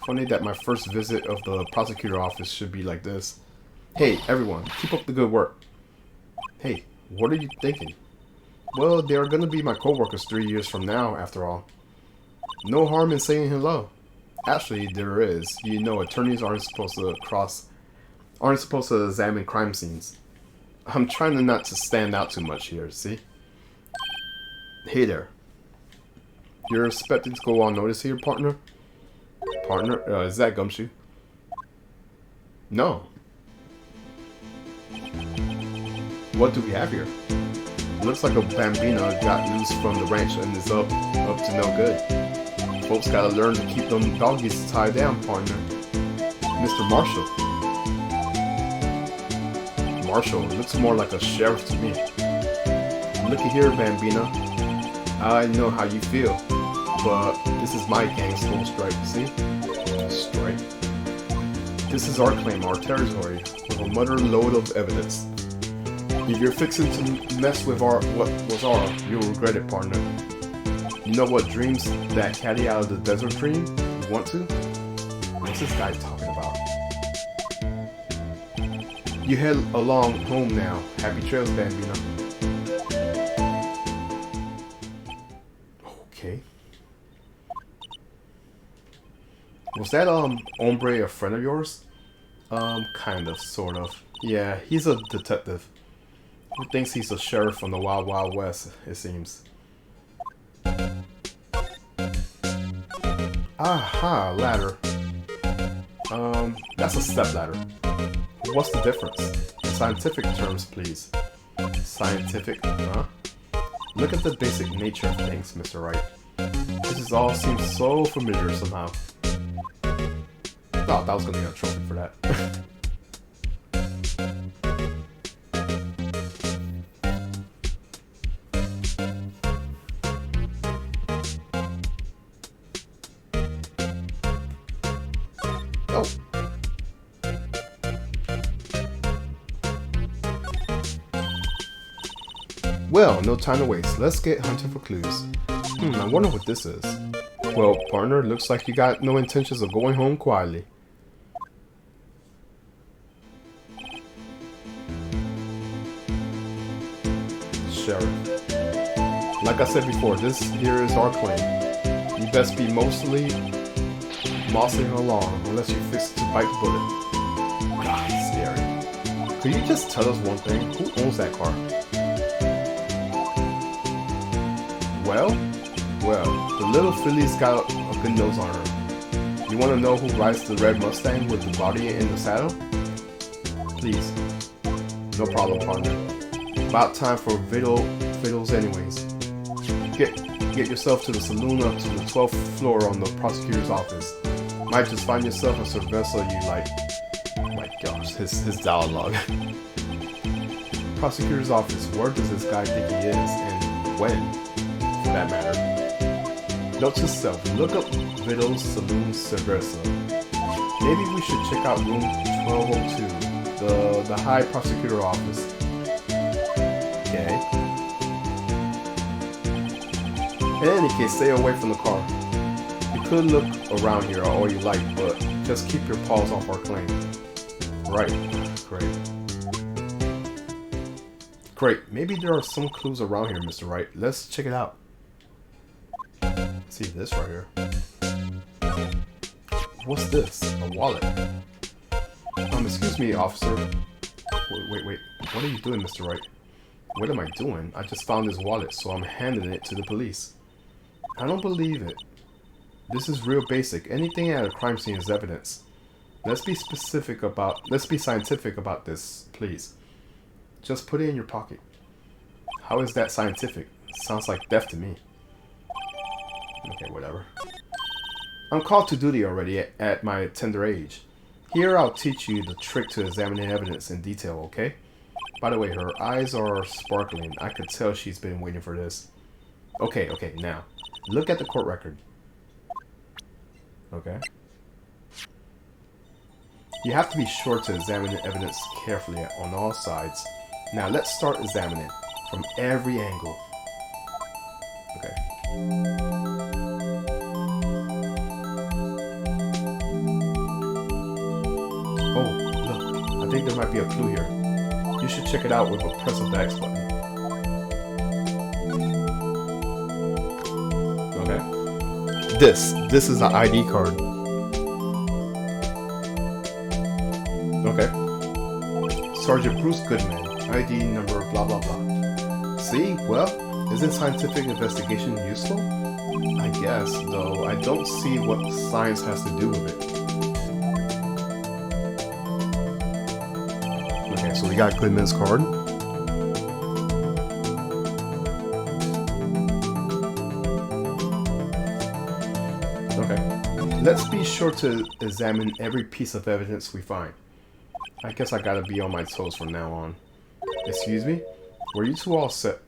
Funny that my first visit of the prosecutor office should be like this. Hey, everyone, keep up the good work. Hey, what are you thinking? Well, they are gonna be my co-workers 3 years from now, after all. No harm in saying hello. Actually, there is. You know, attorneys aren't supposed to examine crime scenes. I'm trying not to stand out too much here, see? Hey there. You're expected to go unnoticed here, partner? Partner? Is that Gumshoe? No. What do we have here? Looks like a bambina got loose from the ranch and is up to no good. Folks gotta learn to keep them doggies tied down, partner. Mr. Marshall. Marshall looks more like a sheriff to me. Looky here, bambina. I know how you feel, but this is my gang's whole strike, see? Strike. This is our claim, our territory, with a mother load of evidence. If you're fixing to mess with what was ours, you'll regret it, partner. You know what dreams that caddy out of the desert dream? You want to? What's this guy talking about? You head along home now. Happy trails, bambina. Okay. Was that hombre a friend of yours? Kind of, sort of. Yeah, he's a detective. Who thinks he's a sheriff from the Wild Wild West, it seems. Aha, ladder. That's a step ladder. What's the difference? In scientific terms, please. Scientific, huh? Look at the basic nature of things, Mr. Wright. This all seems so familiar somehow. Thought that was gonna get a trophy for that. Oh. Well, no time to waste. Let's get hunting for clues. I wonder what this is. Well, partner, looks like you got no intentions of going home quietly. Sheriff. Like I said before, this here is our claim. You best be mossing along unless you fix to bite the bullet. God, scary. Could you just tell us one thing? Who owns that car? Well, the little filly's got a good nose on her. You want to know who rides the red Mustang with the body in the saddle? Please. No problem, partner. About time for fiddles anyways. Get yourself to the saloon up to the 12th floor on the prosecutor's office. Might just find yourself a cerveza you like. Oh my gosh, his dialogue. Prosecutor's office, where does this guy think he is, and when, for that matter? Note to self, look up Vidal's Saloon Cerveza. Maybe we should check out room 1202. The High Prosecutor Office. Okay. In any case, stay away from the car. You could look around here all you like, but just keep your paws off our claim. Right. Great. Great. Maybe there are some clues around here, Mr. Wright. Let's check it out. See this right here. What's this? A wallet. Excuse me, officer. Wait. What are you doing, Mr. Wright? What am I doing? I just found this wallet, so I'm handing it to the police. I don't believe it. This is real basic. Anything at a crime scene is evidence. Let's be scientific about this, please. Just put it in your pocket. How is that scientific? Sounds like theft to me. Okay, whatever. I'm called to duty already at my tender age. Here I'll teach you the trick to examining evidence in detail, okay? By the way, her eyes are sparkling. I could tell she's been waiting for this. Okay, now. Look at the court record. Okay. You have to be sure to examine the evidence carefully on all sides. Now let's start examining from every angle. Okay. Oh, look. I think there might be a clue here. You should check it out with a press of the X button. Okay. This is an ID card. Okay. Sergeant Bruce Goodman, ID number blah blah blah. See? Well, isn't scientific investigation useful? I guess, though I don't see what science has to do with it. Okay, so we got Goodman's card. Okay. Let's be sure to examine every piece of evidence we find. I guess I gotta be on my toes from now on. Excuse me? Were you two all set?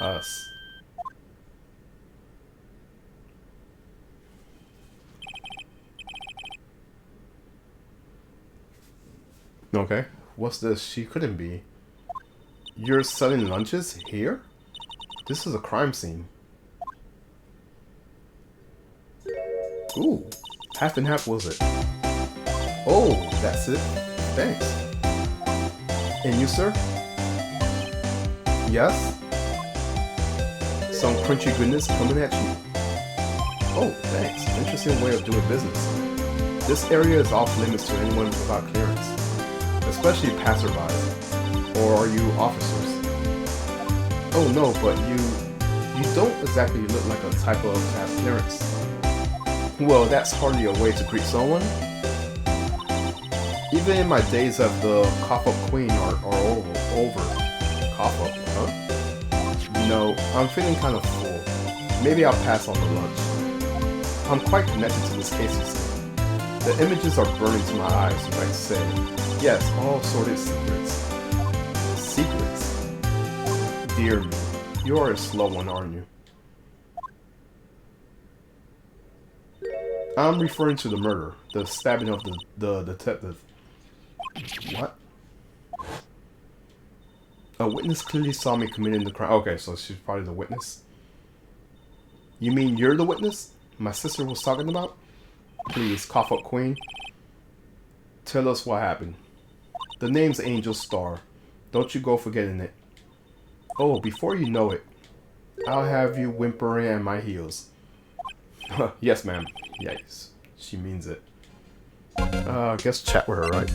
Us. Okay. What's this? She couldn't be. You're selling lunches here? This is a crime scene. Ooh. Half and half was it? Oh, that's it. Thanks. And you, sir? Yes? Some crunchy goodness coming at you. Oh, thanks. Interesting way of doing business. This area is off limits to anyone without clearance, especially passerbys. Or are you officers? Oh no, but you don't exactly look like a type of to have clearance. Well, that's hardly a way to greet someone. Even in my days of the cough-up queen are over. Cough-up, huh? No, I'm feeling kind of full. Maybe I'll pass on the lunch. I'm quite connected to this case, you see. The images are burning to my eyes, you might say. Yes, all sordid secrets. Secrets? Dear me, you are a slow one, aren't you? I'm referring to the murder, the stabbing of the detective. What? A witness clearly saw me committing the crime. Okay, so she's probably the witness. You mean you're the witness my sister was talking about? Please, cough up queen. Tell us what happened. The name's Angel Star. Don't you go forgetting it. Oh, before you know it, I'll have you whimpering at my heels. Yes, ma'am. Yes, she means it. I guess chat with her, right?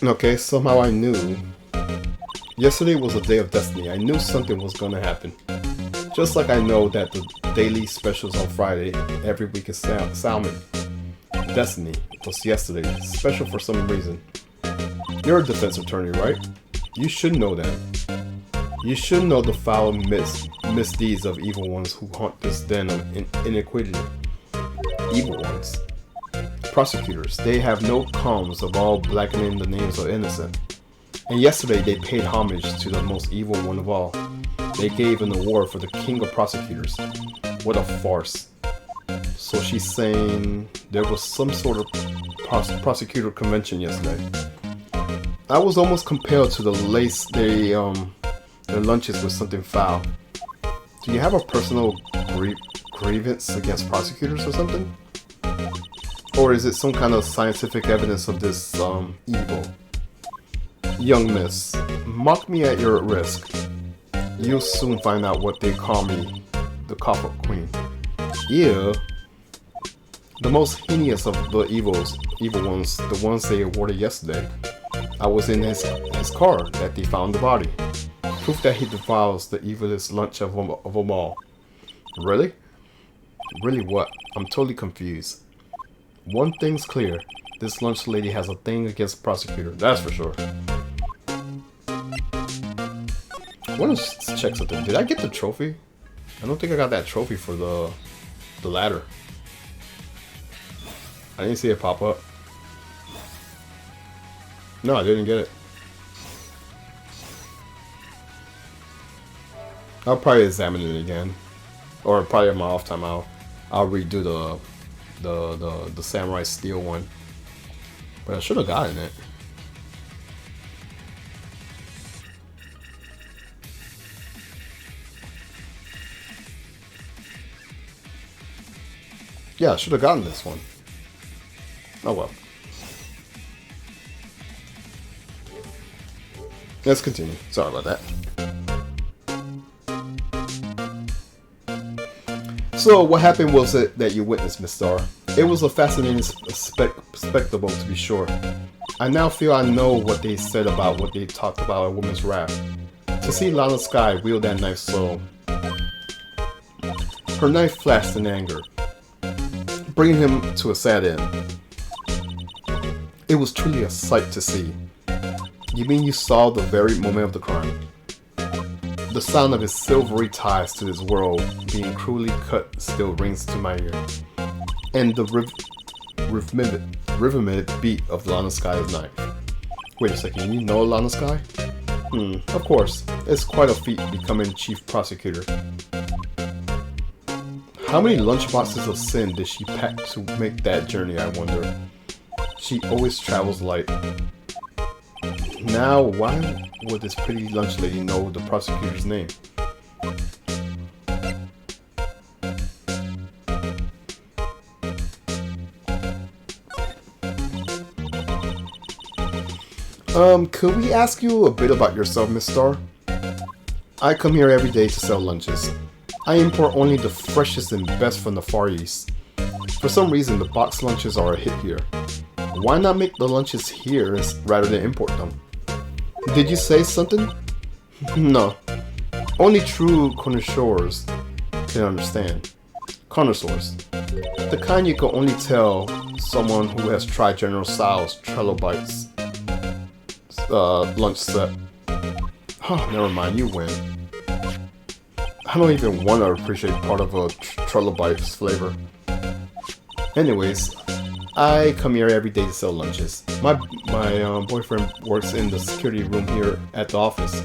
Okay, somehow I knew. Yesterday was a day of destiny. I knew something was gonna happen. Just like I know that the daily specials on Friday every week is salmon. Destiny was yesterday, special for some reason. You're a defense attorney, right? You should know that. You should know the foul misdeeds of evil ones who haunt this den of iniquity. Evil ones. Prosecutors, they have no qualms of all blackening the names of innocent. And yesterday they paid homage to the most evil one of all. They gave an award for the king of prosecutors. What a farce. So she's saying there was some sort of prosecutor convention yesterday. I was almost compelled to lace their lunches with something foul. Do you have a personal grievance against prosecutors or something? Or is it some kind of scientific evidence of this evil? Young miss, mock me at your risk. You'll soon find out what they call me, the Copper Queen. Yeah. The most heinous of the evil ones, the ones they awarded yesterday. I was in his car that they found the body. Proof that he defiles the evilest lunch of them all. Really? Really what? I'm totally confused. One thing's clear. This lunch lady has a thing against prosecutor. That's for sure. I want to check something. Did I get the trophy? I don't think I got that trophy for the ladder. I didn't see it pop up. No, I didn't get it. I'll probably examine it again, or probably on my off time I'll redo the samurai steel one. But I should have gotten it. Yeah, I should have gotten this one. Oh well. Let's continue. Sorry about that. So what happened was it that you witnessed, Miss Star? It was a fascinating spectacle, to be sure. I now feel I know what they said about what they talked about a woman's wrath. To see Lana Sky wield that knife so... Her knife flashed in anger, bringing him to a sad end. It was truly a sight to see. You mean you saw the very moment of the crime? The sound of his silvery ties to this world being cruelly cut still rings to my ear. And the rhythmic beat of Lana Sky's knife. Wait a second, you know Lana Sky? Of course. It's quite a feat becoming chief prosecutor. How many lunchboxes of sin did she pack to make that journey, I wonder? She always travels light. Now, why would this pretty lunch lady know the prosecutor's name? Could we ask you a bit about yourself, Miss Star? I come here every day to sell lunches. I import only the freshest and best from the Far East. For some reason, the box lunches are a hit here. Why not make the lunches here rather than import them? Did you say something? No. Only true connoisseurs can understand. Connoisseurs. The kind you can only tell someone who has tried General Tso's Trilogy's lunch set. Oh, never mind, you win. I don't even want to appreciate part of a Trilogy's flavor. Anyways, I come here every day to sell lunches. My boyfriend works in the security room here at the office.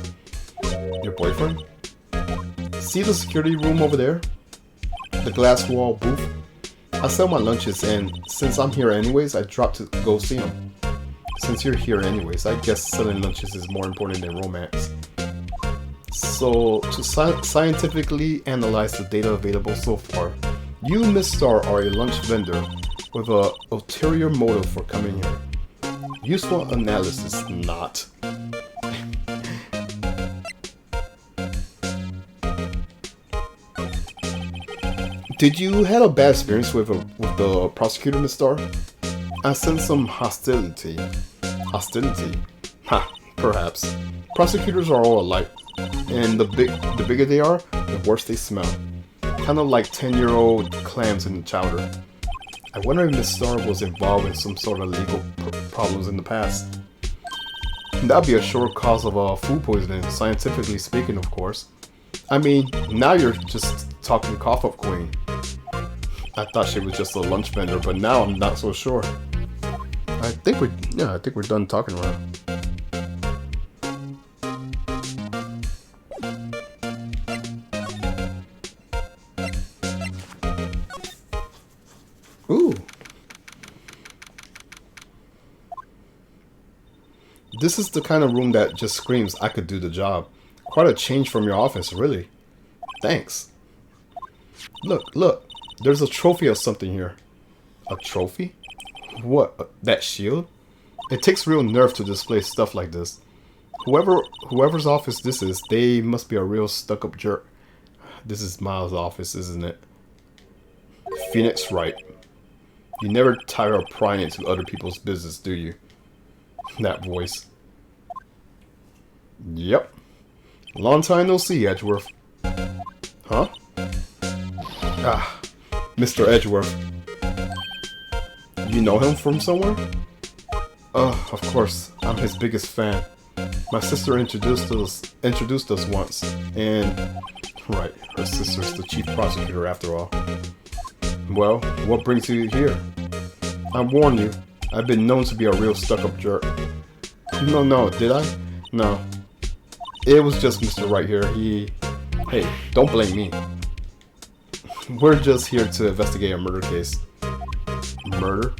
Your boyfriend? See the security room over there? The glass wall booth? I sell my lunches, and since I'm here anyways, I dropped to go see him. Since you're here anyways, I guess selling lunches is more important than romance. So, to scientifically analyze the data available so far, you, Miss Star, are a lunch vendor with an ulterior motive for coming here. Useful analysis, not. Did you have a bad experience with the prosecutor, Miss Star? I sense some hostility. Hostility? Ha, perhaps. Prosecutors are all alike, and the bigger they are, the worse they smell. Kind of like 10-year-old clams in the chowder. I wonder if Miss Star was involved in some sort of legal problems in the past. That'd be a sure cause of food poisoning, scientifically speaking, of course. I mean, now you're just talking cough-up queen. I thought she was just a lunch vendor, but now I'm not so sure. I think we're done talking around. This is the kind of room that just screams I could do the job. Quite a change from your office, really. Thanks. Look, look. There's a trophy or something here. A trophy? What? That shield? It takes real nerve to display stuff like this. Whoever's office this is, they must be a real stuck-up jerk. This is Miles' office, isn't it? Phoenix Wright. You never tire of prying into other people's business, do you? That voice. Yep. Long time no see, Edgeworth. Huh? Ah, Mr. Edgeworth. You know him from somewhere? Of course. I'm his biggest fan. My sister introduced us once, and right, her sister's the chief prosecutor after all. Well, what brings you here? I warn you, I've been known to be a real stuck-up jerk. No, did I? No. It was just Mr. Wright here. Hey, don't blame me. We're just here to investigate a murder case. Murder?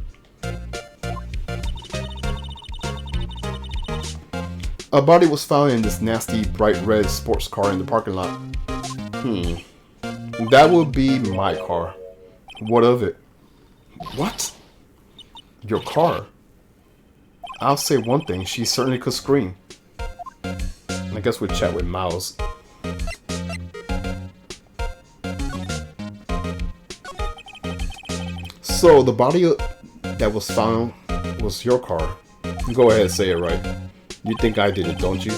A body was found in this nasty bright red sports car in the parking lot. That would be my car. What of it? What? Your car? I'll say one thing, she certainly could scream. I guess we'll chat with Miles. So, the body that was found was your car. Go ahead, say it right. You think I did it, don't you?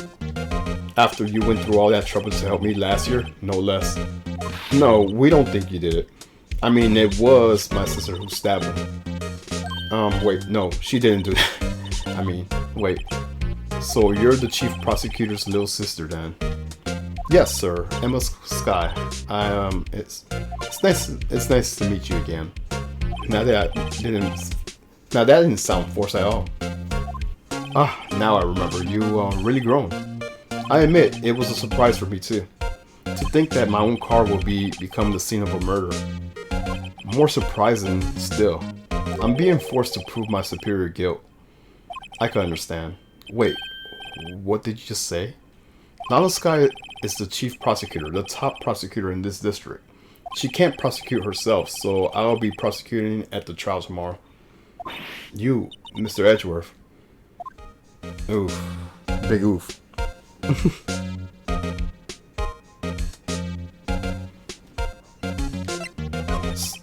After you went through all that trouble to help me last year? No less. No, we don't think you did it. I mean, it was my sister who stabbed him. Wait, no, she didn't do that. I mean, wait. So you're the chief prosecutor's little sister then? Yes, sir. Emma Sky. It's nice to meet you again. Now that didn't sound forced at all. Ah, now I remember. You really grown. I admit it was a surprise for me too. To think that my own car will become the scene of a murder. More surprising still, I'm being forced to prove my superior guilt. I can understand. Wait, what did you just say? Nala Sky is the chief prosecutor, the top prosecutor in this district. She can't prosecute herself, so I'll be prosecuting at the trial tomorrow. You, Mr. Edgeworth. Oof. Big oof.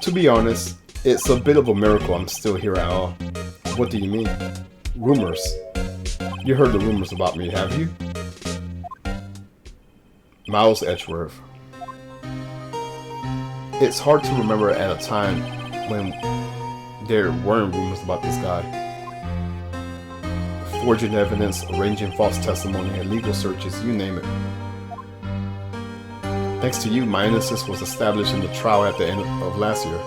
To be honest, it's a bit of a miracle I'm still here at all. What do you mean? Rumors. You heard the rumors about me, have you? Miles Edgeworth. It's hard to remember at a time when there weren't rumors about this guy. Forging evidence, arranging false testimony, illegal searches, you name it. Thanks to you, my innocence was established in the trial at the end of last year.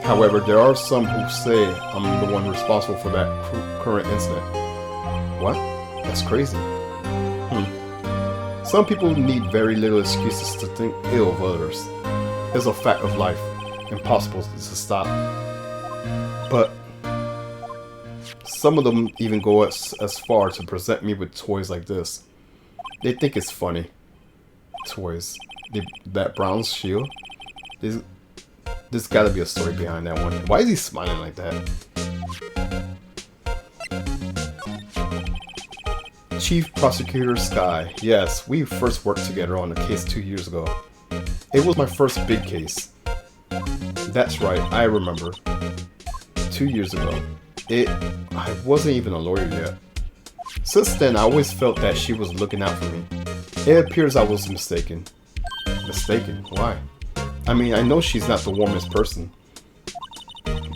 However, there are some who say I'm the one responsible for that current incident. What? That's crazy. Some people need very little excuses to think ill of others. It's a fact of life, impossible to stop. But some of them even go as far to present me with toys like this. They think it's funny. Toys. That brown shield? There's gotta be a story behind that one. Why is he smiling like that? Chief Prosecutor Sky. Yes, we first worked together on a case 2 years ago. It was my first big case. That's right, I remember. 2 years ago. I wasn't even a lawyer yet. Since then, I always felt that she was looking out for me. It appears I was mistaken. Mistaken? Why? I mean, I know she's not the warmest person.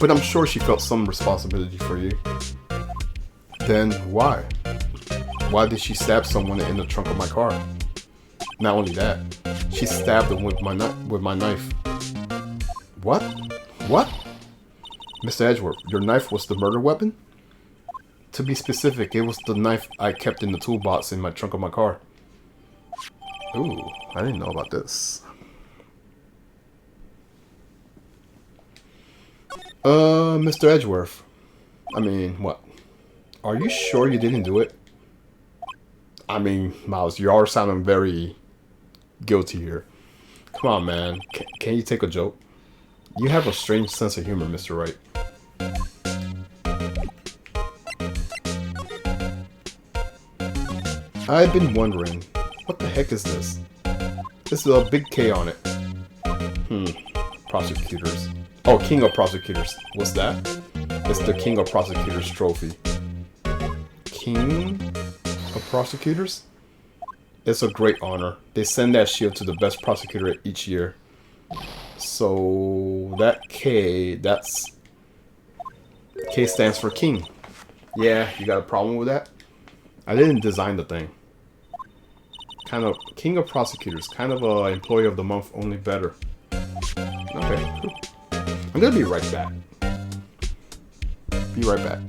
But I'm sure she felt some responsibility for you. Then why? Why did she stab someone in the trunk of my car? Not only that, she stabbed him with my knife. What? What? Mr. Edgeworth, your knife was the murder weapon? To be specific, it was the knife I kept in the toolbox in my trunk of my car. Ooh, I didn't know about this. Mr. Edgeworth. I mean, what? Are you sure you didn't do it? I mean, Miles, you are sounding very guilty here. Come on, man. Can you take a joke? You have a strange sense of humor, Mr. Wright. I've been wondering, what the heck is this? This is a big K on it. Prosecutors. Oh, King of Prosecutors. What's that? It's the King of Prosecutors trophy. King of Prosecutors? It's a great honor. They send that shield to the best prosecutor each year. So that K, that's K stands for King. Yeah, you got a problem with that? I didn't design the thing. Kind of King of Prosecutors, kind of a employee of the month, only better. Okay, cool. I'm gonna be right back. Be right back.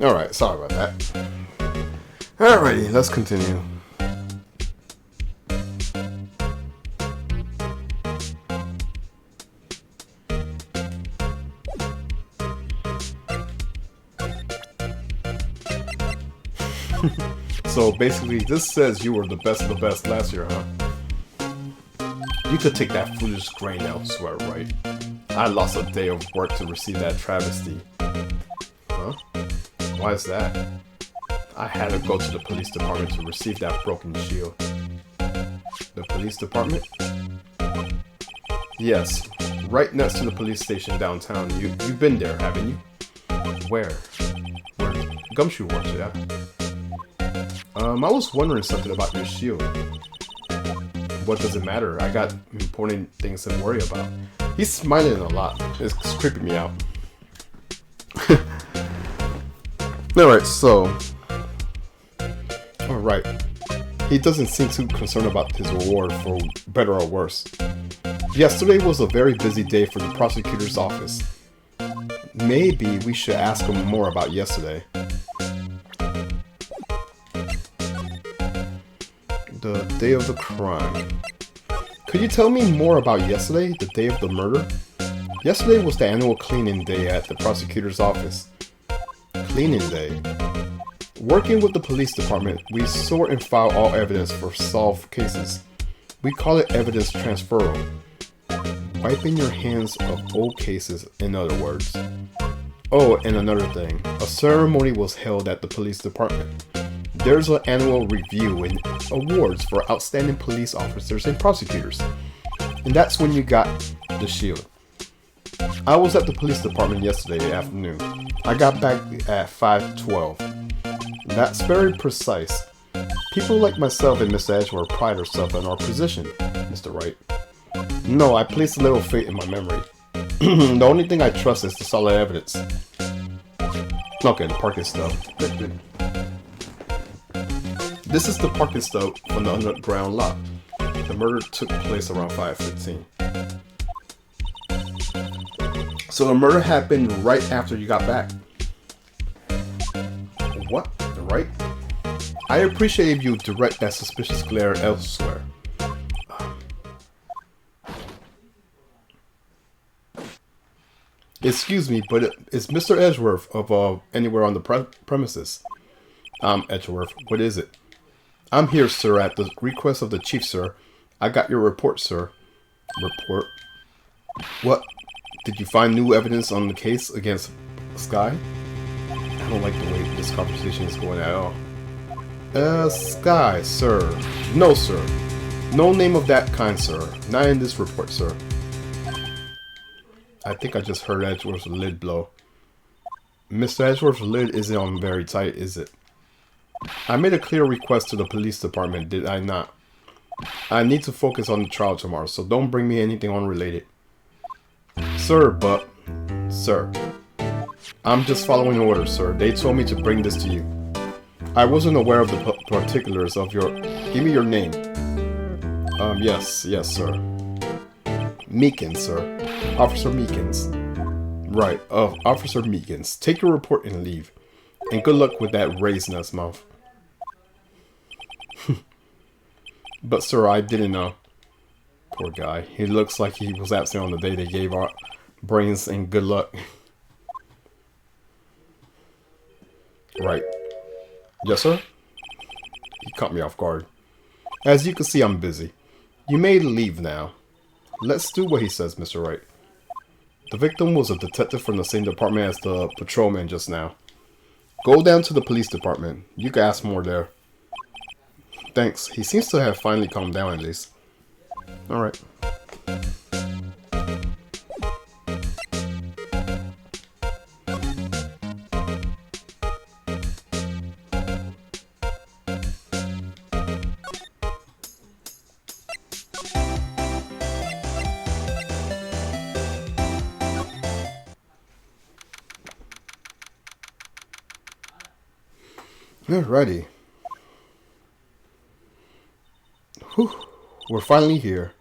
Alright, sorry about that. Alrighty, let's continue. So basically, this says you were the best of the best last year, huh? You could take that foolish grain elsewhere, right? I lost a day of work to receive that travesty. Huh? Why is that? I had to go to the police department to receive that broken shield. The police department? Yes, right next to the police station downtown. You've been there, haven't you? Where? Where Gumshoe works, yeah. I was wondering something about your shield. What does it matter? I got important things to worry about. He's smiling a lot. It's creeping me out. Alright, so... Alright. He doesn't seem too concerned about his reward, for better or worse. Yesterday was a very busy day for the prosecutor's office. Maybe we should ask him more about yesterday. The day of the crime. Could you tell me more about yesterday, the day of the murder? Yesterday was the annual cleaning day at the prosecutor's office. Cleaning day. Working with the police department, we sort and file all evidence for solved cases. We call it evidence transferal. Wiping your hands of old cases, in other words. Oh, and another thing. A ceremony was held at the police department. There's an annual review and awards for outstanding police officers and prosecutors. And that's when you got the shield. I was at the police department yesterday afternoon. I got back at 5:12. That's very precise. People like myself and Mr. Edgeworth pride ourselves on our position, Mr. Wright. No, I place a little faith in my memory. The only thing I trust is the solid evidence. Okay, the parking stub. This is the parking stub from the underground lot. The murder took place around 5:15. So the murder happened right after you got back. What? Right? I appreciate if you direct that suspicious glare elsewhere. Excuse me, but is Mr. Edgeworth of anywhere on the premises? Edgeworth, what is it? I'm here, sir, at the request of the chief, sir. I got your report, sir. Report? What? Did you find new evidence on the case against Sky? I don't like the way this conversation is going at all. Sky, sir. No, sir. No name of that kind, sir. Not in this report, sir. I think I just heard Edgeworth's lid blow. Mr. Edgeworth's lid isn't on very tight, is it? I made a clear request to the police department, did I not? I need to focus on the trial tomorrow, so don't bring me anything unrelated. Sir, but... Sir. I'm just following orders, sir. They told me to bring this to you. I wasn't aware of the particulars of your... Give me your name. Yes, sir. Meekins, sir. Officer Meekins. Right, Officer Meekins. Take your report and leave. And good luck with that raised in his mouth. But sir, I didn't know. Poor guy. He looks like he was absent on the day they gave our brains and good luck. Right. Yes, sir? He caught me off guard. As you can see, I'm busy. You may leave now. Let's do what he says, Mr. Wright. The victim was a detective from the same department as the patrolman just now. Go down to the police department. You can ask more there. Thanks. He seems to have finally calmed down at least. Alright. Alrighty. Whew. We're finally here.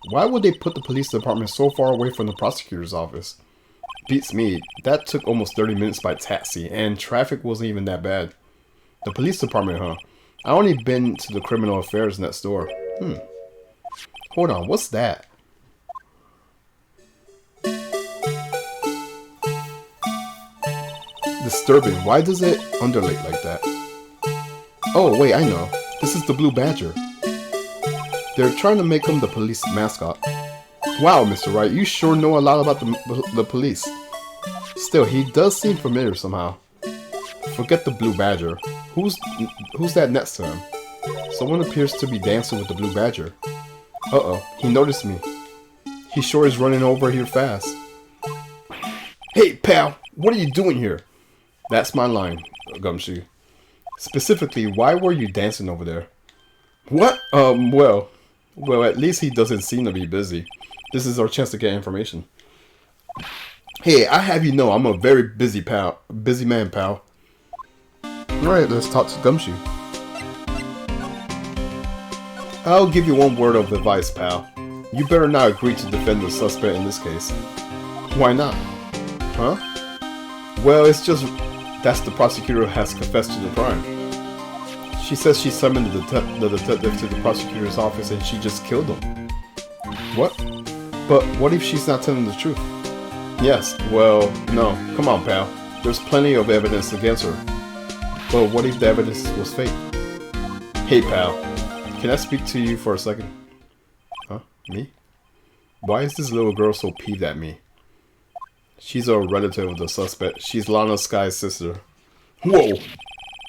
Why would they put the police department so far away from the prosecutor's office? beats me. That took almost 30 minutes by taxi, and traffic wasn't even that bad. The police department, huh? I only been to the criminal affairs next door. Hold on, what's that? Disturbing. Why does it undulate like that? Oh, wait, I know. This is the Blue Badger. They're trying to make him the police mascot. Wow, Mr. Wright, you sure know a lot about the police. Still, he does seem familiar somehow. Forget the Blue Badger. Who's that next to him? Someone appears to be dancing with the Blue Badger. Uh-oh, he noticed me. He sure is running over here fast. Hey, pal, what are you doing here? That's my line, Gumshoe. Specifically, why were you dancing over there? What? Well, at least he doesn't seem to be busy. This is our chance to get information. Hey, I have you know I'm a very busy man, pal. Alright, let's talk to Gumshoe. I'll give you one word of advice, pal. You better not agree to defend the suspect in this case. Why not? Huh? Well, it's just that's the prosecutor has confessed to the crime. She says she summoned the detective to the prosecutor's office and she just killed him. What? But what if she's not telling the truth? Yes, well, no. Come on, pal. There's plenty of evidence against her. But what if the evidence was fake? Hey, pal. Can I speak to you for a second? Huh? Me? Why is this little girl so peeved at me? She's a relative of the suspect. She's Lana Sky's sister. Whoa!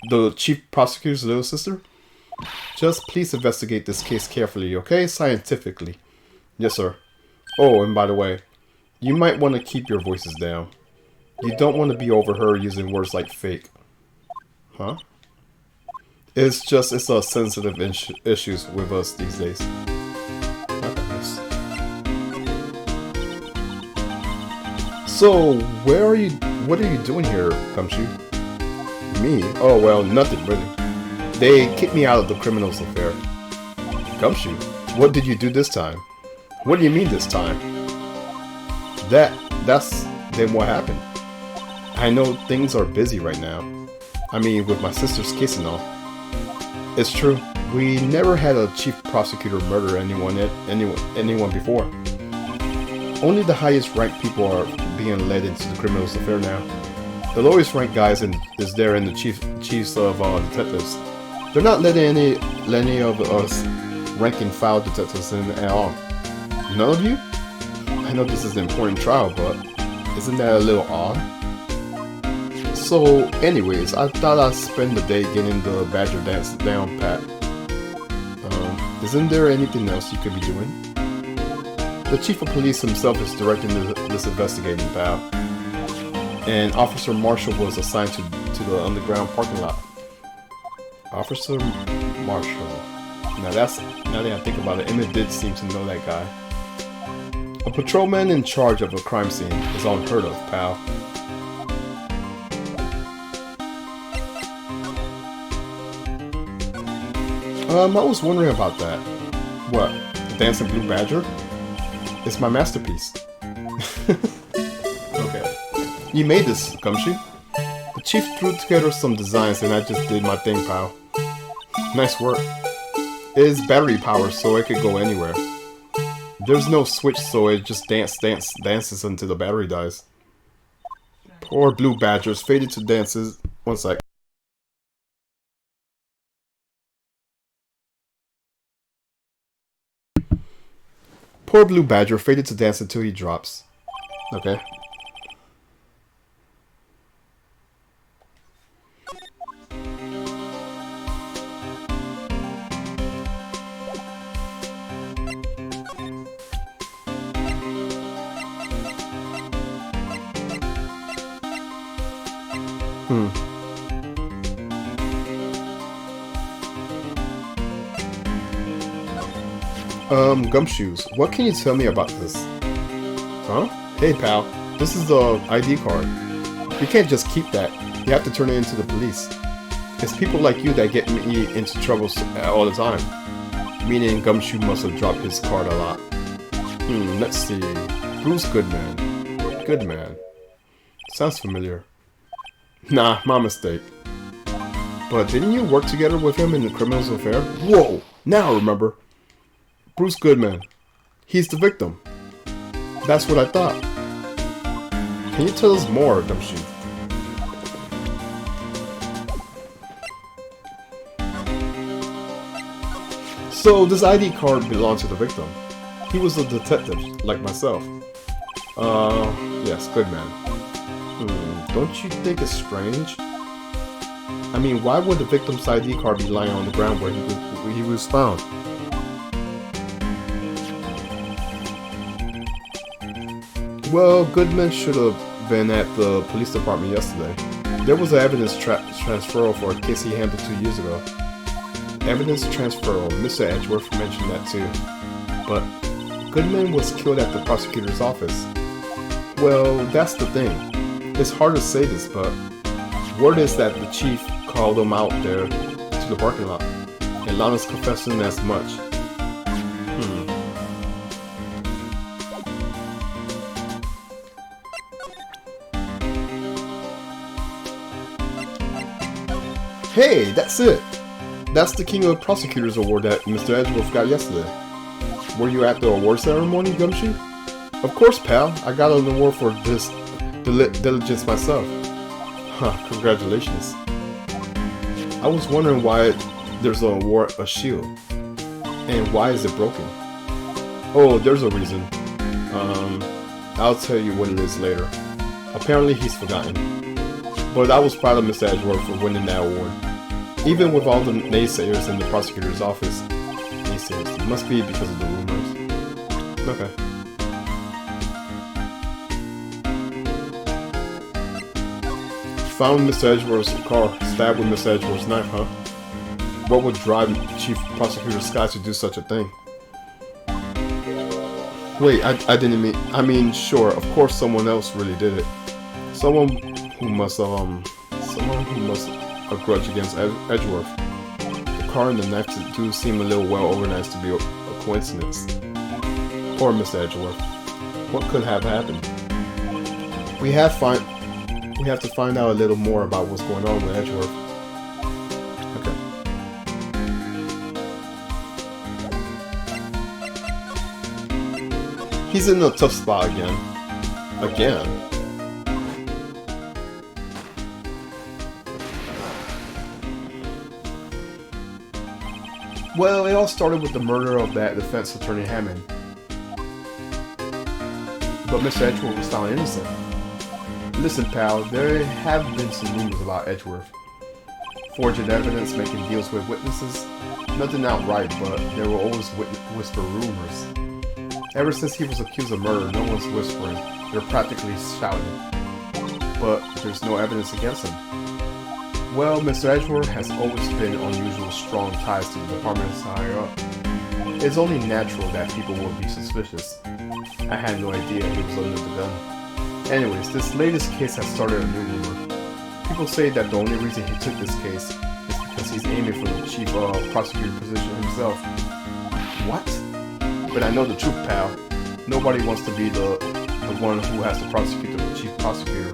The chief prosecutor's little sister? Just please investigate this case carefully, okay? Scientifically. Yes, sir. Oh, and by the way, you might want to keep your voices down. You don't want to be overheard using words like fake. Huh? It's a sensitive issues with us these days. So, what are you doing here, Gumshoe? Me? Oh, well, nothing really. They kicked me out of the criminals affair. Gumshoe, what did you do this time? What do you mean this time? Then what happened? I know things are busy right now. I mean, with my sister's case and all. It's true. We never had a chief prosecutor murder anyone before. Only the highest ranked people are being led into the criminal's affair now. The lowest ranked guys is there in the chiefs of detectives. They're not letting any of us rank and file detectives in at all. None of you? I know this is an important trial, but isn't that a little odd? So, anyways, I thought I'd spend the day getting the Badger dance down pat. Isn't there anything else you could be doing? The chief of police himself is directing this investigating, pal. And Officer Marshall was assigned to the underground parking lot. Officer Marshall. Now that I think about it, Emmett did seem to know that guy. A patrolman in charge of a crime scene is unheard of, pal. I was wondering about that. What? The Dancing Blue Badger? It's my masterpiece. Okay. You made this, Gumshoe. The chief threw together some designs and I just did my thing, pal. Nice work. It is battery powered so it could go anywhere. There's no switch so it just dances until the battery dies. Poor Blue Badgers faded to dances. One sec. Poor Blue Badger faded to dance until he drops. Okay. Gumshoes, what can you tell me about this? Huh? Hey pal, this is the ID card. You can't just keep that. You have to turn it into the police. It's people like you that get me into trouble all the time. Meaning Gumshoe must have dropped his card a lot. Let's see. Bruce Goodman. Goodman. Sounds familiar. Nah, my mistake. But didn't you work together with him in the criminal's affair? Whoa! Now I remember. Bruce Goodman. He's the victim. That's what I thought. Can you tell us more, Gumshoe? So this ID card belonged to the victim. He was a detective, like myself. Yes, Goodman. Don't you think it's strange? I mean, why would the victim's ID card be lying on the ground where he was found? Well, Goodman should have been at the police department yesterday. There was an evidence transferal for a case he handled 2 years ago. Evidence transferal, Mr. Edgeworth mentioned that too. But Goodman was killed at the prosecutor's office. Well, that's the thing. It's hard to say this, but word is that the chief called him out there to the parking lot. And Lana's confessing as much. Hey, that's it! That's the King of Prosecutors Award that Mr. Edgeworth got yesterday. Were you at the award ceremony, Gumshoe? Of course, pal. I got an award for this diligence myself. Huh, congratulations. I was wondering why there's an award, a shield. And why is it broken? Oh, there's a reason. I'll tell you what it is later. Apparently he's forgotten. But I was proud of Mr. Edgeworth for winning that award. Even with all the naysayers in the prosecutor's office. Naysayers. It must be because of the rumors. Okay. Found Mr. Edgeworth's car, stabbed with Mr. Edgeworth's knife, huh? What would drive Chief Prosecutor Scott to do such a thing? Wait, I didn't mean... I mean, sure, of course someone else really did it. Someone who must have a grudge against Edgeworth. The car and the knife do seem a little well organized to be a coincidence. Poor Mr. Edgeworth. What could have happened? We have to find out a little more about what's going on with Edgeworth. Okay. He's in a tough spot again. Again? Well, it all started with the murder of that defense attorney Hammond. But Mr. Edgeworth was found innocent. Listen, pal, there have been some rumors about Edgeworth. Forging evidence, making deals with witnesses. Nothing outright, but there were always whisper rumors. Ever since he was accused of murder, no one's whispering. They're practically shouting. But there's no evidence against him. Well, Mr. Edgeworth has always been unusual strong ties to the department's higher up. It's only natural that people would be suspicious. I had no idea he was under the gun. Anyways, this latest case has started a new rumor. People say that the only reason he took this case is because he's aiming for the chief prosecutor position himself. What? But I know the truth, pal. Nobody wants to be the one who has to prosecute the chief prosecutor.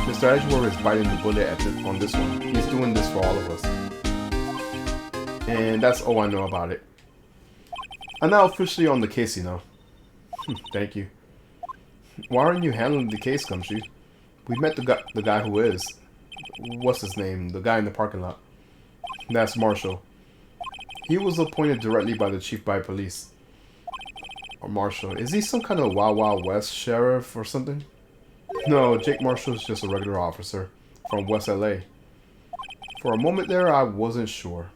Mr. Edgeworth is biting the bullet on this one. He's doing this for all of us. And that's all I know about it. I'm now officially on the case, you know. Thank you. Why aren't you handling the case, Gumshoe? We met the guy who is. What's his name? The guy in the parking lot. That's Marshall. He was appointed directly by the chief by police. Or Marshall. Is he some kind of Wild Wild West sheriff or something? No, Jake Marshall is just a regular officer from West LA. For a moment there, I wasn't sure.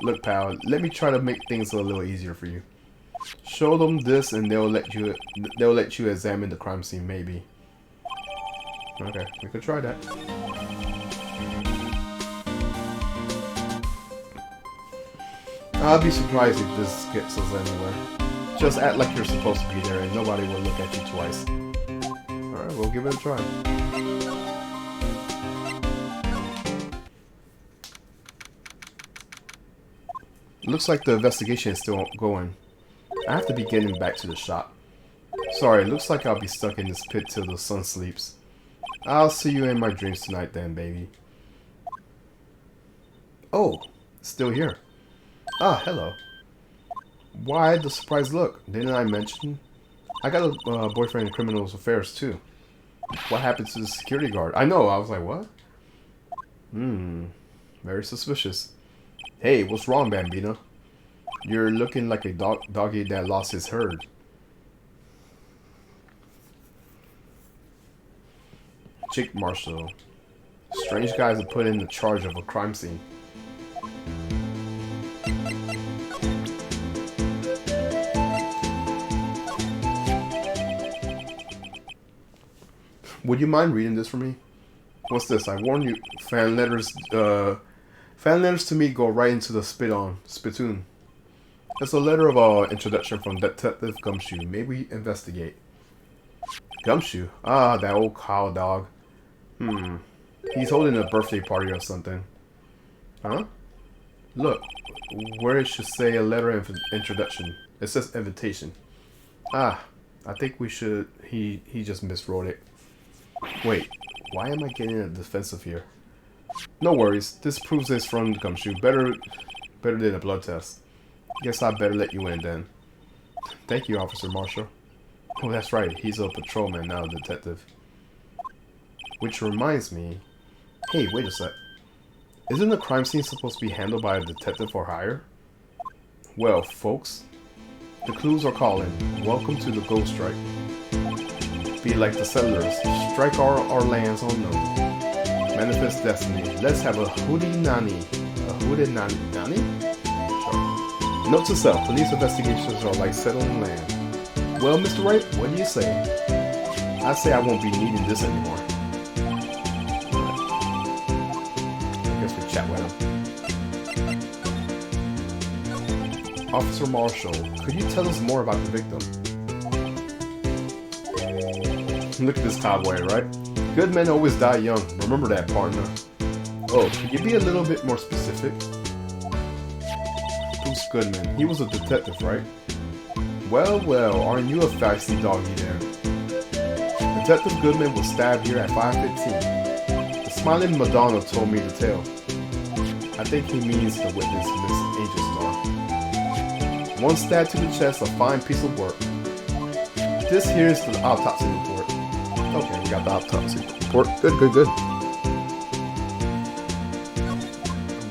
Look, pal, let me try to make things a little easier for you. Show them this, and they'll let you examine the crime scene, maybe. Okay, we could try that. I'll be surprised if this gets us anywhere. Just act like you're supposed to be there, and nobody will look at you twice. Alright, we'll give it a try. Looks like the investigation is still going. I have to be getting back to the shop. Sorry, looks like I'll be stuck in this pit till the sun sleeps. I'll see you in my dreams tonight then, baby. Oh, still here. Ah, hello. Why the surprised look? Didn't I mention? I got a boyfriend in criminal affairs too. What happened to the security guard? I know, I was like, what? Very suspicious. Hey, what's wrong, Bambina? You're looking like a doggy that lost his herd. Chick Marshall. Strange guys are put in the charge of a crime scene. Would you mind reading this for me? What's this? I warn you, fan letters to me go right into the spittoon. It's a letter of introduction from Detective Gumshoe. Maybe investigate. Gumshoe? Ah, that old cow dog. He's holding a birthday party or something. Huh? Look, where it should say a letter of introduction. It says invitation. Ah, I think we should... He just miswrote it. Wait, why am I getting a defensive here? No worries, this proves it's from Gumshoe. Better than a blood test. Guess I better let you in then. Thank you, Officer Marshall. Oh, that's right, he's a patrolman, now a detective. Which reminds me... Hey, wait a sec. Isn't the crime scene supposed to be handled by a detective for hire? Well, folks, the clues are calling. Welcome to the Ghost Strike. Be like the settlers. Strike our lands unknown. Manifest destiny. Let's have a hootie-nanny. A hootie-nanny? Sure. Note to self. Police investigations are like settling land. Well, Mr. Wright, what do you say? I say I won't be needing this anymore. I guess we chat with him. Officer Marshall, could you tell us more about the victim? Look at this cowboy, right? Good men always die young. Remember that, partner. Oh, could you be a little bit more specific? Who's Goodman? He was a detective, right? Well, aren't you a feisty doggy there? Detective Goodman was stabbed here at 5:15. The smiling Madonna told me the tale. I think he means the witness, Miss Angel Star. One stab to the chest, a fine piece of work. This here's the autopsy report. Okay, we got the autopsy report. Good.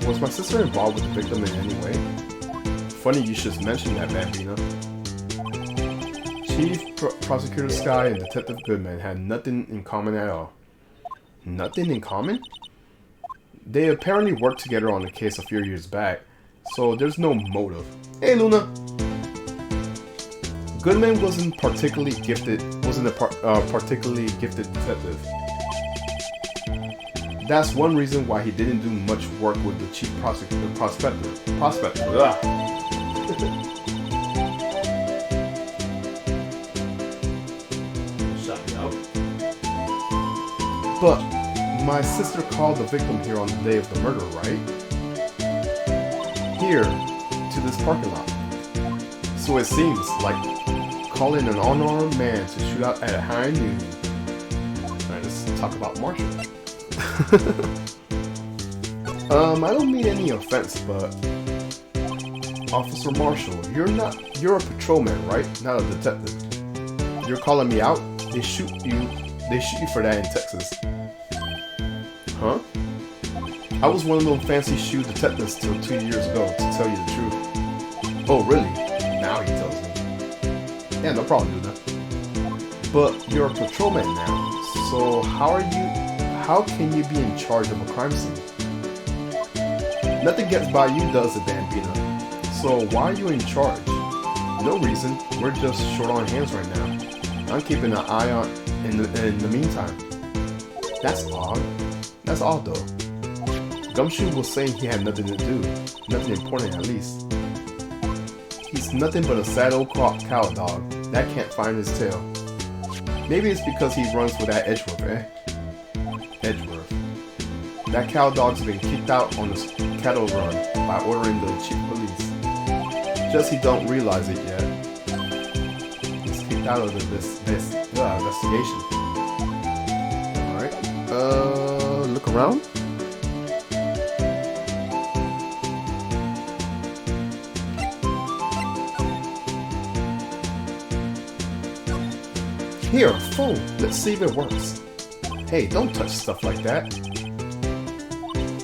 Was my sister involved with the victim in any way? Funny you should mention that, Bambina. Chief Prosecutor Sky and Detective Goodman had nothing in common at all. Nothing in common? They apparently worked together on the case a few years back, so there's no motive. Hey, Luna! Goodman wasn't a particularly gifted detective. That's one reason why he didn't do much work with the chief prospector. Shut me out. But my sister called the victim here on the day of the murder, right? Here, to this parking lot. So it seems like calling an unarmed man to shoot out at high noon. Alright, let's talk about Marshall. I don't mean any offense, but Officer Marshall, you're a patrolman, right? Not a detective. You're calling me out? They shoot you for that in Texas. Huh? I was one of those fancy shoe detectives till 2 years ago, to tell you the truth. Oh, really? Now he tells me. Yeah, no problem, dude. But you're a patrolman now, so how can you be in charge of a crime scene? Nothing gets by you, does it, Bambina? So why are you in charge? No reason. We're just short on hands right now. I'm keeping an eye on in the meantime. That's odd. That's odd though. Gumshoe was saying he had nothing to do. Nothing important at least. He's nothing but a sad old cow dog that can't find his tail. Maybe it's because he runs with that Edgeworth, eh? Edgeworth. That cow dog's been kicked out on his cattle run by ordering the chief police. Just he don't realize it yet. He's kicked out of this investigation. Alright. Look around? Here, phone. Let's see if it works. Hey, don't touch stuff like that.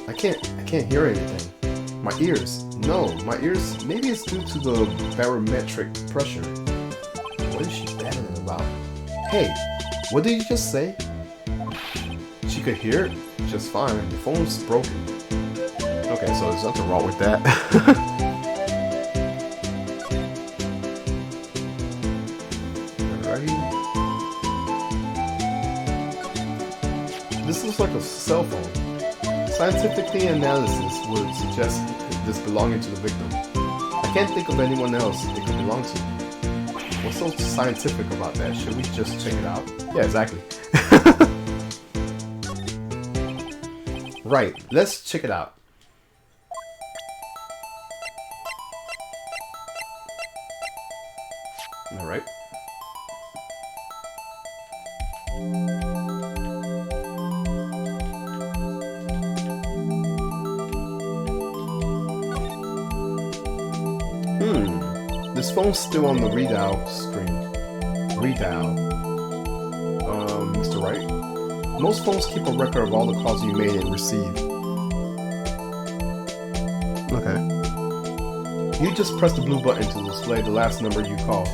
I can't hear anything. My ears. No, my ears. Maybe it's due to the barometric pressure. What is she babbling about? Hey, what did you just say? She could hear it just fine. The phone's broken. Okay, so there's nothing wrong with that. Alrighty. This looks like a cell phone. Scientifically, analysis would suggest this belonging to the victim. I can't think of anyone else it could belong to. What's so scientific about that? Should we just check it out? Yeah, exactly. Right, let's check it out. Alright. This phone's still on the redial screen. Redial. Mr. Wright? Most phones keep a record of all the calls you made and received. Okay. You just press the blue button to display the last number you called.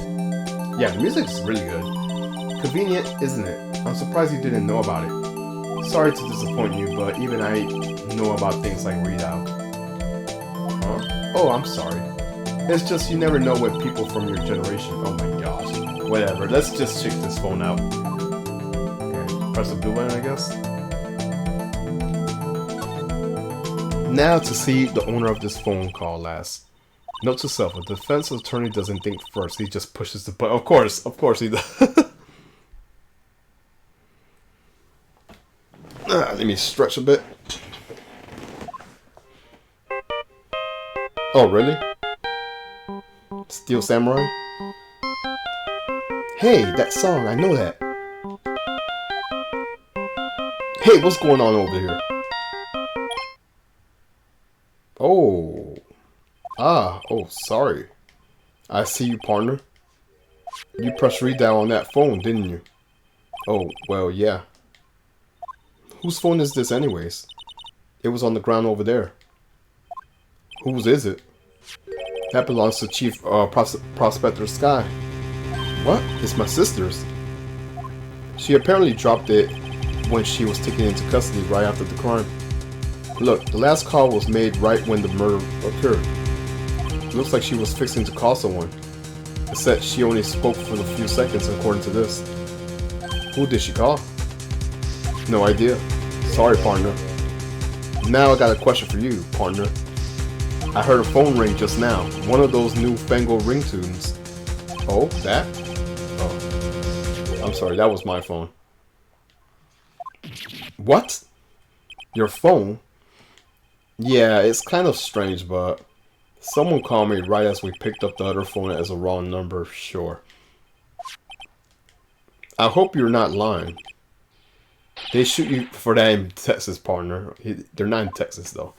Yeah, the music's really good. Convenient, isn't it? I'm surprised you didn't know about it. Sorry to disappoint you, but even I know about things like redial. Huh? Oh, I'm sorry. It's just you never know what people from your generation. Oh my gosh. Whatever. Let's just check this phone out. Okay. Press the blue button, I guess. Now to see the owner of this phone call last. Note to self: a defense attorney doesn't think first. He just pushes the button. Of course he does. Let me stretch a bit. Oh, really? Steel Samurai? Hey, that song, I know that. Hey, what's going on over here? Oh. Oh, sorry. I see you, partner. You pressed redial on that phone, didn't you? Oh, well, yeah. Whose phone is this anyways? It was on the ground over there. Whose is it? That belongs to Chief Prospector Sky. What? It's my sister's. She apparently dropped it when she was taken into custody right after the crime. Look, the last call was made right when the murder occurred. Looks like she was fixing to call someone. Except she only spoke for a few seconds according to this. Who did she call? No idea. Sorry, partner. Now I got a question for you, partner. I heard a phone ring just now. One of those newfangled ringtones. Oh, that? Oh. I'm sorry, that was my phone. What? Your phone? Yeah, it's kind of strange, but someone called me right as we picked up the other phone as a wrong number, sure. I hope you're not lying. They shoot you for that in Texas, partner. They're not in Texas, though.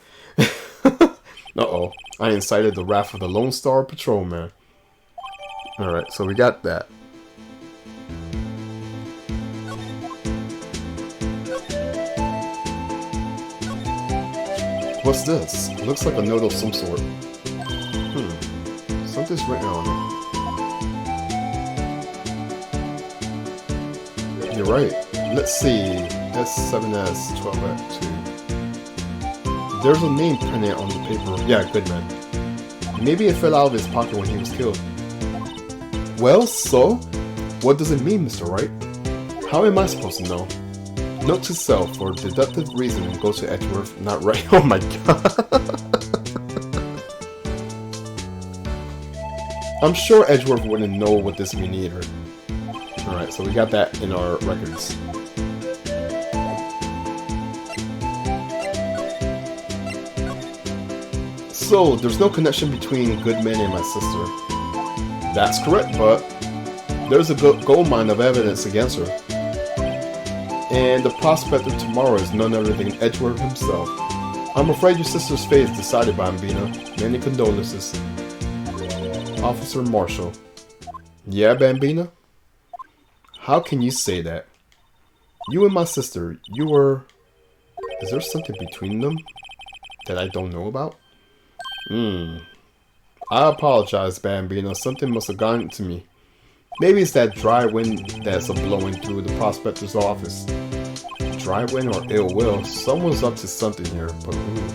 Uh-oh. I incited the wrath of the Lone Star Patrolman. Alright, so we got that. What's this? It looks like a note of some sort. Something's written on it. You're right. Let's see. S7S 12 at 2. There's a name printed on the paper. Yeah, Goodman. Maybe it fell out of his pocket when he was killed. Well, so? What does it mean, Mr. Wright? How am I supposed to know? Note to self, for deductive reasoning, go to Edgeworth, not Wright. Oh my god. I'm sure Edgeworth wouldn't know what this means either. Alright, so we got that in our records. So, there's no connection between Goodman and my sister. That's correct, but there's a gold mine of evidence against her. And the prospect of tomorrow is none other than Edgeworth himself. I'm afraid your sister's fate is decided, Bambina. Many condolences. Officer Marshall. Yeah, Bambina? How can you say that? You and my sister, you were... Is there something between them that I don't know about? I apologize, Bambina. Something must have gotten to me. Maybe it's that dry wind that's blowing through the prospector's office. Dry wind or ill will. Someone's up to something here, but who?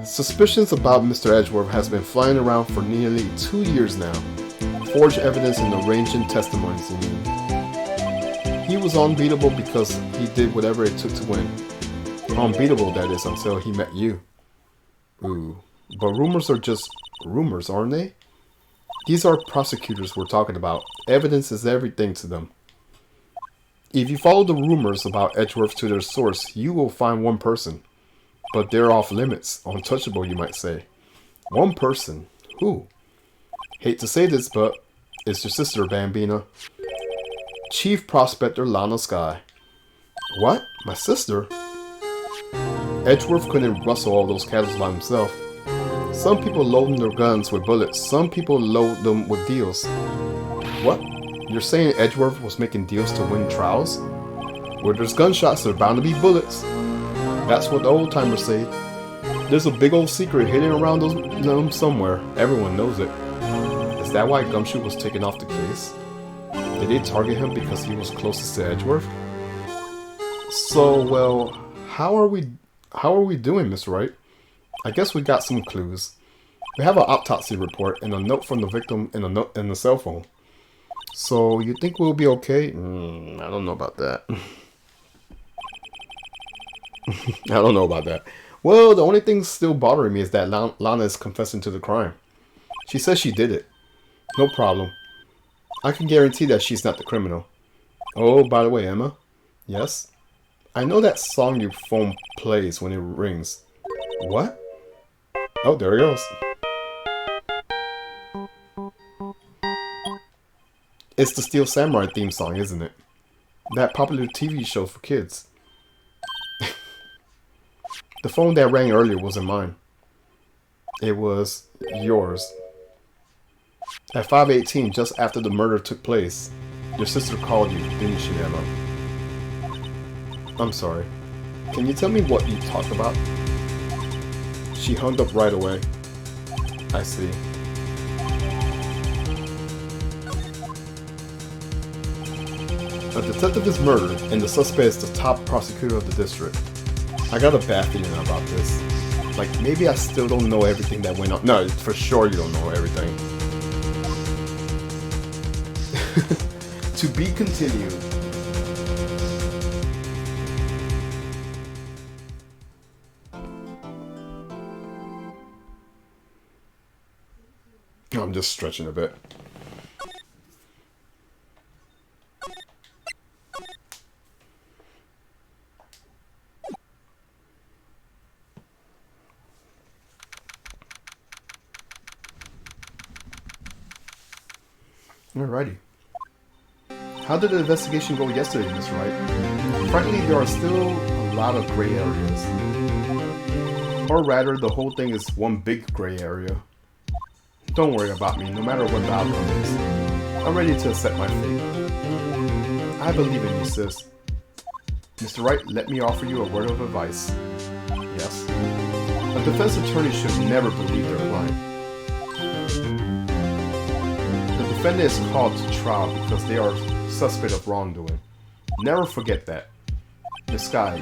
Suspicions about Mr. Edgeworth has been flying around for nearly 2 years now. Forged evidence and arranging testimonies, you mean. He was unbeatable because he did whatever it took to win. Unbeatable, that is, until he met you. Ooh. But rumors are just rumors, aren't they? These are prosecutors we're talking about. Evidence is everything to them. If you follow the rumors about Edgeworth to their source, you will find one person. But they're off limits. Untouchable, you might say. One person? Who? Hate to say this, but it's your sister, Bambina. Chief Prospector Lana Sky. What? My sister? Edgeworth couldn't rustle all those cattle by himself. Some people load their guns with bullets. Some people load them with deals. What? You're saying Edgeworth was making deals to win trials? Where there's gunshots, there's bound to be bullets. That's what the old timers say. There's a big old secret hidden around them somewhere. Everyone knows it. Is that why Gumshoe was taken off the case? Did they target him because he was closest to Edgeworth? So, well, how are we doing, Miss Wright? I guess we got some clues. We have an autopsy report and a note from the victim in the cell phone. So, you think we'll be okay? I don't know about that. I don't know about that. Well, the only thing still bothering me is that Lana is confessing to the crime. She says she did it. No problem. I can guarantee that she's not the criminal. Oh, by the way, Emma. Yes? I know that song your phone plays when it rings. What? Oh, there he goes. It's the Steel Samurai theme song, isn't it? That popular TV show for kids. The phone that rang earlier wasn't mine. It was yours. At 5:18, just after the murder took place, your sister called you, didn't she, Emma? I'm sorry. Can you tell me what you talked about? She hung up right away. I see. A detective is murdered, and the suspect is the top prosecutor of the district. I got a bad feeling about this. Like, maybe I still don't know everything that went on. No, for sure you don't know everything. To be continued. I'm just stretching a bit. Alrighty. How did the investigation go yesterday, Miss Wright? Frankly, there are still a lot of gray areas. Or rather, the whole thing is one big gray area. Don't worry about me, no matter what the outcome is. I'm ready to accept my fate. I believe in you, sis. Mr. Wright, let me offer you a word of advice. Yes? A defense attorney should never believe their client. The defendant is called to trial because they are suspect of wrongdoing. Never forget that. Miss Sky,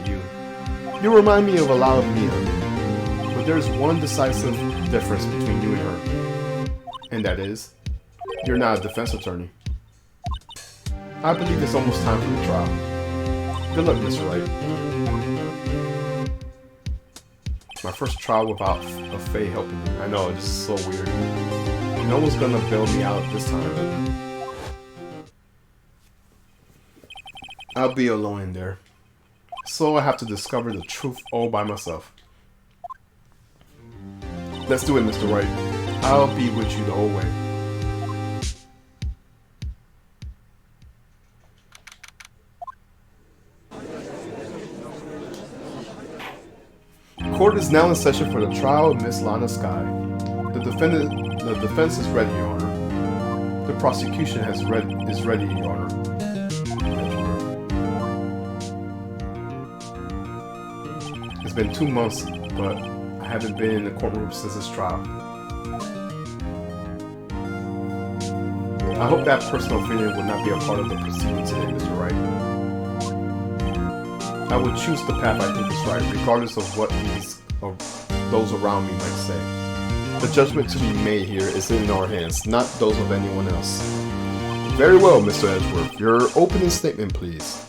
you remind me of a lot of Mia. But there's one decisive difference between you and her. And that is, you're not a defense attorney. I believe it's almost time for the trial. Good luck, Mr. Wright. My first trial without a Faye helping me. I know, it's so weird. No one's gonna bail me out this time. I'll be alone in there. So I have to discover the truth all by myself. Let's do it, Mr. Wright. I'll be with you the whole way. Court is now in session for the trial of Miss Lana Sky. The defense is ready, Your Honor. The prosecution is ready, Your Honor. It's been 2 months, but I haven't been in the courtroom since this trial. I hope that personal feeling will not be a part of the proceeding today, Mr. Wright. I will choose the path I think is right, regardless of what those around me might say. The judgment to be made here is in our hands, not those of anyone else. Very well, Mr. Edgeworth. Your opening statement, please.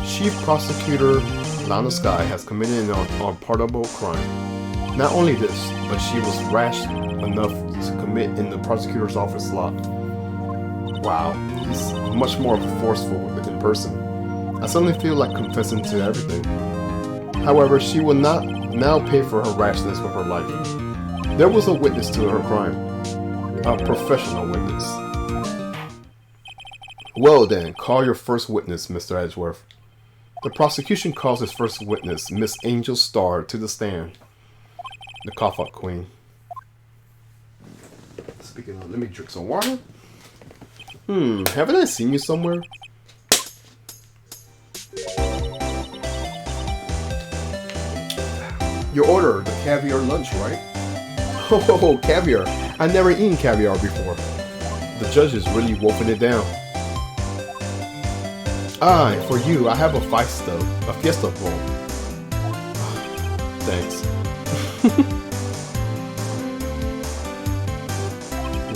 Chief Prosecutor Lana Sky has committed an unpardonable crime. Not only this, but she was rash enough to commit in the prosecutor's office lot. Wow, he's much more forceful in person. I suddenly feel like confessing to everything. However, she will not now pay for her rashness with her life. There was a witness to her crime. A professional witness. Well then, call your first witness, Mr. Edgeworth. The prosecution calls its first witness, Miss Angel Starr, to the stand. The cough-up queen. Speaking of, let me drink some water. Haven't I seen you somewhere? Your order, the caviar lunch, right? Oh, caviar. I've never eaten caviar before. The judge is really wolfing it down. Ah, and for you, I have a fiesta bowl. Thanks.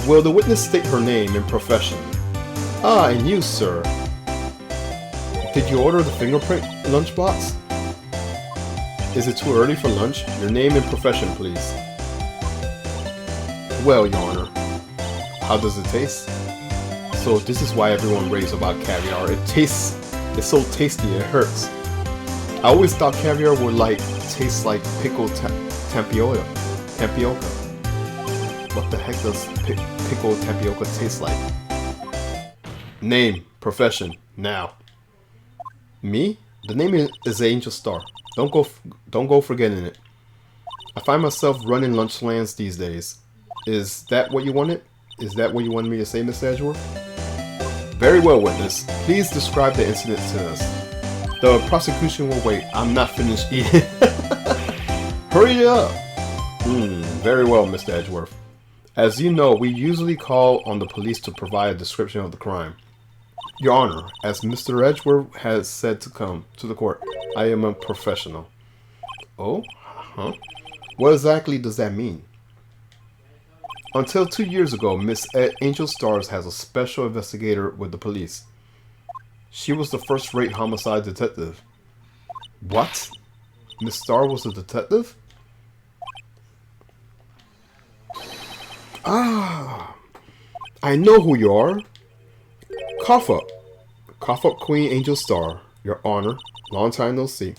Will the witness state her name and profession? Ah, and you, sir. Did you order the fingerprint lunchbox? Is it too early for lunch? Your name and profession, please. Well, Your Honor. How does it taste? So this is why everyone raves about caviar. It's so tasty, it hurts. I always thought caviar would taste like pickled tapioca. What the heck does pickled tapioca taste like? Name, profession, now. Me? The name is Angel Starr. Don't go forgetting it. I find myself running lunch lands these days. Is that what you wanted? Is that what you wanted me to say, Mr. Edgeworth? Very well, witness. Please describe the incident to us. The prosecution will wait. I'm not finished eating. Hurry up! Very well, Mr. Edgeworth. As you know, we usually call on the police to provide a description of the crime. Your Honor, as Mr. Edgeworth has said to come to the court, I am a professional. Oh? Huh? What exactly does that mean? Until 2 years ago, Miss Angel Stars has a special investigator with the police. She was the first-rate homicide detective. What? Miss Starr was a detective? Ah, I know who you are. Cough up. Cough up Queen Angel Starr. Your Honor. Long time no see.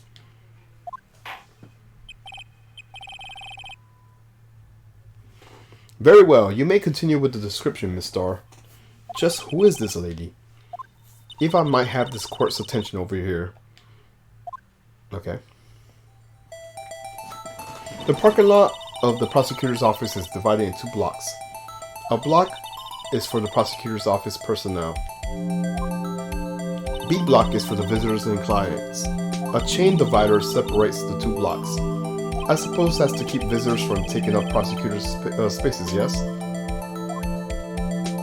Very well. You may continue with the description, Miss Starr. Just who is this lady? If I might have this court's attention over here. Okay. The parking lot of the prosecutor's office is divided in 2 blocks. A block is for the prosecutor's office personnel. B block is for the visitors and clients. A chain divider separates the 2 blocks. I suppose that's to keep visitors from taking up prosecutors' spaces, yes?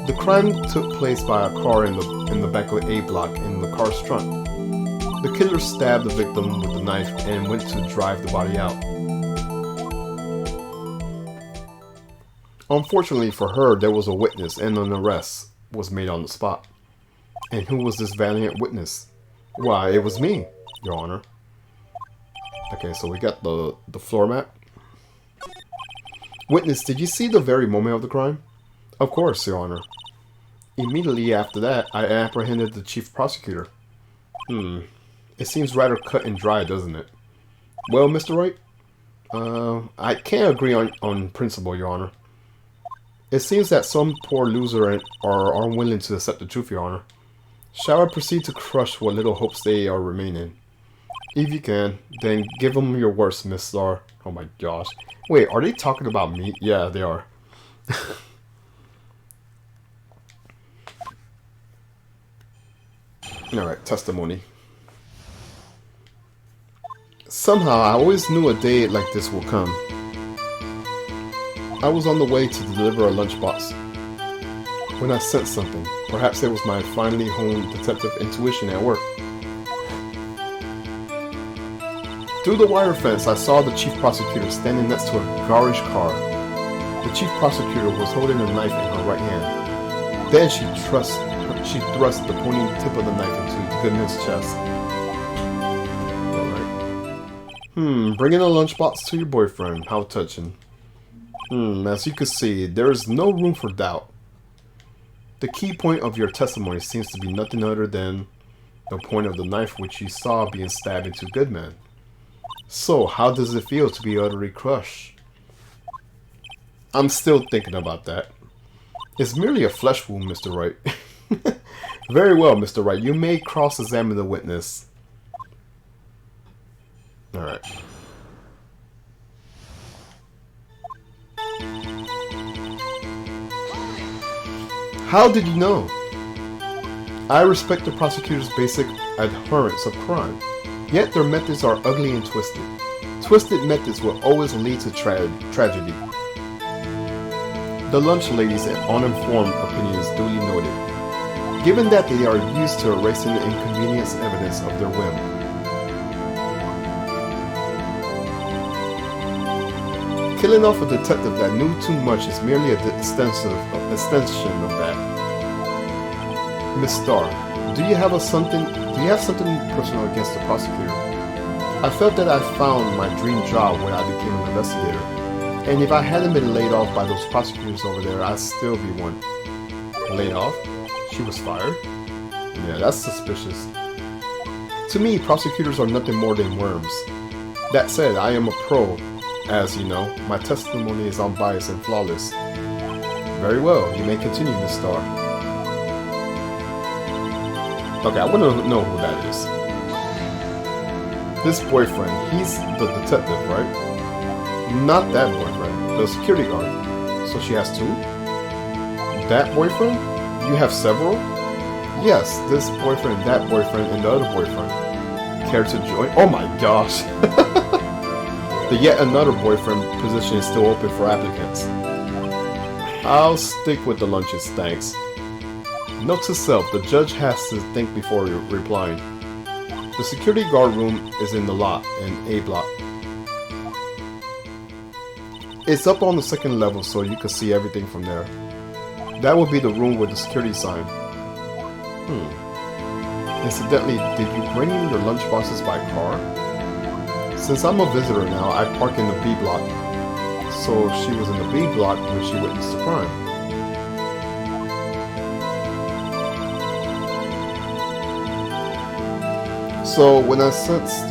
The crime took place by a car in the back of A block in the car's trunk. The killer stabbed the victim with the knife and went to drive the body out. Unfortunately for her, there was a witness and an arrest was made on the spot. And who was this valiant witness? Why, it was me, Your Honor. Okay, so we got the floor map. Witness, did you see the very moment of the crime? Of course, Your Honor. Immediately after that, I apprehended the chief prosecutor. It seems rather cut and dry, doesn't it? Well, Mr. Wright? I can't agree on principle, Your Honor. It seems that some poor loser are unwilling to accept the truth, Your Honor. Shall I proceed to crush what little hopes they are remaining? If you can, then give them your worst, Miss Starr. Oh my gosh. Wait, are they talking about me? Yeah, they are. Alright, testimony. Somehow, I always knew a day like this will come. I was on the way to deliver a lunchbox when I sensed something. Perhaps it was my finely honed detective intuition at work. Through the wire fence, I saw the chief prosecutor standing next to a garish car. The chief prosecutor was holding a knife in her right hand. Then she thrust the pointing tip of the knife into Goodman's chest. Alright. Bringing a lunchbox to your boyfriend. How touching. As you can see, there is no room for doubt. The key point of your testimony seems to be nothing other than the point of the knife which you saw being stabbed into Goodman. So, how does it feel to be utterly crushed? I'm still thinking about that. It's merely a flesh wound, Mr. Wright. Very well, Mr. Wright. You may cross-examine the witness. Alright. How did you know? I respect the prosecutor's basic abhorrence of crime. Yet their methods are ugly and twisted. Twisted methods will always lead to tragedy. The lunch ladies' uninformed opinions duly noted, given that they are used to erasing the inconvenience evidence of their whim. Killing off a detective that knew too much is merely an extension of that. Miss Starr, do you have something personal against the prosecutor? I felt that I found my dream job when I became an investigator, and if I hadn't been laid off by those prosecutors over there, I'd still be one. Laid off? She was fired? Yeah, that's suspicious. To me, prosecutors are nothing more than worms. That said, I am a pro. As you know, my testimony is unbiased and flawless. Very well, you may continue, Miss Starr. Okay, I want to know who that is. This boyfriend, he's the detective, right? Not that boyfriend, the security guard. So she has two? That boyfriend? You have several? Yes, this boyfriend, that boyfriend, and the other boyfriend. Care to join? Oh my gosh! The yet another boyfriend position is still open for applicants. I'll stick with the lunches, thanks. Note to self, the judge has to think before replying. The security guard room is in the lot, in A block. It's up on the second level so you can see everything from there. That would be the room with the security sign. Incidentally, did you bring in your lunchboxes by car? Since I'm a visitor now, I park in the B block. So she was in the B block when she witnessed the crime. So when I sensed...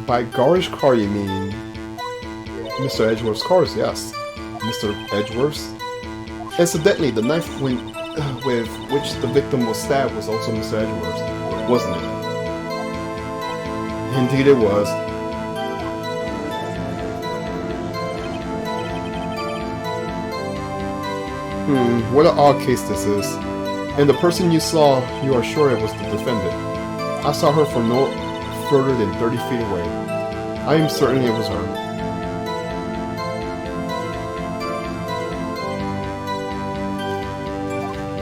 By garish car you mean... Mr. Edgeworth's cars, yes. Mr. Edgeworth's. Incidentally, the knife with which the victim was stabbed was also Mr. Edgeworth's, wasn't it? Indeed it was. What an odd case this is. And the person you saw, you are sure it was the defendant. I saw her from no further than 30 feet away. I am certain it was her.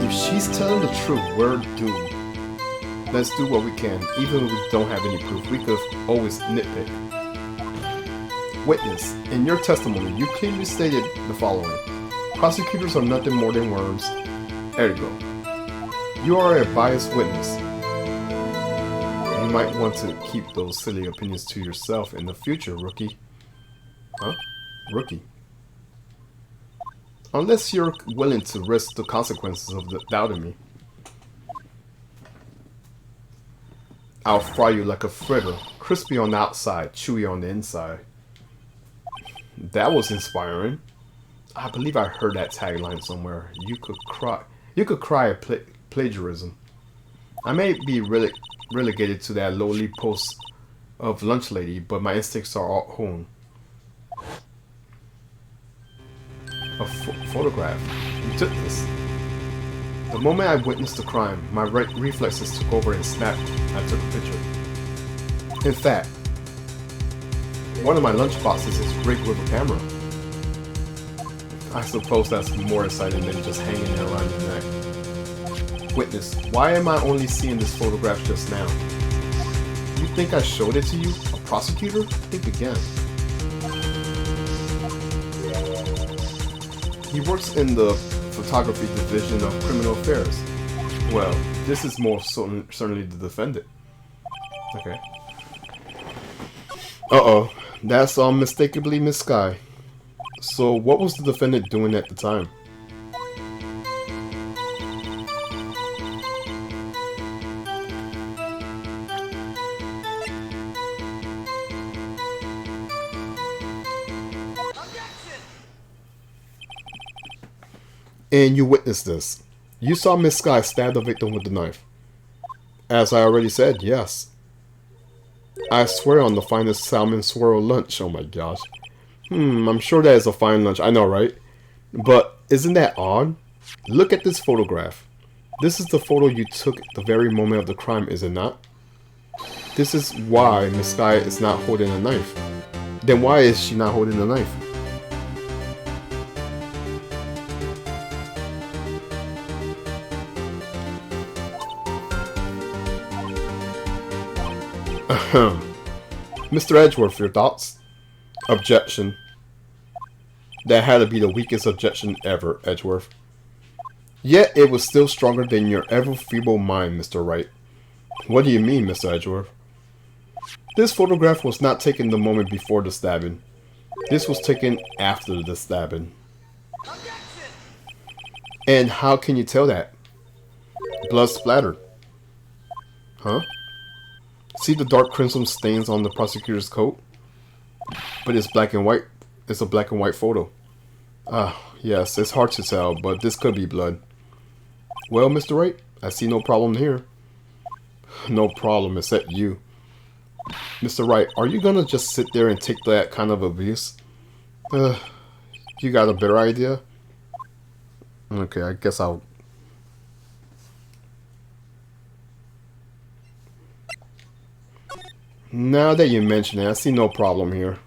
If she's telling the truth, we're doomed. Let's do what we can, even if we don't have any proof. We could always nitpick. Witness, in your testimony, you clearly stated the following. Prosecutors are nothing more than worms. Ergo, you are a biased witness. You might want to keep those silly opinions to yourself in the future, rookie. Huh? Rookie. Unless you're willing to risk the consequences of doubting me. I'll fry you like a fritter, crispy on the outside, chewy on the inside. That was inspiring. I believe I heard that tagline somewhere. You could cry. You could cry at plagiarism. I may be relegated to that lowly post of lunch lady, but my instincts are all home. A photograph. You took this. The moment I witnessed the crime, my reflexes took over and snapped. I took a picture. In fact, one of my lunch boxes is rigged with a camera. I suppose that's more exciting than just hanging it around your neck. Witness, why am I only seeing this photograph just now? You think I showed it to you? A prosecutor? Think again. He works in the photography division of criminal affairs. Well, this is more certainly the defendant. Okay. Uh-oh. That's unmistakably Miss Sky. So, what was the defendant doing at the time? And you witnessed this. You saw Miss Sky stab the victim with the knife. As I already said, yes. I swear on the finest salmon swirl lunch. Oh my gosh. I'm sure that is a fine lunch. I know, right? But isn't that odd? Look at this photograph. This is the photo you took the very moment of the crime, is it not? This is why Miss Sky is not holding a knife. Then why is she not holding the knife? Mr. Edgeworth, your thoughts? Objection. That had to be the weakest objection ever, Edgeworth. Yet it was still stronger than your ever feeble mind, Mr. Wright. What do you mean, Mr. Edgeworth? This photograph was not taken the moment before the stabbing. This was taken after the stabbing. And how can you tell that? Blood splattered. Huh? See the dark crimson stains on the prosecutor's coat? But it's black and white. It's a black and white photo. Yes, it's hard to tell, but this could be blood. Well, Mr. Wright, I see no problem here. No problem, except you. Mr. Wright, are you gonna just sit there and take that kind of abuse? You got a better idea? Okay, I guess I'll... Now that you mention it, I see no problem here.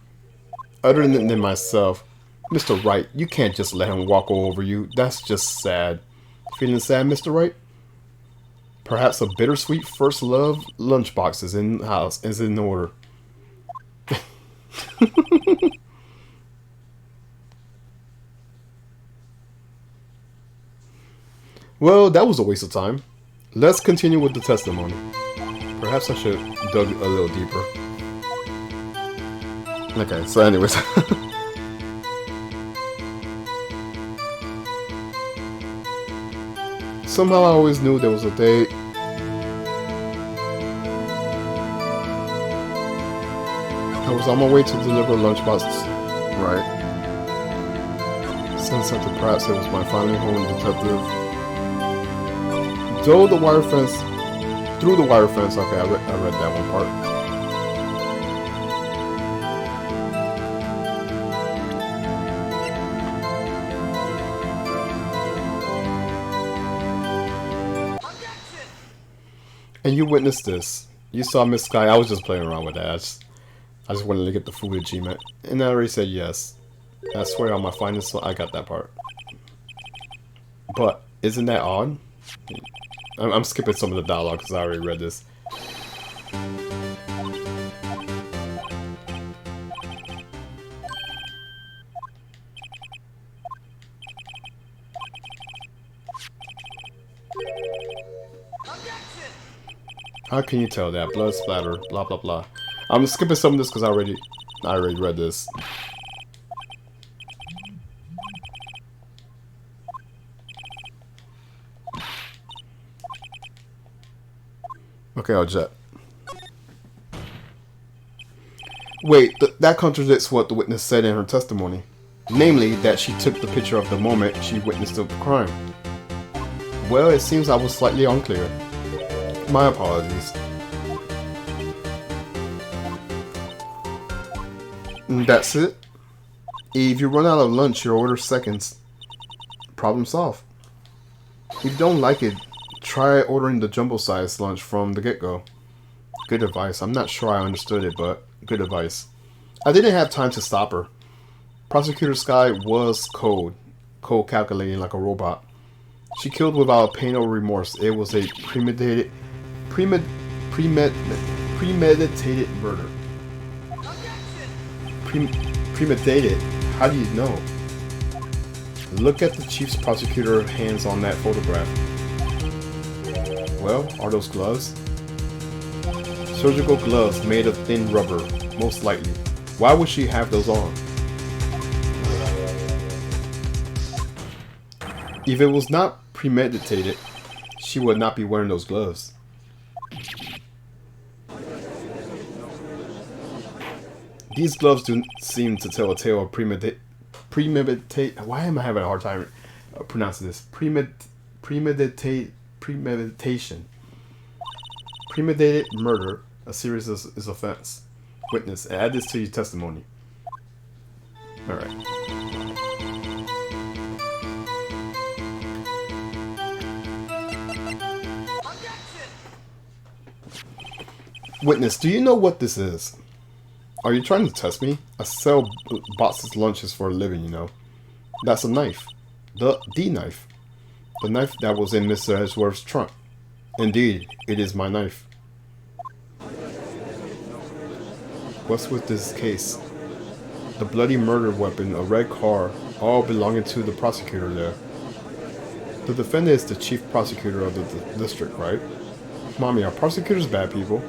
Other than myself, Mr. Wright, you can't just let him walk all over you. That's just sad. Feeling sad, Mr. Wright? Perhaps a bittersweet first love lunchbox is in the house, is in order. Well, that was a waste of time. Let's continue with the testimony. Perhaps I should dig a little deeper. Okay, so anyways. Somehow I always knew there was a date. I was on my way to deliver lunchboxes, right? Since at the perhaps it was my finally home detective. Through the wire fence, okay, I read that one part. And you witnessed this. You saw Miss Sky. I was just playing around with that. I just wanted to get the footage, and I already said yes. I swear on my finest, I got that part. But isn't that odd? I'm skipping some of the dialogue because I already read this. How can you tell that? Blood splatter, blah blah blah. I'm skipping some of this because I already read this. Okay, I'll jet. Wait, that contradicts what the witness said in her testimony. Namely, that she took the picture of the moment she witnessed the crime. Well, it seems I was slightly unclear. My apologies. That's it. If you run out of lunch, you order seconds. Problem solved. If you don't like it, try ordering the jumbo-sized lunch from the get-go. Good advice. I'm not sure I understood it, but good advice. I didn't have time to stop her. Prosecutor Sky was cold calculating like a robot. She killed without pain or remorse. It was a premeditated murder. Premeditated? How do you know? Look at the chief's prosecutor hands on that photograph. Well, are those gloves? Surgical gloves made of thin rubber, most likely. Why would she have those on? If it was not premeditated, she would not be wearing those gloves. These gloves do seem to tell a tale of premeditate. Why am I having a hard time pronouncing this? Premeditation. Premeditated murder. A serious is offense. Witness, add this to your testimony. All right. Witness, do you know what this is? Are you trying to test me? I sell boxes lunches for a living, you know. That's a knife. The knife. The knife that was in Mr. Edgeworth's trunk. Indeed, it is my knife. What's with this case? The bloody murder weapon, a red car, all belonging to the prosecutor there. The defendant is the chief prosecutor of the district, right? Mommy, are prosecutors bad people?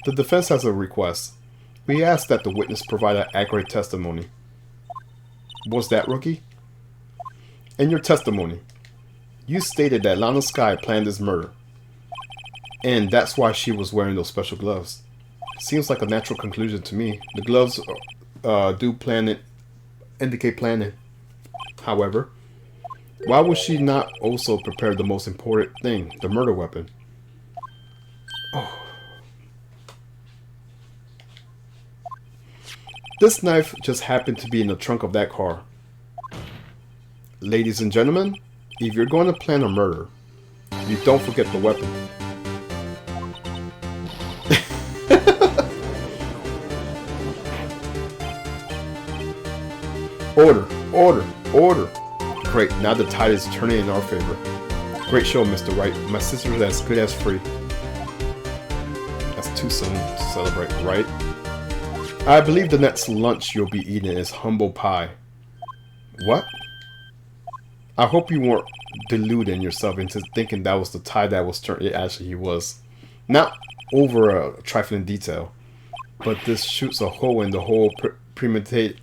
The defense has a request. We ask that the witness provide an accurate testimony. Was that, Rookie? In your testimony, you stated that Lana Skye planned this murder. And that's why she was wearing those special gloves. Seems like a natural conclusion to me. The gloves indicate planning. However, why would she not also prepare the most important thing, the murder weapon? Oh. This knife just happened to be in the trunk of that car. Ladies and gentlemen, if you're going to plan a murder, you don't forget the weapon. Order, order, order. Great, now the tide is turning in our favor. Great show, Mr. Wright. My sister is as good as free. That's too soon to celebrate, right? I believe the next lunch you'll be eating is humble pie. What? I hope you weren't deluding yourself into thinking that was the tie that was turned. It actually was. Not over a trifling detail, but this shoots a hole in the whole premeditated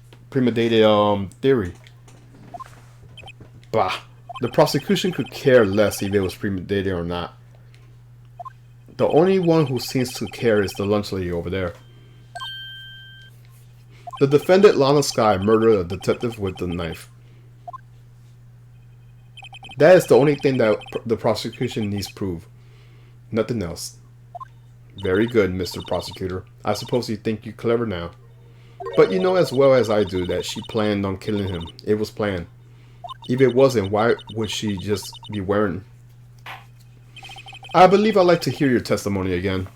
theory. Bah. The prosecution could care less if it was premeditated or not. The only one who seems to care is the lunch lady over there. The defendant, Lana Skye, murdered a detective with the knife. That is the only thing that the prosecution needs proof. Nothing else. Very good, Mr. Prosecutor. I suppose you think you're clever now. But you know as well as I do that she planned on killing him. It was planned. If it wasn't, why would she just be wearing? I believe I'd like to hear your testimony again.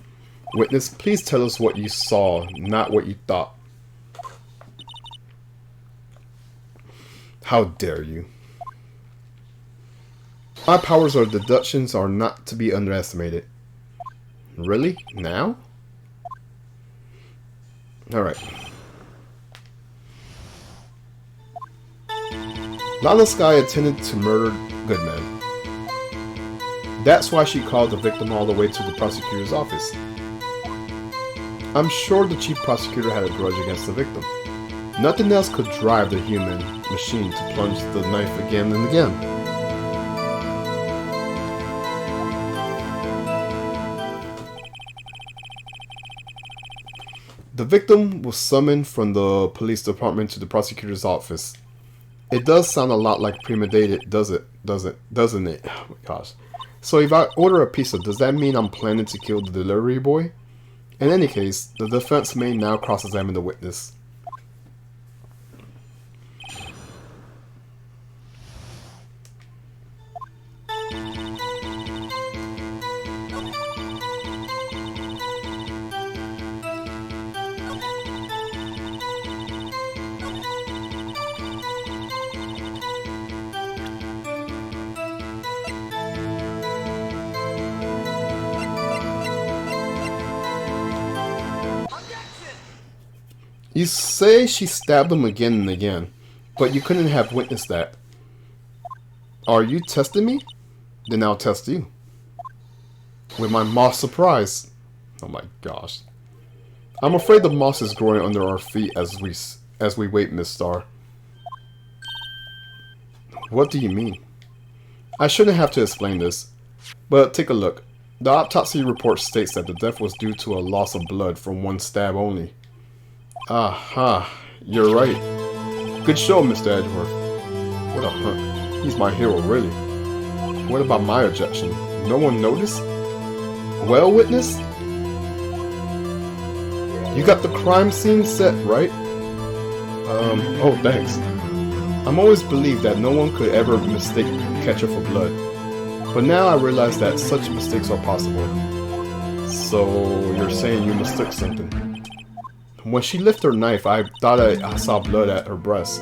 Witness, please tell us what you saw, not what you thought. How dare you? My powers of deductions are not to be underestimated. Really? Now? Alright. Lana Skye intended to murder Goodman. That's why she called the victim all the way to the prosecutor's office. I'm sure the chief prosecutor had a grudge against the victim. Nothing else could drive the human machine to plunge the knife again and again. The victim was summoned from the police department to the prosecutor's office. It does sound a lot like premeditated, doesn't it? Oh my gosh. So if I order a pizza, does that mean I'm planning to kill the delivery boy? In any case, the defense may now cross-examine the witness. You say she stabbed him again and again, but you couldn't have witnessed that. Are you testing me? Then I'll test you. With my moss surprise. Oh my gosh. I'm afraid the moss is growing under our feet as we wait, Miss Starr. What do you mean? I shouldn't have to explain this, but take a look. The autopsy report states that the death was due to a loss of blood from one stab only. Aha, you're right. Good show, Mr. Edgeworth. What a hunk. He's my hero, really. What about my objection? No one noticed? Well, witness? You got the crime scene set, right? Oh, thanks. I'm always believed that no one could ever mistake ketchup for blood. But now I realize that such mistakes are possible. So, you're saying you mistook something? When she lifted her knife, I thought I saw blood at her breast.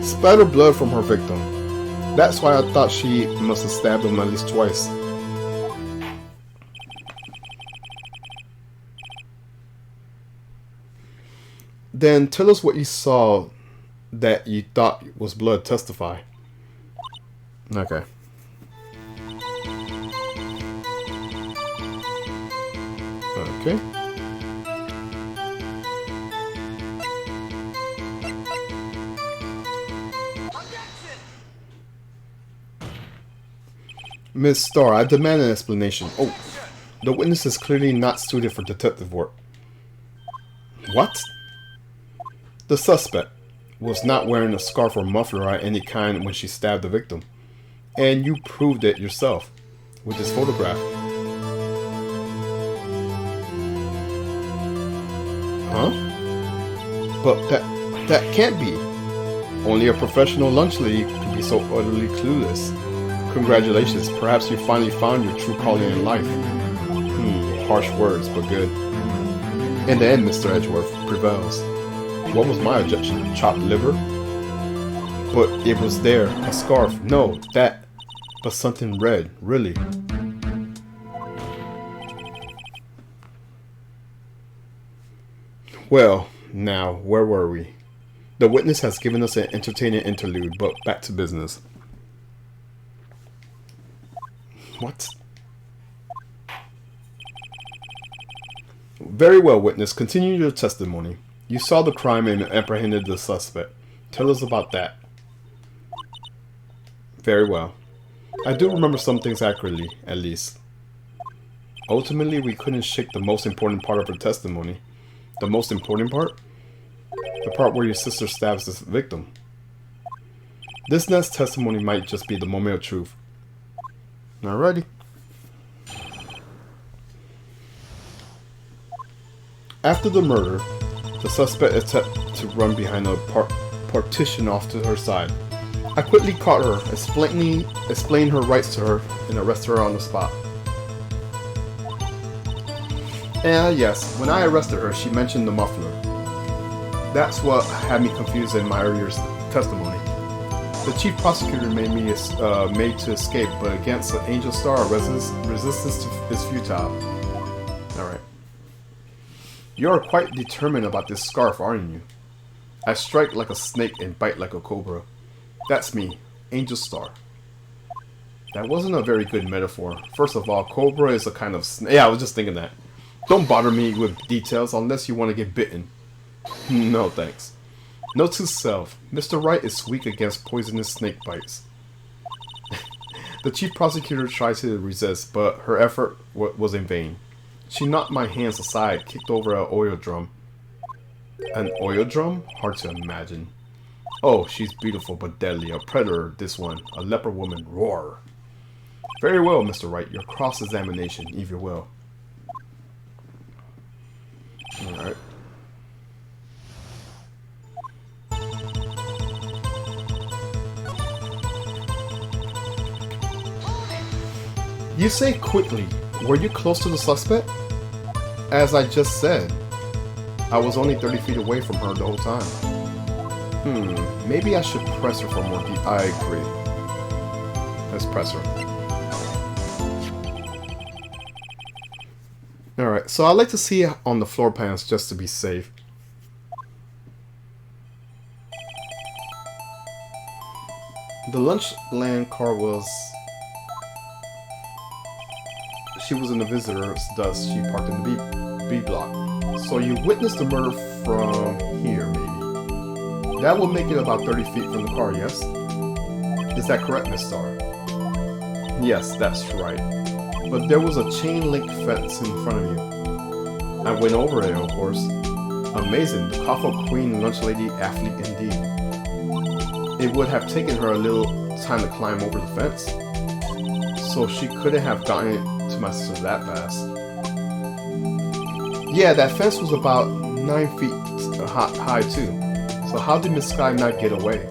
Splattered blood from her victim. That's why I thought she must have stabbed him at least twice. Then tell us what you saw that you thought was blood. Testify. Okay. Okay. Miss Starr, I demand an explanation. Oh, the witness is clearly not suited for detective work. What? The suspect was not wearing a scarf or muffler of any kind when she stabbed the victim. And you proved it yourself with this photograph. Huh? But that can't be. Only a professional lunch lady could be so utterly clueless. Congratulations, perhaps you finally found your true calling in life. Harsh words, but good. In the end, Mr. Edgeworth prevails. What was my objection? Chopped liver? But it was there, a scarf. No, that. But something red, really. Well, now, where were we? The witness has given us an entertaining interlude, but back to business. What? Very well, witness. Continue your testimony. You saw the crime and apprehended the suspect. Tell us about that. Very well. I do remember some things accurately, at least. Ultimately, we couldn't shake the most important part of her testimony. The most important part? The part where your sister stabs the victim. This next testimony might just be the moment of truth. Alrighty. After the murder, the suspect attempted to run behind a partition off to her side. I quickly caught her, explained her rights to her, and arrested her on the spot. Yes, when I arrested her, she mentioned the muffler. That's what had me confused in my earlier testimony. The chief prosecutor made me made to escape, but against the Angel Star, resistance is futile. Alright. You're quite determined about this scarf, aren't you? I strike like a snake and bite like a cobra. That's me, Angel Star. That wasn't a very good metaphor. First of all, cobra is a kind of snake. Yeah, I was just thinking that. Don't bother me with details unless you want to get bitten. No, thanks. Note to self, Mr. Wright is weak against poisonous snake bites. The chief prosecutor tried to resist, but her effort was in vain. She knocked my hands aside, kicked over an oil drum. An oil drum? Hard to imagine. Oh, she's beautiful but deadly. A predator, this one. A leper woman. Roar. Very well, Mr. Wright. Your cross-examination, if you will. Alright. You say quickly, were you close to the suspect? As I just said, I was only 30 feet away from her the whole time. Maybe I should press her for more I agree. Let's press her. Alright, so I like to see on the floor plans just to be safe. The Lunchland car was... She was in the visitor's, thus she parked in the B block. So you witnessed the murder from here, maybe. That will make it about 30 feet from the car, yes? Is that correct, Miss Starr? Yes, that's right. But there was a chain link fence in front of you. I went over it, of course. Amazing, the Coffin Queen lunch lady athlete indeed. It would have taken her a little time to climb over the fence. So she couldn't have gotten it to my sister that fast. Yeah, that fence was about 9 feet high too. So how did Miss Sky not get away?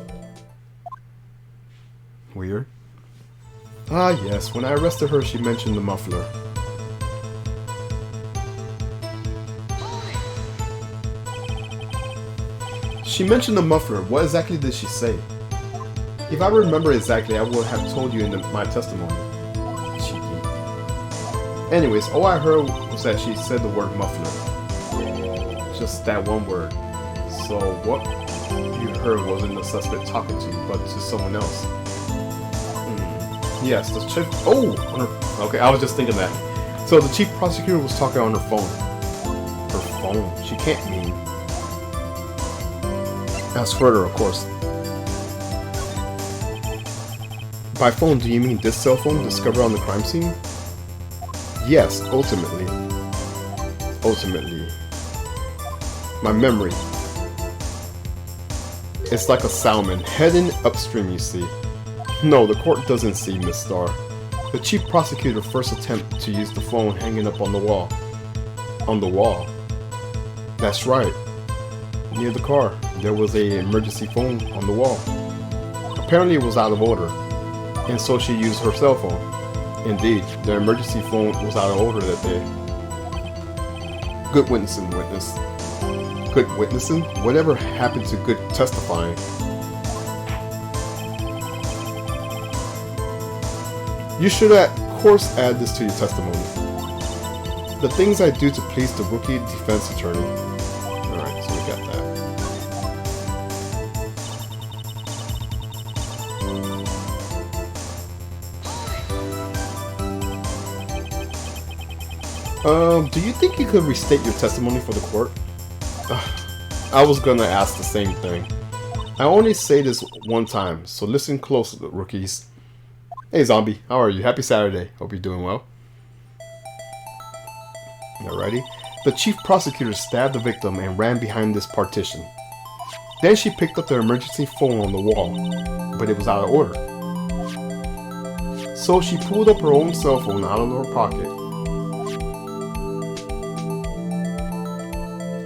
Weird. Ah yes, when I arrested her she mentioned the muffler. She mentioned the muffler. What exactly did she say? If I remember exactly, I would have told you in my testimony. Anyways, all I heard was that she said the word muffler. Just that one word. So what you heard wasn't the suspect talking to you, but to someone else. Yes, the chief... Oh! Okay, I was just thinking that. So the chief prosecutor was talking on her phone. Her phone? She can't mean... Ask further, of course. By phone, do you mean this cell phone discovered on the crime scene? Yes, ultimately. Ultimately. My memory. It's like a salmon, heading upstream, you see. No, the court doesn't see, Miss Starr. The chief prosecutor first attempt to use the phone hanging up on the wall. On the wall? That's right. Near the car, there was an emergency phone on the wall. Apparently it was out of order, and so she used her cell phone. Indeed, the emergency phone was out of order that day. Good witnessing, witness. Good witnessing? Whatever happened to good testifying? You should, of course, add this to your testimony. The things I do to please the rookie defense attorney. Alright, so we got that. Do you think you could restate your testimony for the court? I was gonna ask the same thing. I only say this one time, so listen close, rookies. Hey Zombie, how are you? Happy Saturday. Hope you're doing well. Alrighty. The chief prosecutor stabbed the victim and ran behind this partition. Then she picked up the emergency phone on the wall, but it was out of order. So she pulled up her own cell phone out of her pocket.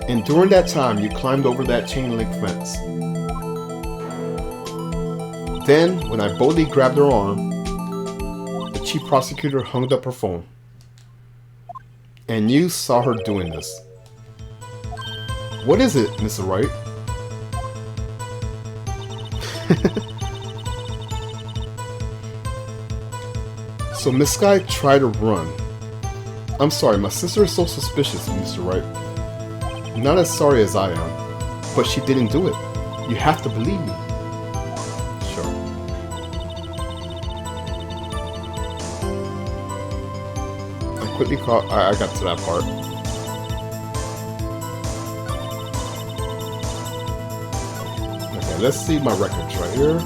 And during that time, you climbed over that chain link fence. Then, when I boldly grabbed her arm, the chief prosecutor hung up her phone. And you saw her doing this. What is it, Mr. Wright? So Miss Sky tried to run. I'm sorry, my sister is so suspicious, Mr. Wright. Not as sorry as I am, but she didn't do it. You have to believe me. Sure. I quickly caught. I got to that part. Okay, let's see my records right here.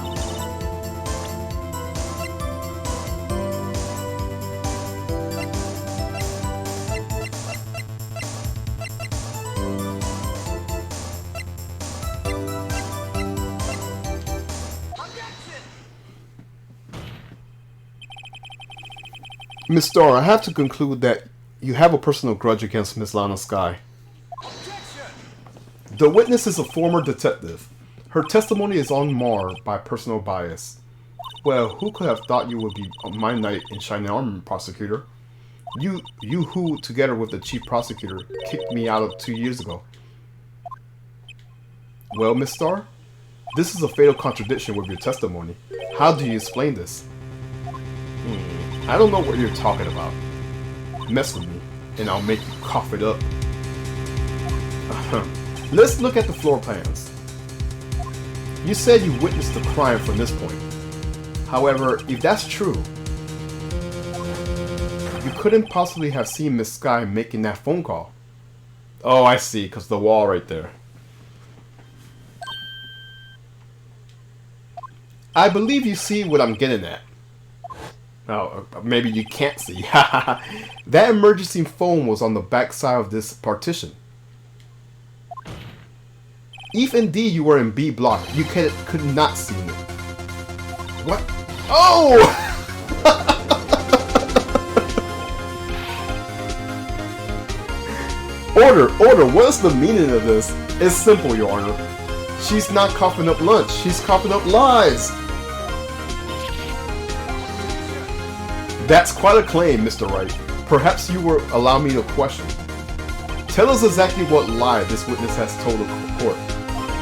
Miss Starr, I have to conclude that you have a personal grudge against Miss Lana Sky. The witness is a former detective. Her testimony is unmarred by personal bias. Well, who could have thought you would be my knight in shining armor, prosecutor? You who, together with the chief prosecutor, kicked me out of 2 years ago. Well, Miss Starr, this is a fatal contradiction with your testimony. How do you explain this? I don't know what you're talking about. Mess with me, and I'll make you cough it up. Let's look at the floor plans. You said you witnessed the crime from this point. However, if that's true, you couldn't possibly have seen Miss Sky making that phone call. Oh, I see, because the wall right there. I believe you see what I'm getting at. Oh, maybe you can't see. That emergency phone was on the back side of this partition. If indeed you were in B block, you could not see it. What? Oh! Order, what's the meaning of this? It's simple, Your Honor. She's not coughing up lunch, she's coughing up lies! That's quite a claim, Mr. Wright. Perhaps you will allow me to question. Tell us exactly what lie this witness has told the court.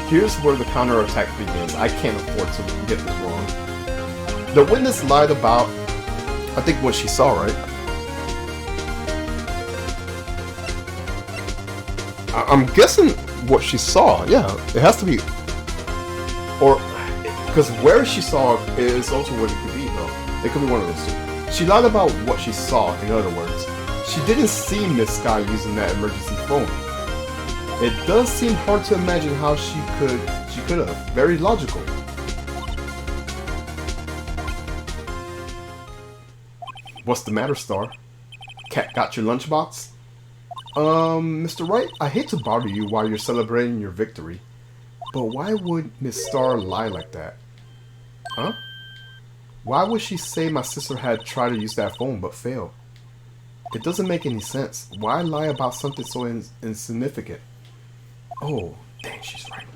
Here's where the counterattack begins. I can't afford to get this wrong. The witness lied about, I think, what she saw, right? I'm guessing what she saw. Yeah, it has to be. Or, because where she saw is also what it could be, though. It could be one of those two. She lied about what she saw, in other words. She didn't see Miss Sky using that emergency phone. It does seem hard to imagine how she could have. Very logical. What's the matter, Star? Cat got your lunchbox? Mr. Wright, I hate to bother you while you're celebrating your victory, but why would Miss Star lie like that? Huh? Why would she say my sister had tried to use that phone but failed? It doesn't make any sense. Why lie about something so insignificant? Oh, dang, she's right.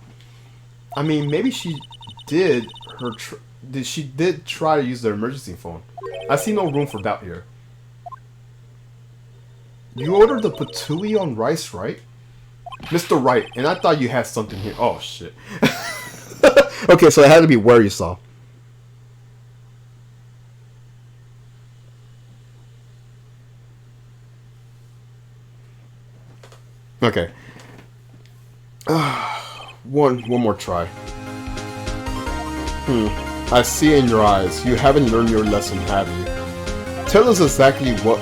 I mean, maybe she did try to use the emergency phone. I see no room for doubt here. You ordered the patooey on rice, right? Mr. Wright, and I thought you had something here. Oh, shit. Okay, so it had to be where you saw. Okay. One more try. I see in your eyes. You haven't learned your lesson, have you? Tell us exactly what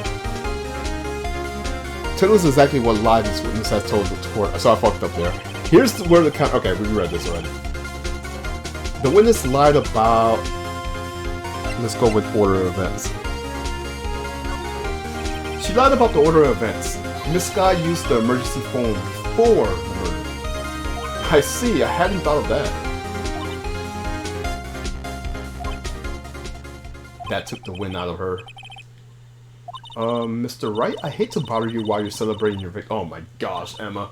lie this witness has told the court. So I fucked up there. Here's where the count. Okay, we read this already. The witness lied about. Let's go with order of events. She lied about the order of events. Miss Sky used the emergency phone before the murder. I see. I hadn't thought of that. That took the wind out of her. Mr. Wright, I hate to bother you while you're celebrating your victory. Oh my gosh, Emma.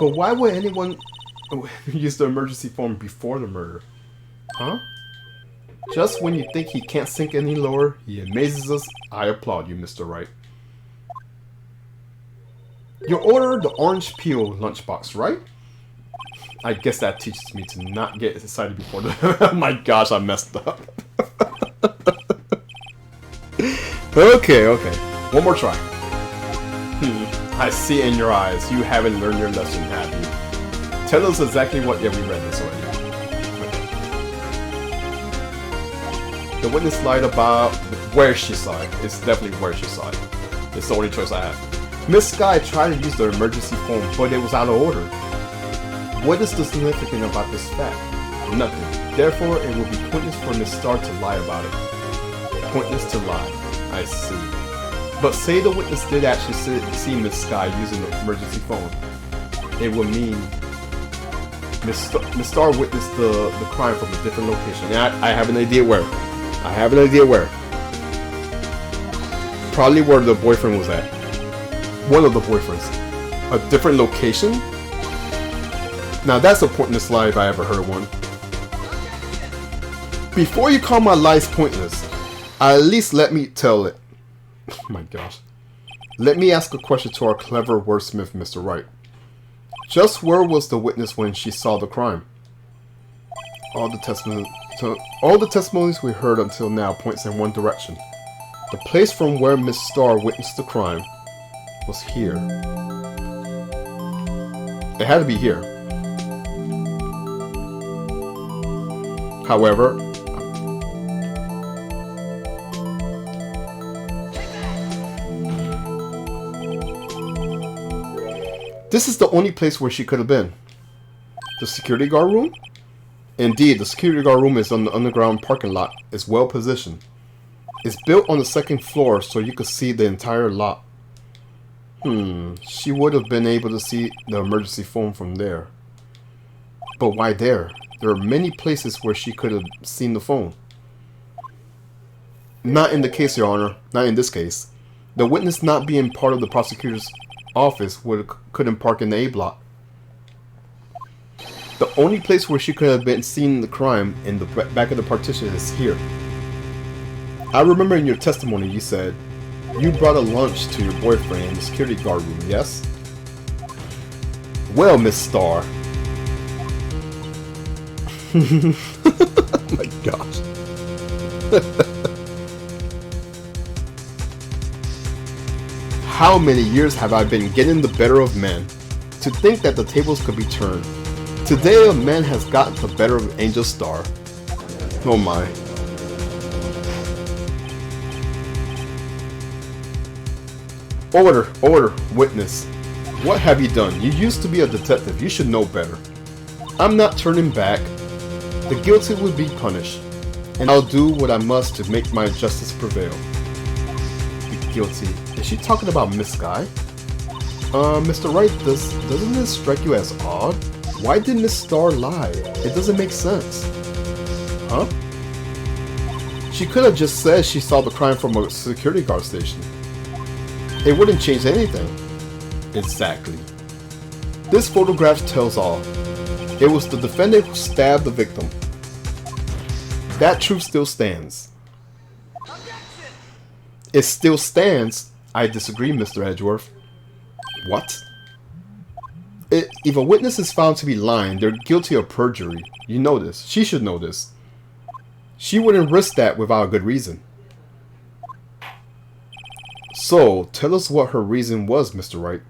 But why would anyone use the emergency phone before the murder? Huh? Just when you think he can't sink any lower, he amazes us. I applaud you, Mr. Wright. You ordered the orange peel lunchbox, right? I guess that teaches me to not get excited before the... Oh my gosh, I messed up. Okay. One more try. I see in your eyes. You haven't learned your lesson, have you? Tell us exactly what... Yeah, we read this already. Okay. The witness lied about where she saw it. It's definitely where she saw it. It's the only choice I have. Miss Sky tried to use the emergency phone, but it was out of order. What is the significance about this fact? Nothing. Therefore, it will be pointless for Miss Star to lie about it. Pointless to lie. I see. But say the witness did actually see Miss Sky using the emergency phone. It would mean Miss Star witnessed the crime from a different location. And I have an idea where. probably where the boyfriend was at. One of the boyfriends. A different location? Now that's a pointless lie if I ever heard one. Before you call my lies pointless, at least let me tell it. Oh my gosh. Let me ask a question to our clever wordsmith, Mr. Wright. Just where was the witness when she saw the crime? All the testimonies we heard until now points in one direction. The place from where Miss Starr witnessed the crime was here. It had to be here. However, this is the only place where she could have been. The security guard room? Indeed, the security guard room is on the underground parking lot. It's well positioned. It's built on the second floor so you could see the entire lot. She would have been able to see the emergency phone from there. But why there? There are many places where she could have seen the phone. Not in the case, Your Honor. Not in this case. The witness not being part of the prosecutor's office couldn't park in the A block. The only place where she could have been seeing the crime in the back of the partition is here. I remember in your testimony you said you brought a lunch to your boyfriend in the security guard room, yes? Well, Miss Starr. Oh my gosh. How many years have I been getting the better of men? To think that the tables could be turned. Today a man has gotten the better of Angel Starr. Oh my. Order, witness. What have you done? You used to be a detective. You should know better. I'm not turning back. The guilty will be punished. And I'll do what I must to make my justice prevail. The guilty. Is she talking about Miss Guy? Mr. Wright, doesn't this strike you as odd? Why did Miss Starr lie? It doesn't make sense. Huh? She could have just said she saw the crime from a security guard station. It wouldn't change anything. Exactly. This photograph tells all. It was the defendant who stabbed the victim. That truth still stands. It still stands. I disagree, Mr. Edgeworth. What? If a witness is found to be lying, they're guilty of perjury. You know this. She should know this. She wouldn't risk that without a good reason. So, tell us what her reason was, Mr. Wright.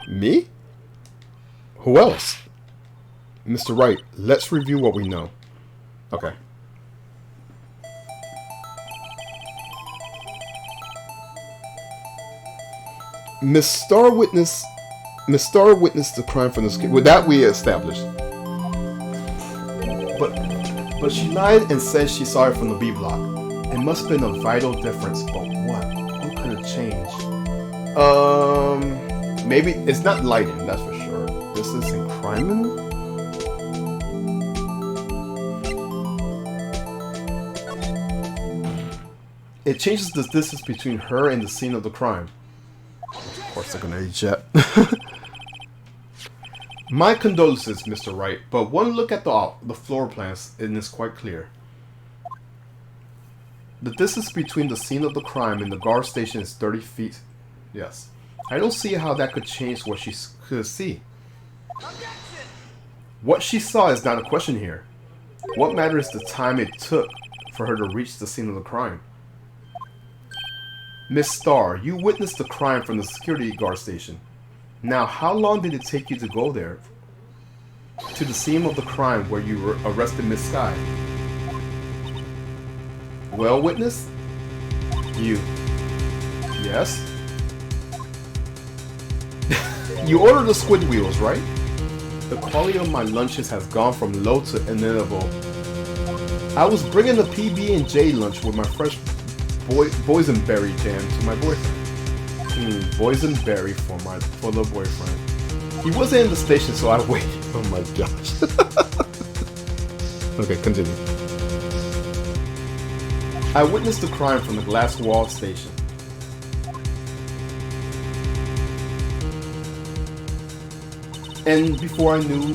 Me? Who else? Mr. Wright, let's review what we know. Okay. Miss Starr witnessed the crime from the security. With that we established. But she lied and said she saw it from the B block. It must have been a vital difference, but what? What could have changed? Maybe it's not lighting, that's for sure. This is in crime. It changes the distance between her and the scene of the crime. Of course they're gonna eject. My condolences, Mr. Wright, but one look at the floor plans and it's quite clear. The distance between the scene of the crime and the guard station is 30 feet. Yes. I don't see how that could change what she could see. What she saw is not a question here. What matters is the time it took for her to reach the scene of the crime. Miss Starr, you witnessed the crime from the security guard station. Now, how long did it take you to go there? To the scene of the crime where you arrested Miss Sky? Well, witness? You. Yes? You ordered the squid wheels, right? The quality of my lunches has gone from low to inedible. I was bringing the PB&J lunch with my fresh boysenberry jam to my boyfriend. Boysenberry for the boyfriend. He wasn't in the station, so I waited. Oh my gosh. Okay, continue. I witnessed the crime from the glass wall station. And before I knew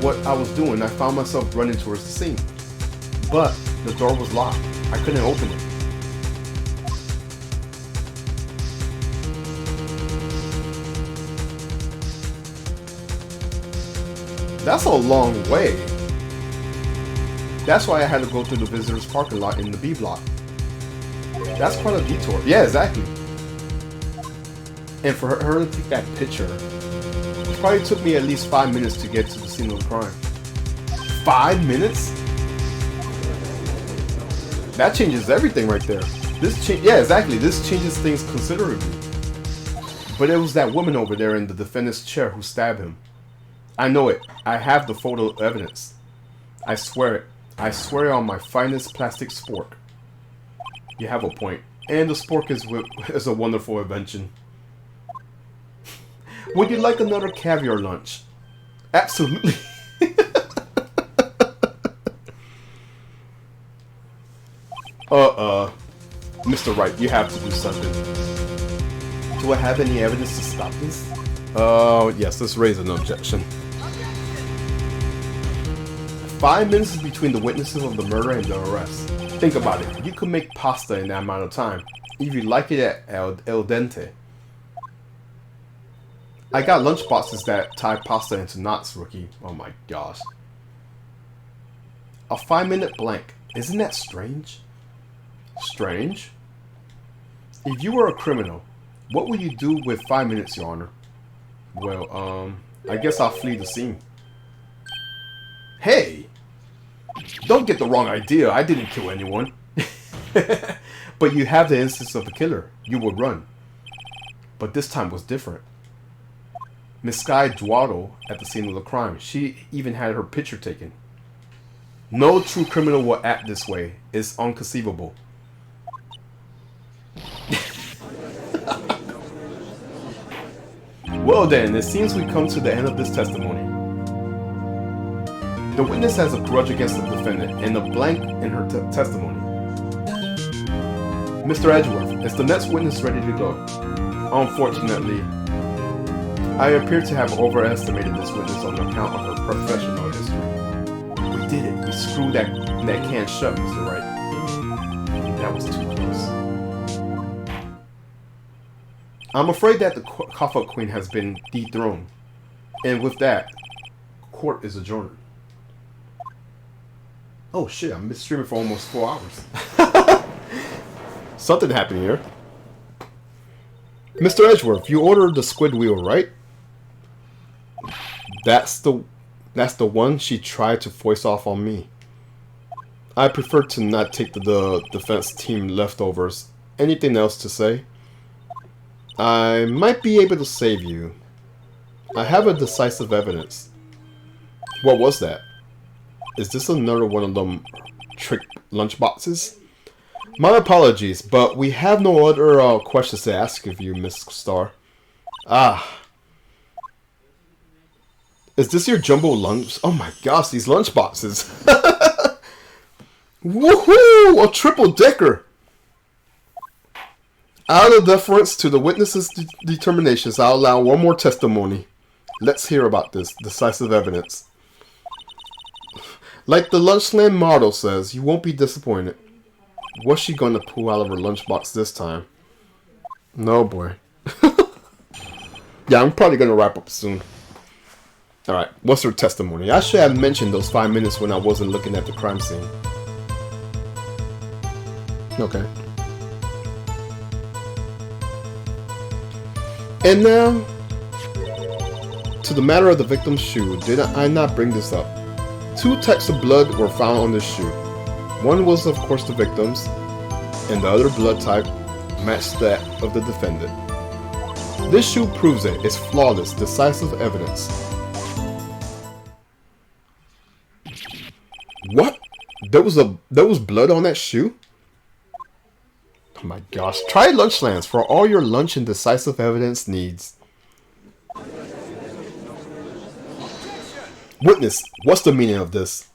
what I was doing, I found myself running towards the scene. But the door was locked. I couldn't open it. That's a long way. That's why I had to go through the visitors parking lot in the B block. That's quite a detour. Yeah, exactly. And for her to take that picture, it probably took me at least 5 minutes to get to the scene of the crime. 5 minutes? That changes everything right there. Yeah, exactly. This changes things considerably. But it was that woman over there in the defendant's chair who stabbed him. I know it. I have the photo evidence. I swear it. I swear on my finest plastic spork. You have a point. And the spork is a wonderful invention. Would you like another caviar lunch? Absolutely. Mr. Wright, you have to do something. Do I have any evidence to stop this? Yes, let's raise an objection. 5 minutes is between the witnesses of the murder and the arrest. Think about it. You could make pasta in that amount of time, if you like it at al dente. I got lunchboxes that tie pasta into knots, rookie. Oh my gosh. A 5-minute blank. Isn't that strange? Strange? If you were a criminal, what would you do with 5 minutes, Your Honor? Well, I guess I'll flee the scene. Hey! Don't get the wrong idea. I didn't kill anyone. But you have the instance of a killer. You would run. But this time was different. Miss Sky dwaddled at the scene of the crime. She even had her picture taken. No true criminal will act this way. It's inconceivable. Well then, it seems we come to the end of this testimony. The witness has a grudge against the defendant and a blank in her testimony. Mr. Edgeworth, is the next witness ready to go? Unfortunately, I appear to have overestimated this witness on account of her professional history. We did it. We screwed that can shut, Mr. Wright. That was too close. I'm afraid that the cough-up queen has been dethroned. And with that, court is adjourned. Oh shit, I've been streaming for almost 4 hours. Something happened here. Mr. Edgeworth, you ordered the squid wheel, right? That's the one she tried to foist off on me. I prefer to not take the defense team leftovers. Anything else to say? I might be able to save you. I have a decisive evidence. What was that? Is this another one of them trick lunchboxes? My apologies, but we have no other questions to ask of you, Miss Star. Ah. Is this your jumbo lunch? Oh my gosh, these lunchboxes. Woohoo! A triple decker! Out of deference to the witness's determinations, I'll allow one more testimony. Let's hear about this decisive evidence. Like the Lunchland motto says, you won't be disappointed. What's she gonna pull out of her lunchbox this time? No, boy. Yeah, I'm probably gonna wrap up soon. Alright, what's her testimony? I should have mentioned those 5 minutes when I wasn't looking at the crime scene. Okay. And now, to the matter of the victim's shoe. Did I not bring this up? 2 types of blood were found on this shoe. One was, of course, the victim's, and the other blood type matched that of the defendant. This shoe proves it. It's flawless, decisive evidence. What? There was blood on that shoe? Oh my gosh. Try Lunchlands for all your lunch and decisive evidence needs. Witness, what's the meaning of this?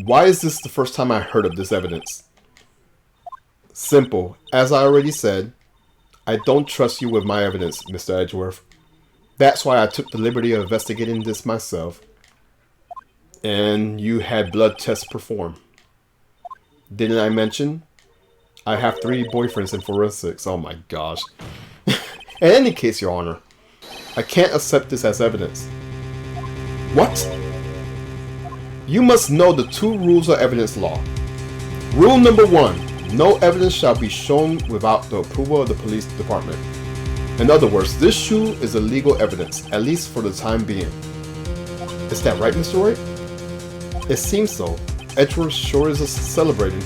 Why is this the first time I heard of this evidence? Simple. As I already said, I don't trust you with my evidence, Mr. Edgeworth. That's why I took the liberty of investigating this myself. And you had blood tests performed. Didn't I mention? I have 3 boyfriends in forensics. Oh my gosh. In any case, Your Honor, I can't accept this as evidence. What? You must know the 2 rules of evidence law. Rule number 1. No evidence shall be shown without the approval of the police department. In other words, this shoe is illegal evidence, at least for the time being. Is that right, Mr. Wright? It seems so. Edgeworth sure is celebrating.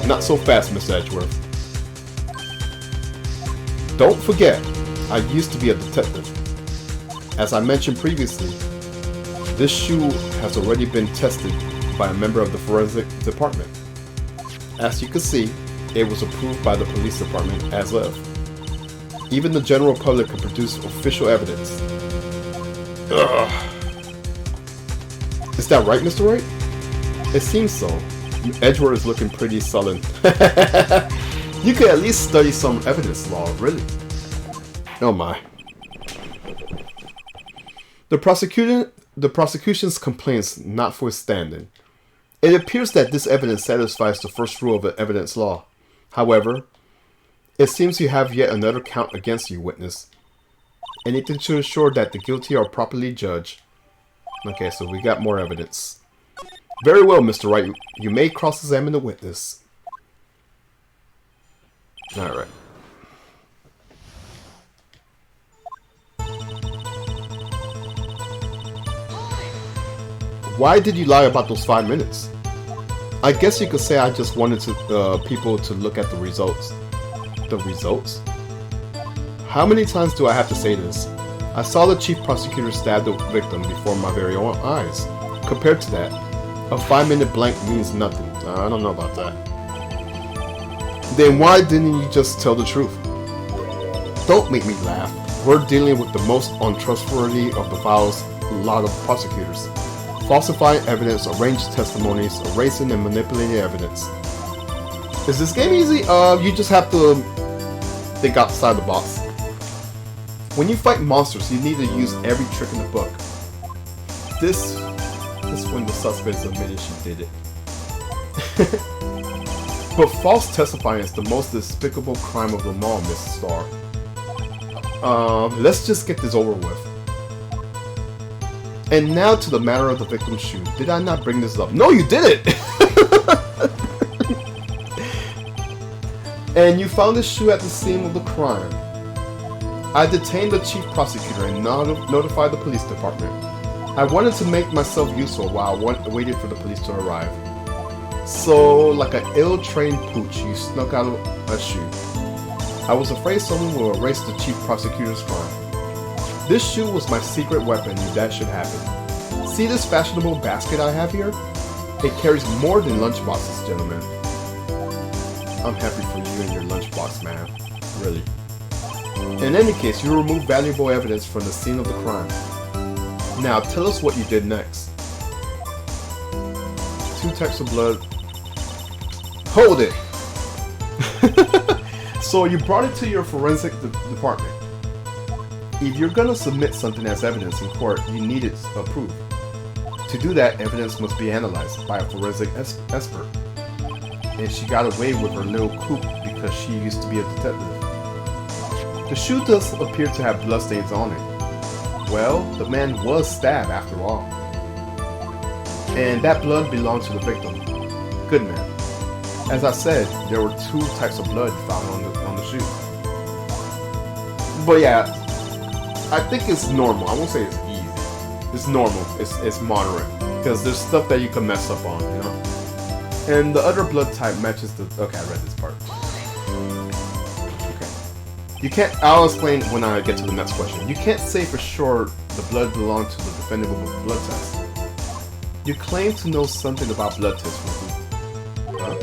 Not so fast, Mr. Edgeworth. Don't forget, I used to be a detective. As I mentioned previously, this shoe has already been tested by a member of the forensic department. As you can see, it was approved by the police department as of. Even the general public can produce official evidence. Ugh. Is that right, Mr. Wright? It seems so. Edgeworth is looking pretty sullen. You could at least study some evidence law, really. Oh my. The prosecution's complaints notwithstanding, it appears that this evidence satisfies the first rule of evidence law. However, it seems you have yet another count against you, witness. Anything to ensure that the guilty are properly judged. Okay, so we got more evidence. Very well, Mr. Wright. You may cross-examine the witness. Alright. Why did you lie about those 5 minutes? I guess you could say I just wanted people to look at the results. The results? How many times do I have to say this? I saw the chief prosecutor stab the victim before my very own eyes. Compared to that, a 5-minute blank means nothing. I don't know about that. Then why didn't you just tell the truth? Don't make me laugh. We're dealing with the most untrustworthy of the files, a lot of prosecutors. Falsifying evidence, arranged testimonies, erasing and manipulating evidence. Is this game easy? You just have to think outside the box. When you fight monsters, you need to use every trick in the book. This is when the suspect admitted she did it. But false testifying is the most despicable crime of them all, Mrs. Starr. Let's just get this over with. And now to the matter of the victim's shoe. Did I not bring this up? No, you didn't! And you found the shoe at the scene of the crime. I detained the chief prosecutor and notified the police department. I wanted to make myself useful while I waited for the police to arrive. So, like an ill-trained pooch, you snuck out a shoe. I was afraid someone will erase the chief prosecutor's crime. This shoe was my secret weapon if that should happen. See this fashionable basket I have here? It carries more than lunchboxes, gentlemen. I'm happy for you and your lunchbox, man. Really. In any case, you removed valuable evidence from the scene of the crime. Now, tell us what you did next. 2 types of blood. Hold it! So you brought it to your forensic department. If you're gonna submit something as evidence in court, you need it approved. To do that, evidence must be analyzed by a forensic expert. And she got away with her little coup because she used to be a detective. The shoe does appear to have bloodstains on it. Well, the man was stabbed after all. And that blood belonged to the victim. Good man. As I said, there were 2 types of blood found on the shoe. But yeah, I think it's normal. I won't say it's easy. It's normal. It's moderate. Because there's stuff that you can mess up on, you know? And the other blood type matches the... Okay, I read this part. Okay. You can't... I'll explain when I get to the next question. You can't say for sure the blood belonged to the defendant with a blood test. You claim to know something about blood tests, Ruby. Huh?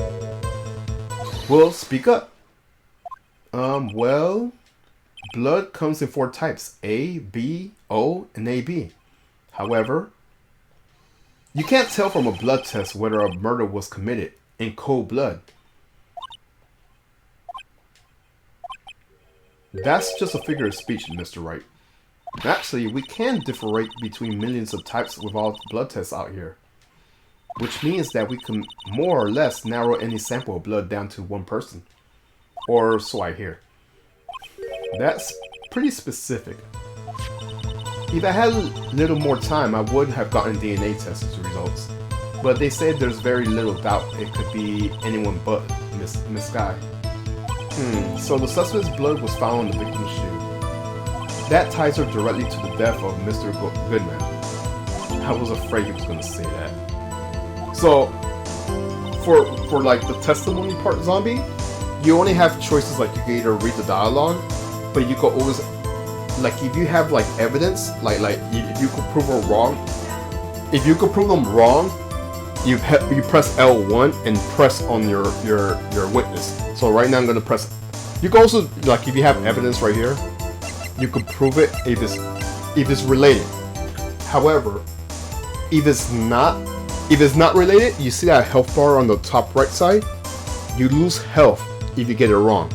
Well, speak up. Well... Blood comes in 4 types, A, B, O, and AB. However, you can't tell from a blood test whether a murder was committed in cold blood. That's just a figure of speech, Mr. Wright. Actually, we can differentiate between millions of types with all blood tests out here. Which means that we can more or less narrow any sample of blood down to one person. Or so I hear. That's pretty specific. If I had a little more time, I would have gotten DNA test results. But they said there's very little doubt it could be anyone but Miss Sky. So the suspect's blood was found on the victim's shoe. That ties her directly to the death of Mr. Goodman. I was afraid he was going to say that. So, for like the testimony part, Zombie, you only have choices like you can either read the dialogue, but you could always, like if you have like evidence, like if you could prove her wrong, if you could prove them wrong, you press L1 and press on your witness. So right now I'm gonna press. You can also, like if you have evidence right here, you could prove it if it's related. However, if it's not related, you see that health bar on the top right side, you lose health if you get it wrong.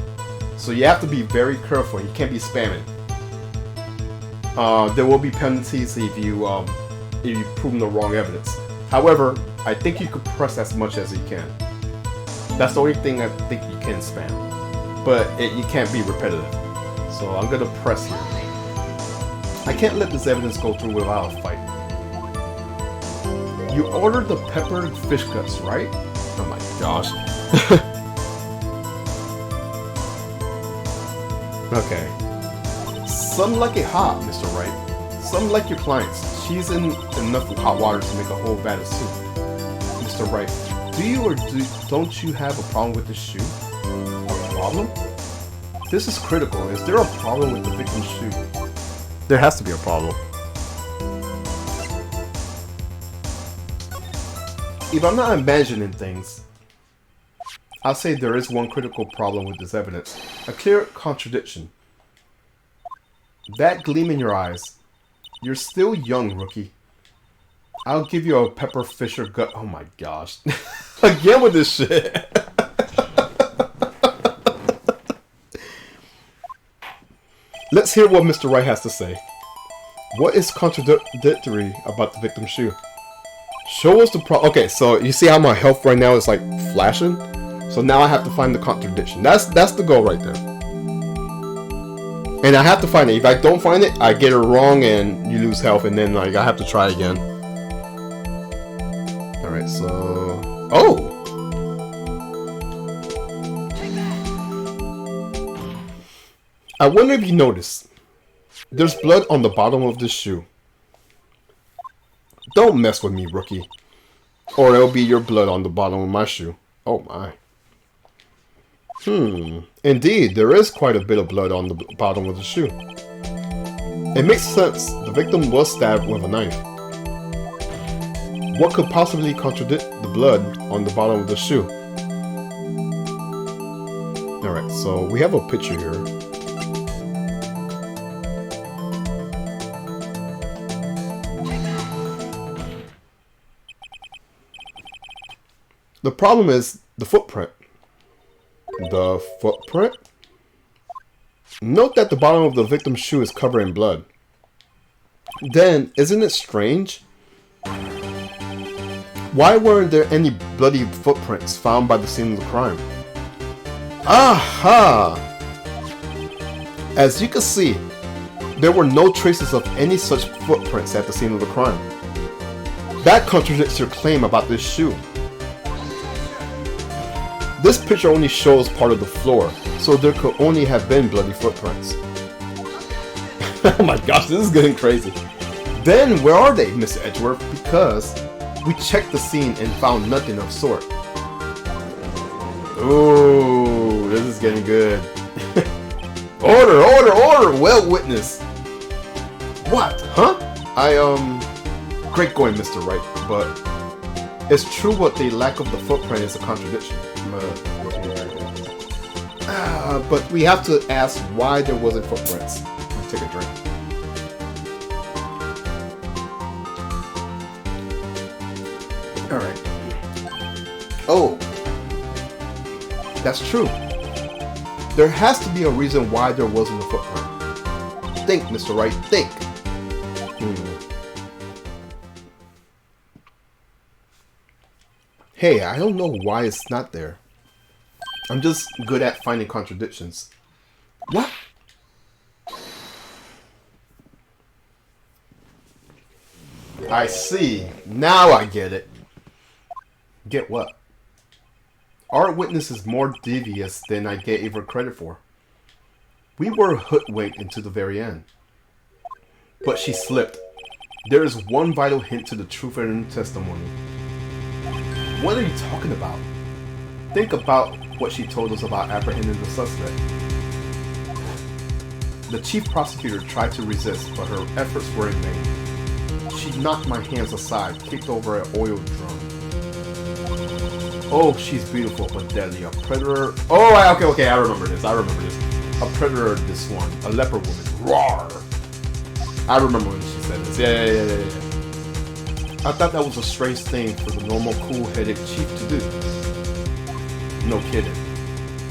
So you have to be very careful. You can't be spamming. There will be penalties if you prove the wrong evidence. However, I think you could press as much as you can. That's the only thing I think you can spam. But you can't be repetitive. So I'm gonna press here. I can't let this evidence go through without a fight. You ordered the peppered fish guts, right? Oh my gosh. Okay. Some like it hot, Mr. Wright. Some like your clients. She's in enough hot water to make a whole vat of soup. Mr. Wright, do you or don't you have a problem with this shoe? A problem? This is critical. Is there a problem with the victim's shoe? There has to be a problem. If I'm not imagining things, I'll say there is one critical problem with this evidence. A clear contradiction. That gleam in your eyes. You're still young, rookie. I'll give you a pepper fisher gut. Oh my gosh. Again with this shit. Let's hear what Mr. Wright has to say. What is contradictory about the victim's shoe? Show us the Okay, so you see how my health right now is like flashing? So now I have to find the contradiction. That's the goal right there. And I have to find it. If I don't find it, I get it wrong and you lose health, and then like I have to try again. Alright, so... Oh! I wonder if you noticed. There's blood on the bottom of this shoe. Don't mess with me, rookie. Or it'll be your blood on the bottom of my shoe. Oh my. Indeed, there is quite a bit of blood on the bottom of the shoe. It makes sense. The victim was stabbed with a knife. What could possibly contradict the blood on the bottom of the shoe? Alright, so we have a picture here. The problem is the footprint. The footprint? Note that the bottom of the victim's shoe is covered in blood. Then, isn't it strange? Why weren't there any bloody footprints found by the scene of the crime? Aha! As you can see, there were no traces of any such footprints at the scene of the crime. That contradicts your claim about this shoe. This picture only shows part of the floor, so there could only have been bloody footprints. Oh my gosh, this is getting crazy. Then, where are they, Mr. Edgeworth? Because we checked the scene and found nothing of sort. Ooh, this is getting good. Order, order, order! Well, witness. What? Huh? Great going, Mr. Wright, but it's true what the lack of the footprint is a contradiction. But we have to ask why there wasn't footprints. Take a drink. Alright. Oh. That's true. There has to be a reason why there wasn't a footprint. Think, Mr. Wright, think. Hey, I don't know why it's not there. I'm just good at finding contradictions. What? I see. Now I get it. Get what? Our witness is more devious than I gave her credit for. We were hoodwinked into the very end. But she slipped. There is one vital hint to the truth in her testimony. What are you talking about? Think about what she told us about apprehending the suspect. The chief prosecutor tried to resist, but her efforts were in vain. She knocked my hands aside, kicked over an oil drum. Oh, she's beautiful but deadly. A predator. Oh, okay, I remember this. A predator, this one. A leper woman. Roar! I remember when she said this. Yeah. I thought that was a strange thing for the normal cool-headed chief to do. No kidding.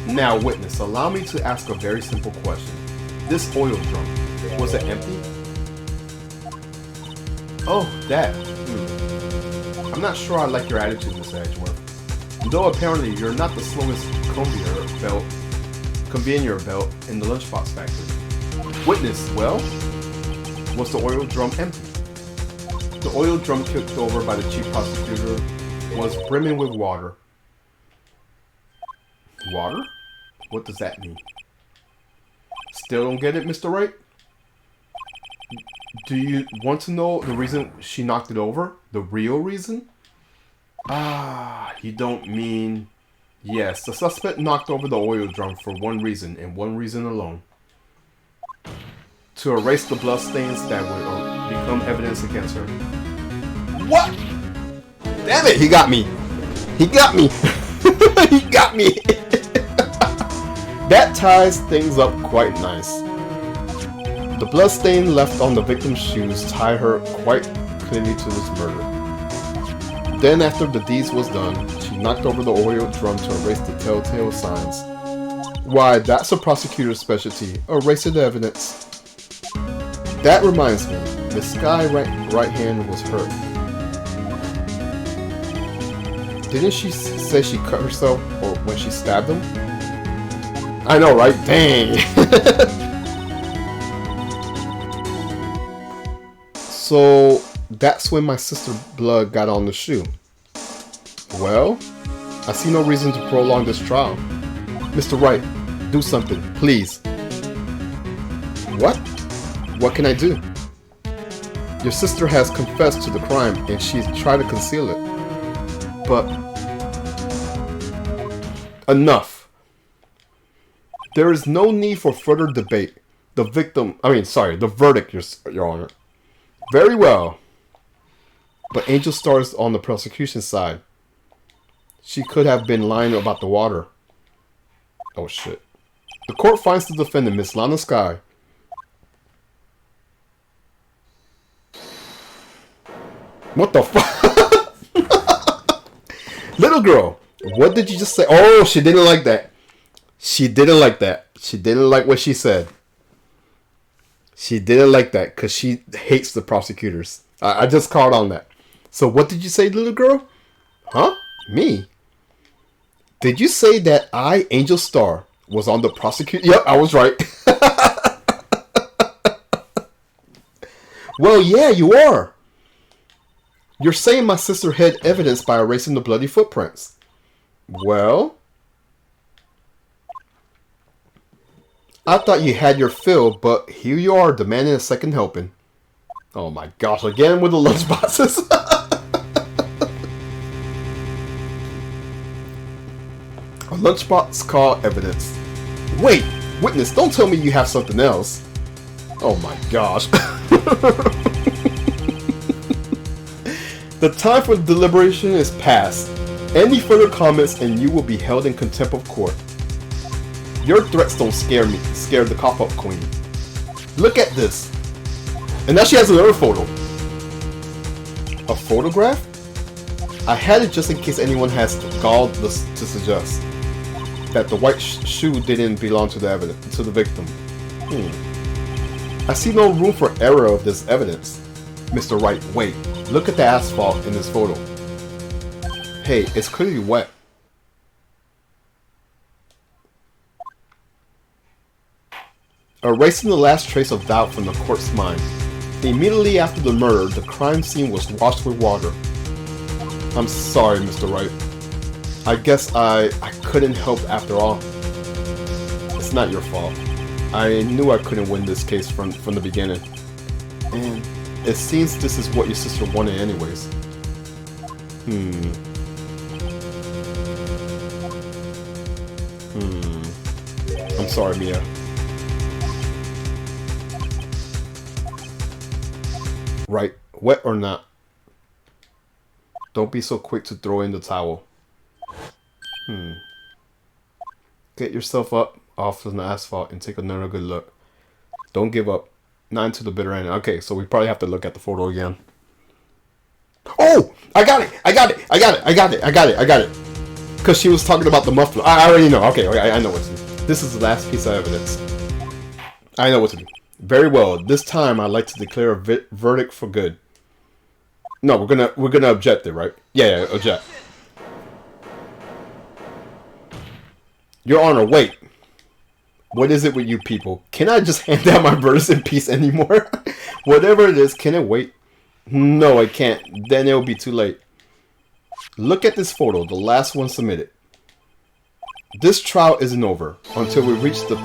Now, witness, allow me to ask a very simple question. This oil drum, was it empty? Oh, that. I'm not sure I like your attitude, Mr. Edgeworth. Though apparently you're not the slowest conveyor belt in the lunchbox factory. Witness, well, was the oil drum empty? The oil drum kicked over by the chief prosecutor was brimming with water. Water? What does that mean? Still don't get it, Mr. Wright? Do you want to know the reason she knocked it over? The real reason? Ah, you don't mean... Yes, the suspect knocked over the oil drum for one reason, and one reason alone. To erase the bloodstains that would become evidence against her. What? Damn it, he got me! He got me! He got me! That ties things up quite nice. The bloodstain left on the victim's shoes tie her quite clearly to this murder. Then after the deed was done, she knocked over the oil drum to erase the telltale signs. Why, that's a prosecutor's specialty, erasing the evidence. That reminds me, Miss Sky's right hand was hurt. Didn't she say she cut herself or when she stabbed him? I know, right? Dang! So, that's when my sister's blood got on the shoe. Well, I see no reason to prolong this trial. Mr. Wright, do something, please. What? What can I do? Your sister has confessed to the crime and she's tried to conceal it. But... enough. There is no need for further debate. The verdict, Your Honor. Very well. But Angel Star is on the prosecution side. She could have been lying about the water. Oh shit. The court finds the defendant, Miss Lana Sky. What the fuck? Little girl, what did you just say? Oh, she didn't like that. She didn't like that. She didn't like what she said. She didn't like that because she hates the prosecutors. I just called on that. So what did you say, little girl? Huh? Me? Did you say that I, Angel Star, was on the prosecutor? Yep, I was right. Well, yeah, you are. You're saying my sister hid evidence by erasing the bloody footprints. Well, I thought you had your fill, but here you are demanding a second helping. Oh my gosh, again with the lunchboxes. A lunchbox call evidence. Wait, witness, don't tell me you have something else. Oh my gosh. The time for deliberation is past. Any further comments and you will be held in contempt of court. Your threats don't scare me. Scare the cop-up queen. Look at this. And now she has another photo. A photograph? I had it just in case anyone has gall to suggest. that the white shoe didn't belong to the victim. I see no room for error of this evidence. Mr. Wright, wait. Look at the asphalt in this photo. Hey, it's clearly wet. Erasing the last trace of doubt from the court's mind. Immediately after the murder, the crime scene was washed with water. I'm sorry, Mr. Wright. I guess I couldn't help after all. It's not your fault. I knew I couldn't win this case from the beginning. And it seems this is what your sister wanted anyways. I'm sorry, Mia. Right, wet or not? Don't be so quick to throw in the towel. Get yourself up off of the asphalt and take another good look. Don't give up. Not until the bitter end. Okay, so we probably have to look at the photo again. Oh! I got it! Because she was talking about the muffler. I already know. Okay, I know what to do. This is the last piece of evidence. I know what to do. Very well. This time I'd like to declare a verdict for good. No, we're gonna object it, right? Yeah, object. Your Honor, wait. What is it with you people? Can I just hand down my verdicts in peace anymore? Whatever it is, can it wait? No, I can't. Then it'll be too late. Look at this photo, the last one submitted. This trial isn't over until we reach the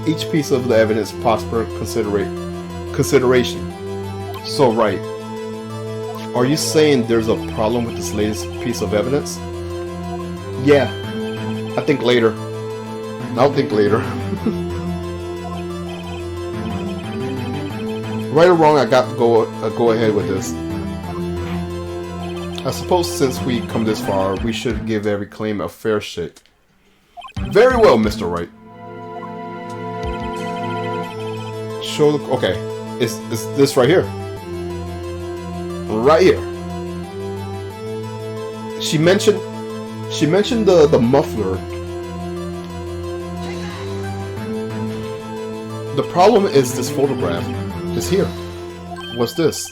each piece of the evidence proper consideration. So, right. Are you saying there's a problem with this latest piece of evidence? Yeah. I think later. I'll think later. Right or wrong, I got to go ahead with this. I suppose since we come this far, we should give every claim a fair shake. Very well, Mr. Wright. Show the... Okay. It's this right here. Right here. She mentioned the muffler. The problem is this photograph is here. What's this?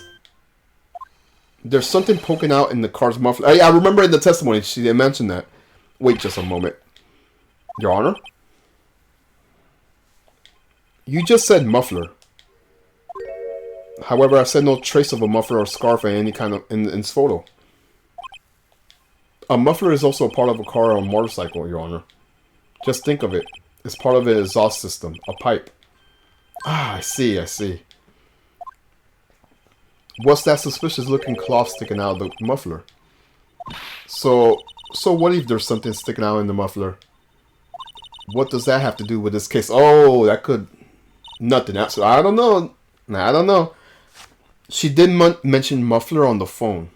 There's something poking out in the car's muffler. I remember in the testimony she mentioned that. Wait just a moment. Your Honor? You just said muffler. However, I said no trace of a muffler or scarf in any kind of in this photo. A muffler is also a part of a car or a motorcycle, Your Honor. Just think of it. It's part of an exhaust system, a pipe. Ah, I see. What's that suspicious looking cloth sticking out of the muffler? So what if there's something sticking out in the muffler? What does that have to do with this case? Oh, that could... Nothing. I don't know. She did mention muffler on the phone.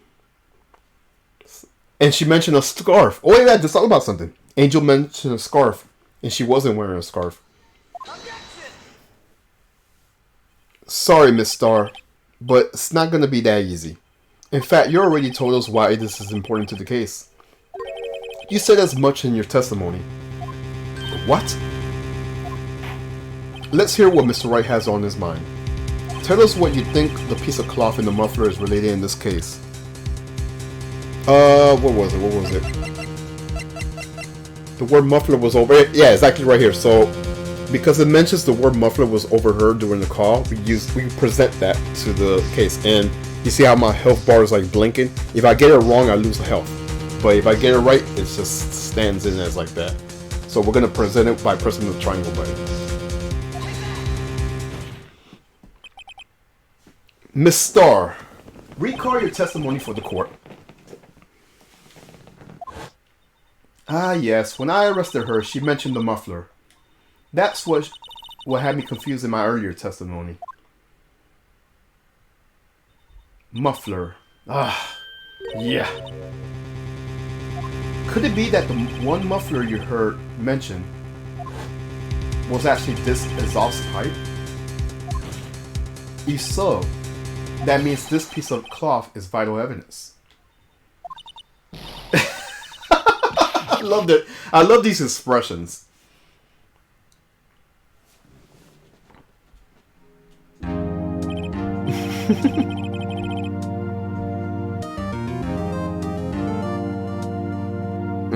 And she mentioned a scarf. Oh, yeah, just thought about something. Angel mentioned a scarf. And she wasn't wearing a scarf. Sorry, Miss Starr. But it's not going to be that easy. In fact, you already told us why this is important to the case. You said as much in your testimony. What? Let's hear what Mr. Wright has on his mind. Tell us what you think the piece of cloth in the muffler is related in this case. What was it? The word muffler was over... Yeah, it's actually right here. So, because it mentions the word muffler was overheard during the call, we present that to the case. And you see how my health bar is like blinking? If I get it wrong, I lose the health. But if I get it right, it just stands in as like that. So we're going to present it by pressing the triangle button. Miss Starr, recall your testimony for the court. Ah, yes. When I arrested her, she mentioned the muffler. That's what had me confused in my earlier testimony. Muffler. Ah, yeah. Could it be that the one muffler you heard mentioned was actually this exhaust pipe? If so, that means this piece of cloth is vital evidence. love that. I love these expressions.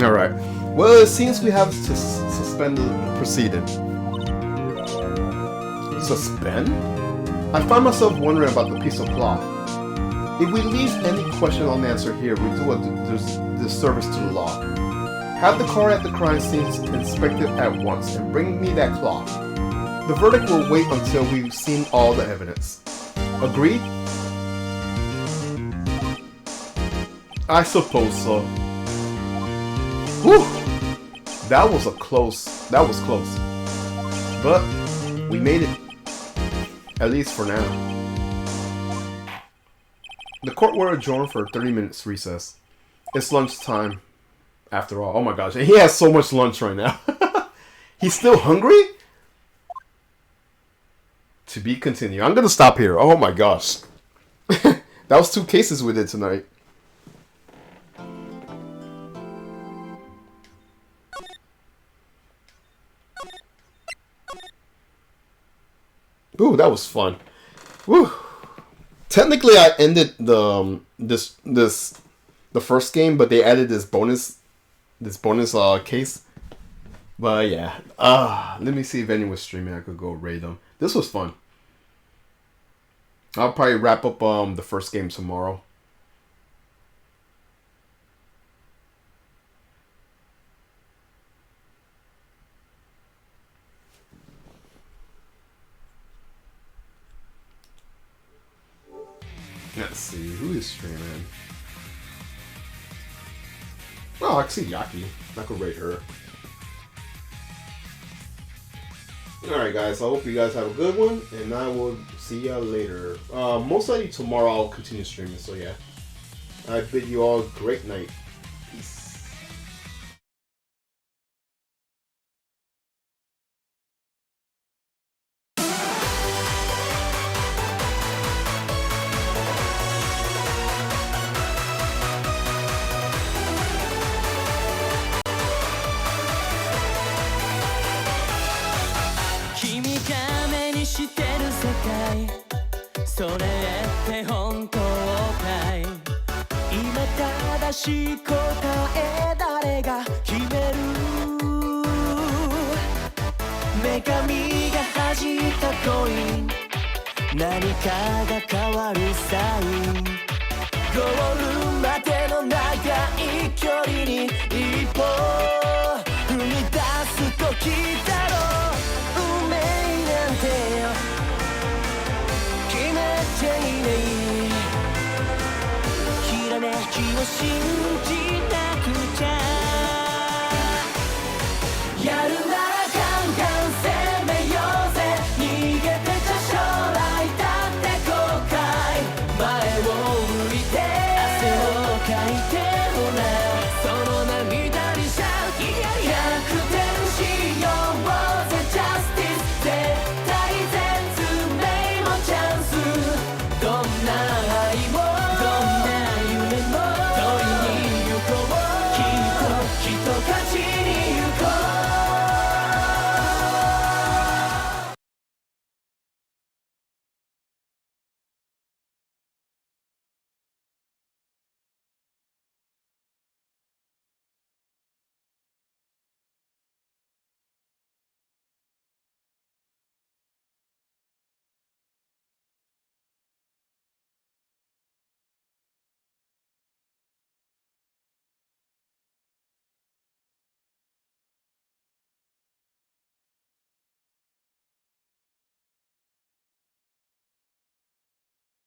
All right. Well, it seems we have to suspend the proceeding. Suspend? I find myself wondering about the piece of cloth. If we leave any question unanswered here, we do a disservice to the law. Have the car at the crime scene inspected at once and bring me that cloth. The verdict will wait until we've seen all the evidence. Agreed? I suppose so. Whew! That was close. But we made it. At least for now. The court will adjourn for a 30 minutes recess. It's lunchtime. After all. Oh my gosh. He has so much lunch right now. He's still hungry? To be continued. I'm gonna stop here. Oh my gosh. That was 2 cases we did tonight. Ooh, that was fun. Woo. Technically, I ended the the first game, but they added this bonus case. But yeah, let me see if anyone was streaming. I could go raid them. This was fun. I'll probably wrap up the first game tomorrow. Let's see, who is streaming? Oh, I can see Yaki. I could rate her. Alright guys, I hope you guys have a good one, and I will see y'all later. Most likely tomorrow I'll continue streaming, so yeah. I bid you all a great night. Peace. それって本当かい今正しい答え誰が決める女神が弾いたコイン何かが変わるサインゴールまでの長い距離に一歩踏み出す時だろう運命なんてよ決めていないひらめきを信じ